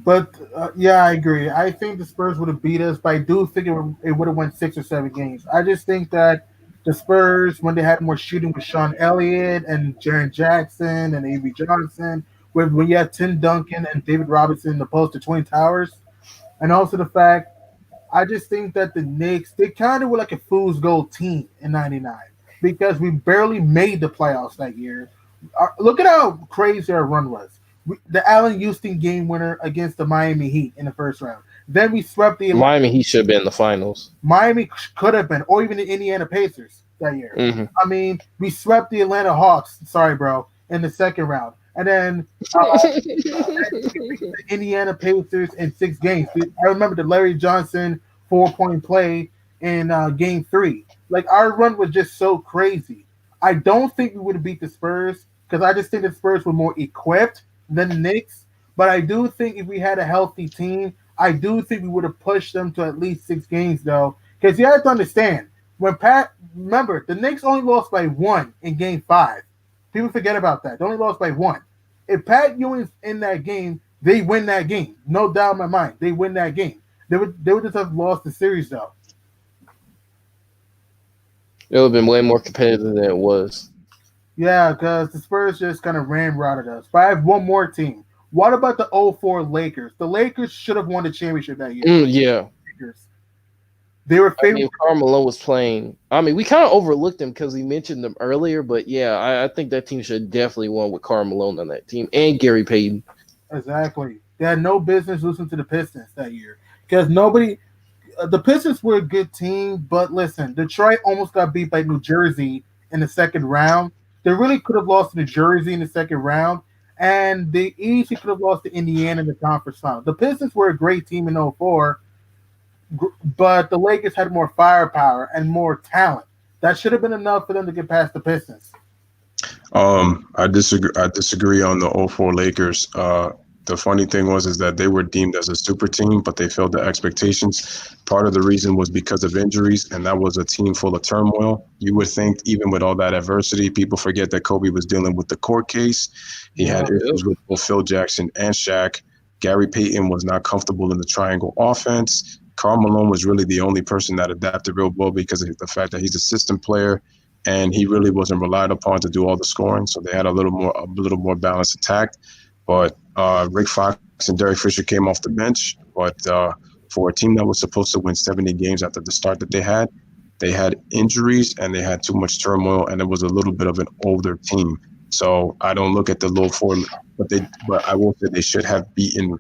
But yeah, I agree. I think the Spurs would have beat us, but I do think it would have won 6 or 7 games. I just think that the Spurs, when they had more shooting with Sean Elliott and Jaren Jackson and A.V. Johnson, when you had Tim Duncan and David Robinson opposed to Twin Towers, and also the fact, I just think that the Knicks, they kind of were like a fool's gold team in '99 because we barely made the playoffs that year. Look at how crazy our run was. The Allen Houston game winner against the Miami Heat in the first round. Then we swept the Miami Heat should have been in the finals. Miami could have been, or even the Indiana Pacers that year. Mm-hmm. I mean, we swept the Atlanta Hawks. Sorry, bro, in the second round, and then the Indiana Pacers in 6 games. I remember the Larry Johnson 4-point play in Game 3. Like, our run was just so crazy. I don't think we would have beat the Spurs because I just think the Spurs were more equipped than the Knicks, but I do think if we had a healthy team, I do think we would have pushed them to at least 6 games, though. Because you have to understand, remember, the Knicks only lost by 1 in Game 5. People forget about that. They only lost by 1. If Pat Ewing's in that game, they win that game. No doubt in my mind. They win that game. They would just have lost the series, though. It would have been way more competitive than it was. Yeah, because the Spurs just kind of ramrodded us. But I have one more team. What about the 04 Lakers? The Lakers should have won the championship that year. Yeah. They were favored. Karl Malone was playing. I mean, we kind of overlooked them because we mentioned them earlier, but yeah, I think that team should have definitely won with Karl Malone on that team and Gary Payton. Exactly. They had no business losing to the Pistons that year because the Pistons were a good team, but listen, Detroit almost got beat by New Jersey in the second round. They really could have lost to New Jersey in the second round, and they easily could have lost to Indiana in the conference final. The Pistons were a great team in 04, but the Lakers had more firepower and more talent. That should have been enough for them to get past the Pistons. I disagree on the 04 Lakers. The the funny thing is that they were deemed as a super team, but they failed the expectations. Part of the reason was because of injuries, and that was a team full of turmoil. You would think, even with all that adversity, people forget that Kobe was dealing with the court case. He had issues with both Phil Jackson and Shaq. Gary Payton was not comfortable in the triangle offense. Karl Malone was really the only person that adapted real well because of the fact that he's a system player, and he really wasn't relied upon to do all the scoring. So they had a little more balanced attack. But Rick Fox and Derek Fisher came off the bench. But for a team that was supposed to win 70 games after the start that they had injuries and they had too much turmoil, and it was a little bit of an older team. So I don't look at the low four, but I will say they should have beaten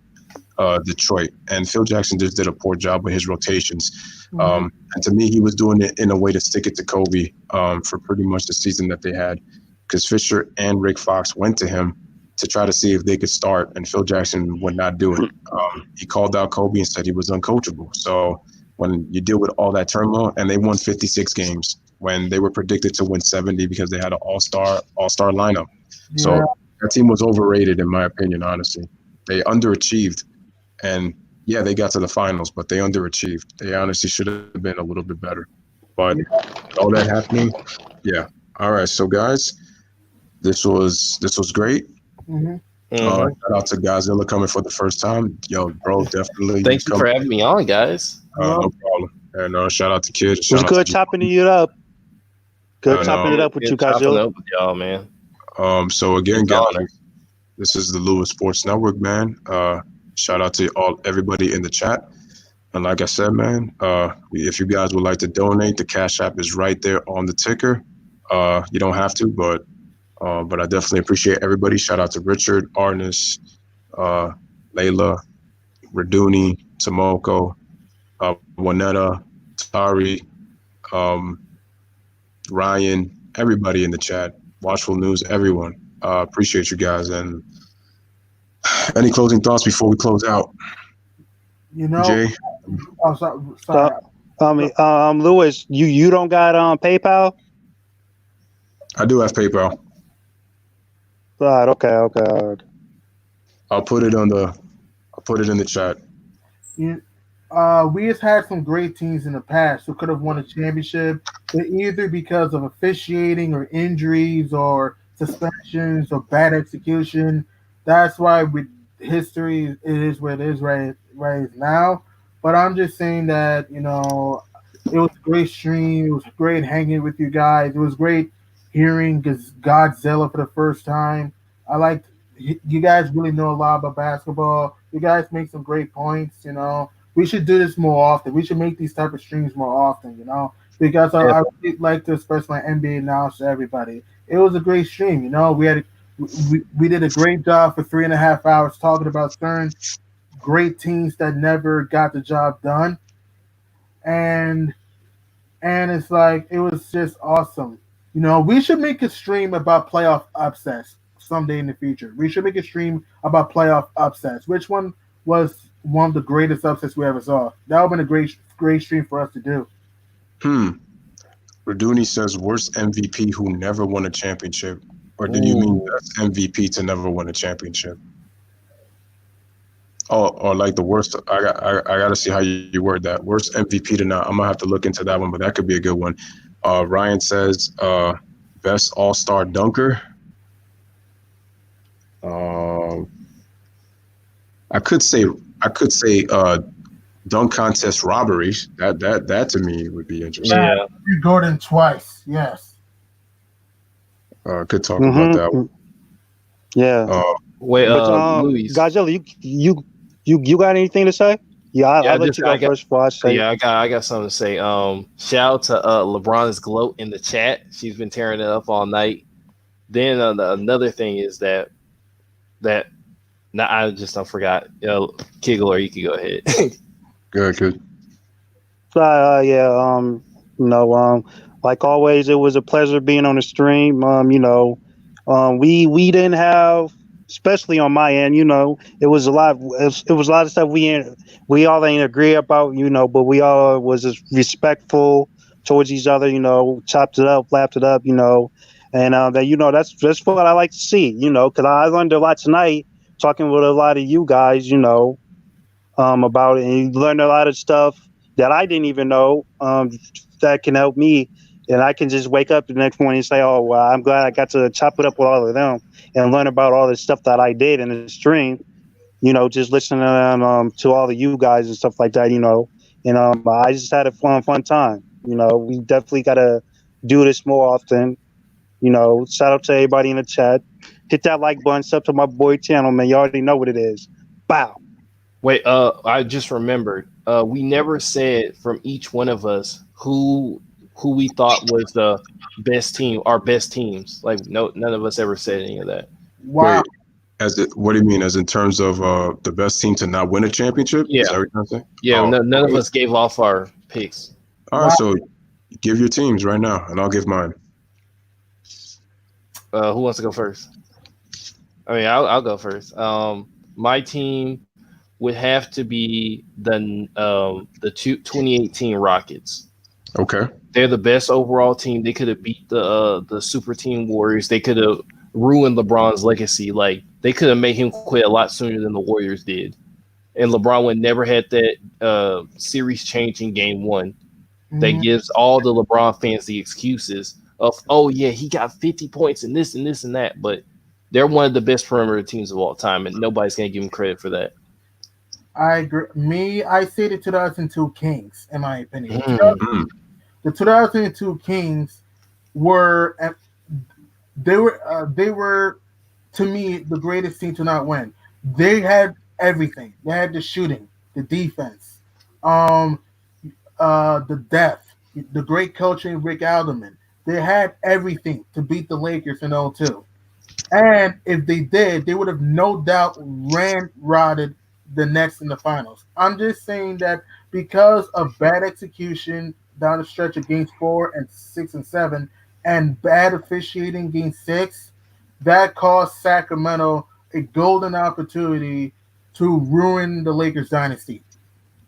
Detroit. And Phil Jackson just did a poor job with his rotations. And to me, he was doing it in a way to stick it to Kobe for pretty much the season that they had, because Fisher and Rick Fox went to him to try to see if they could start, and Phil Jackson would not do it. He called out Kobe and said he was uncoachable. So when you deal with all that turmoil, and they won 56 games when they were predicted to win 70 because they had an all-star lineup. Yeah. So that team was overrated, in my opinion, honestly. They underachieved, and yeah, they got to the finals, but they underachieved. They honestly should have been a little bit better. But all that happening, yeah. All right, so guys, this was great. Shout out to Godzilla coming for the first time. Yo, bro, definitely. Thank you for having me on, guys. No problem. And shout out to Kid. It was good chopping it up. Good chopping it up with you, Godzilla. Up with y'all, man. So again, guys, this is the Lewis Sports Network, man. Shout out to everybody in the chat. And like I said, man, if you guys would like to donate, the Cash App is right there on the ticker. You don't have to, but I definitely appreciate everybody. Shout out to Richard, Arnis, Layla, Raduni, Tomoko, Juanetta, Tari, Ryan, everybody in the chat, Watchful News, everyone. Appreciate you guys. And any closing thoughts before we close out? Jay? Oh, sorry. Lewis, you don't got PayPal? I do have PayPal. Right. Okay. I'll put it in the chat. We have had some great teams in the past who could have won a championship, but either because of officiating or injuries or suspensions or bad execution. That's why with history, it is what it is right now. But I'm just saying that, it was a great stream. It was great hanging with you guys. It was great hearing Godzilla for the first time. I liked you guys really know a lot about basketball. You guys make some great points, We should do this more often. We should make these type of streams more often, because I really like to express my NBA knowledge to everybody. It was a great stream, we did a great job for 3.5 hours talking about certain great teams that never got the job done. And it's like, it was just awesome. We should make a stream about playoff upsets someday in the future. We should make a stream about playoff upsets. Which one was one of the greatest upsets we ever saw? That would have been a great stream for us to do. Raduni says worst MVP who never won a championship. Or did you mean best MVP to never win a championship? Or like the worst. I got to see how you word that. Worst MVP to not. I'm gonna have to look into that one, but that could be a good one. Ryan says best all-star dunker. I could say dunk contest robberies. That to me would be interesting. Yeah, Gordon twice. Yes. Could talk about that one. Yeah. Wait, Luis. Godzilla, you got anything to say? Yeah, I'll let you go first before I say. Yeah, I got something to say. Shout out to LeBron's gloat in the chat. She's been tearing it up all night. Then another thing is that I just forgot. Kigler, you can go ahead. Good. Like always, it was a pleasure being on the stream. We didn't have, especially on my end, it was a lot. It was a lot of stuff we all ain't agree about, but we all was just respectful towards each other. Chopped it up, laughed it up, and that's what I like to see. Because I learned a lot tonight talking with a lot of you guys, you know, about it, and you learn a lot of stuff that I didn't even know, that can help me. And I can just wake up the next morning and say, oh, well, I'm glad I got to chop it up with all of them and learn about all the stuff that I did in the stream, you know, just listening to all of you guys and stuff like that, you know. And I just had a fun time. You know, we definitely got to do this more often. You know, shout out to everybody in the chat. Hit that like button, sub to my boy channel, man. You already know what it is. Bow. Wait, I just remembered. We never said from each one of us who we thought was the best team, our best teams. Like, no, none of us ever said any of that. Wow. Wait, what do you mean? As in terms of the best team to not win a championship? Yeah. Is that what you're saying? Yeah, Oh, none of us gave off our picks. All right, so give your teams right now, and I'll give mine. Who wants to go first? I mean, I'll go first. My team would have to be the 2018 Rockets. Okay. They're the best overall team. They could have beat the Super Team Warriors. They could have ruined LeBron's legacy. Like, they could have made him quit a lot sooner than the Warriors did. And LeBron would never had that series changing game one. That gives all the LeBron fans the excuses of, oh yeah, he got 50 points and this and this and that. But they're one of the best perimeter teams of all time, and nobody's gonna give him credit for that. I agree. I say the 2002 Kings, in my opinion. The 2002 Kings were to me the greatest team to not win. They had everything. They had the shooting, the defense, the depth, the great coaching, Rick Alderman. They had everything to beat the Lakers in 2002. And if they did, they would have no doubt ran-rotted the Nets in the finals. I'm just saying that because of bad execution down the stretch of games 4 and 6 and 7 and bad officiating game 6, that cost Sacramento a golden opportunity to ruin the Lakers dynasty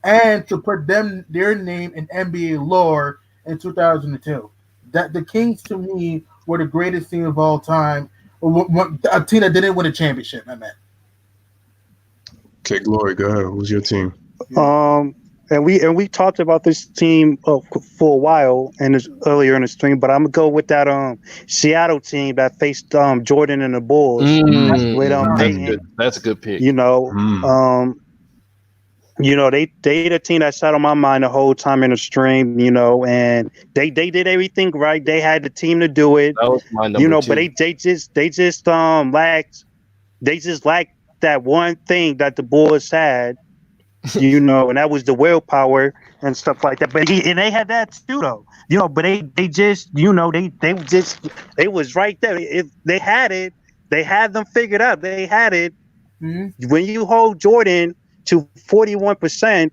and to put their name in NBA lore in 2002. That the Kings, to me, were the greatest team of all time. A team that didn't win a championship, I meant. Okay, Glory, go ahead. Who's your team? And we talked about this team for a while and earlier in the stream, but I'm gonna go with that Seattle team that faced Jordan and the Bulls. That's a good pick. You know, they the team that sat on my mind the whole time in the stream. You know, and they did everything right. They had the team to do it. That was my number two. But they just lacked that one thing that the Bulls had. You know, and that was the willpower and stuff like that. But and they had that too, though. You know, but they just, you know, they was right there. If they had it, they had them figured out. They had it. Mm-hmm. When you hold Jordan to 41%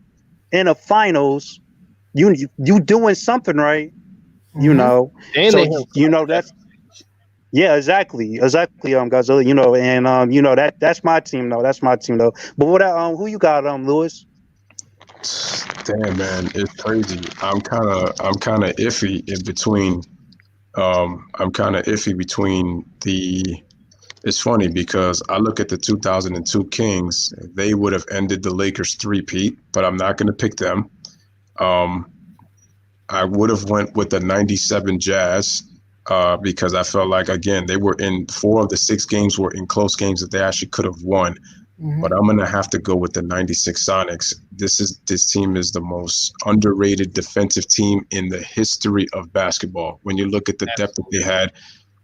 in the finals, you doing something right. Mm-hmm. You know, and so you know that's. Yeah, exactly, Godzilla. You know, and you know that's my team though. That's my team though. But what who you got, Lewis? Damn, man, it's crazy. I'm kind of iffy in between. I'm kind of iffy between the. It's funny because I look at the 2002 Kings. They would have ended the Lakers three-peat, but I'm not going to pick them. I would have went with the 97 Jazz. Because I felt like, again, they were in 4 of the 6 games were in close games that they actually could have won. Mm-hmm. But I'm going to have to go with the 96 Sonics. This team is the most underrated defensive team in the history of basketball. When you look at the depth that they had,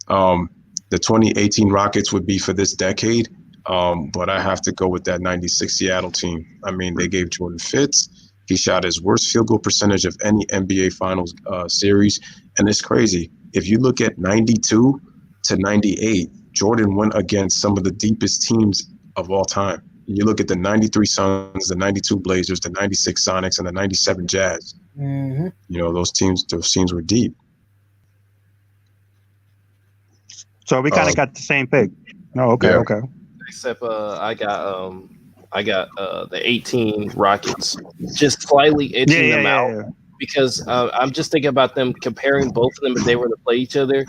the 2018 Rockets would be for this decade. But I have to go with that 96 Seattle team. I mean, they gave Jordan fits. He shot his worst field goal percentage of any NBA Finals series. And it's crazy. If you look at 92 to 98, Jordan went against some of the deepest teams of all time. You look at the 93 Suns, the 92 Blazers, the 96 Sonics, and the 97 Jazz. Mm-hmm. You know, those teams were deep. So we kind of got the same pick. Oh, okay, yeah. Okay. Except I got the 18 Rockets, just slightly edging them out. Yeah. Because I'm just thinking about them comparing both of them if they were to play each other.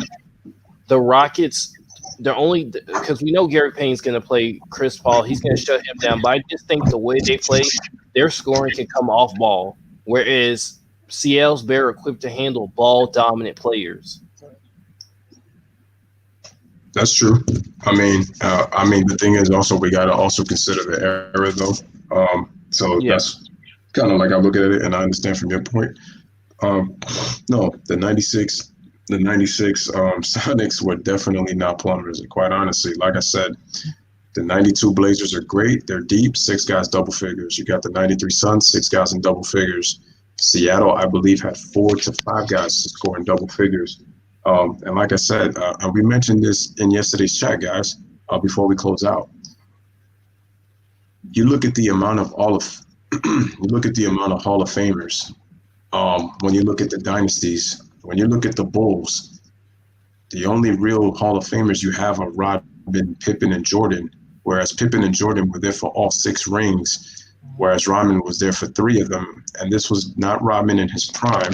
The Rockets they're only because we know Gary Payne's going to play Chris Paul. He's going to shut him down. But I just think the way they play, their scoring can come off ball, whereas Seattle's better equipped to handle ball dominant players. That's true. I mean, the thing is also we got to also consider the era though. So that's kind of like I look at it, and I understand from your point. No, the '96 Sonics were definitely not plumbers. And quite honestly, like I said, the '92 Blazers are great. They're deep. 6 guys double figures. You got the '93 Suns, 6 guys in double figures. Seattle, I believe, had 4 to 5 guys to score in double figures. And like I said, and we mentioned this in yesterday's chat, guys, before we close out. You look at the amount of Hall of Famers. When you look at the dynasties, when you look at the Bulls, the only real Hall of Famers you have are Rodman, Pippen, and Jordan, whereas Pippen and Jordan were there for all 6 rings, whereas Rodman was there for 3 of them. And this was not Rodman in his prime.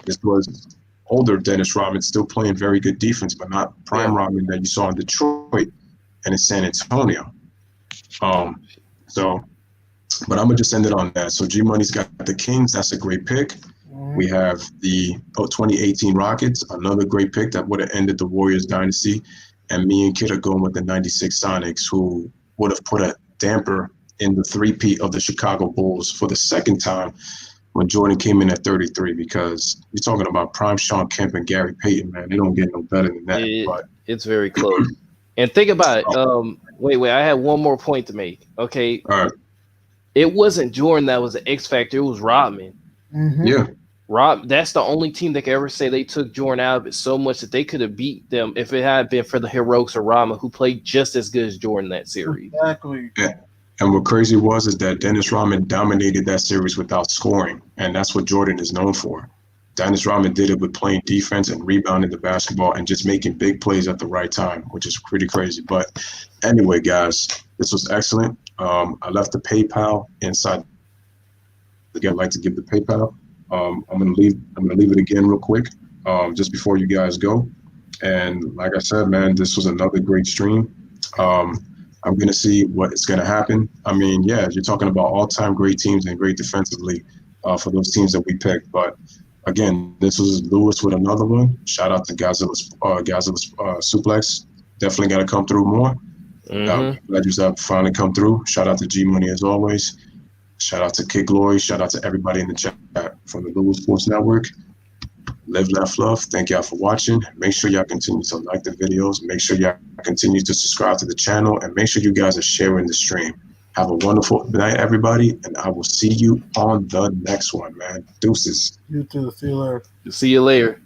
This was older Dennis Rodman, still playing very good defense, but not prime Rodman that you saw in Detroit and in San Antonio. But I'm going to just end it on that. So G-Money's got the Kings. That's a great pick. We have the 2018 Rockets, another great pick that would have ended the Warriors dynasty. And me and Kid are going with the 96 Sonics, who would have put a damper in the three-peat of the Chicago Bulls for the second time when Jordan came in at 33, because you're talking about prime Shawn Kemp and Gary Payton, man. They don't get no better than that. But it's very close. And think about it. Wait, I had one more point to make. Okay. All right. It wasn't Jordan that was the X factor. It was Rodman. Mm-hmm. Yeah. That's the only team that could ever say they took Jordan out of it so much that they could have beat them if it had been for the heroics of Rodman, who played just as good as Jordan that series. Exactly. Yeah. And what crazy is that Dennis Rodman dominated that series without scoring, and that's what Jordan is known for. Dennis Rodman did it with playing defense and rebounding the basketball and just making big plays at the right time, which is pretty crazy. But anyway, guys, this was excellent. I left the PayPal inside. Again, I'd like to give the PayPal. I'm gonna leave it again real quick, just before you guys go. And like I said, man, this was another great stream. I'm going to see what is going to happen. I mean, yeah, you're talking about all-time great teams and great defensively for those teams that we picked. But again, this was Lewis with another one. Shout out to Godzilla Suplex. Definitely got to come through more. Glad you have finally come through. Shout out to G Money as always. Shout out to Kid Glory. Shout out to everybody in the chat from the Lewis Sports Network. Live, laugh, love. Thank y'all for watching. Make sure y'all continue to like the videos. Make sure y'all continue to subscribe to the channel, and make sure you guys are sharing the stream. Have a wonderful night, everybody, and I will see you on the next one, man. Deuces. You too. See you later. See you later.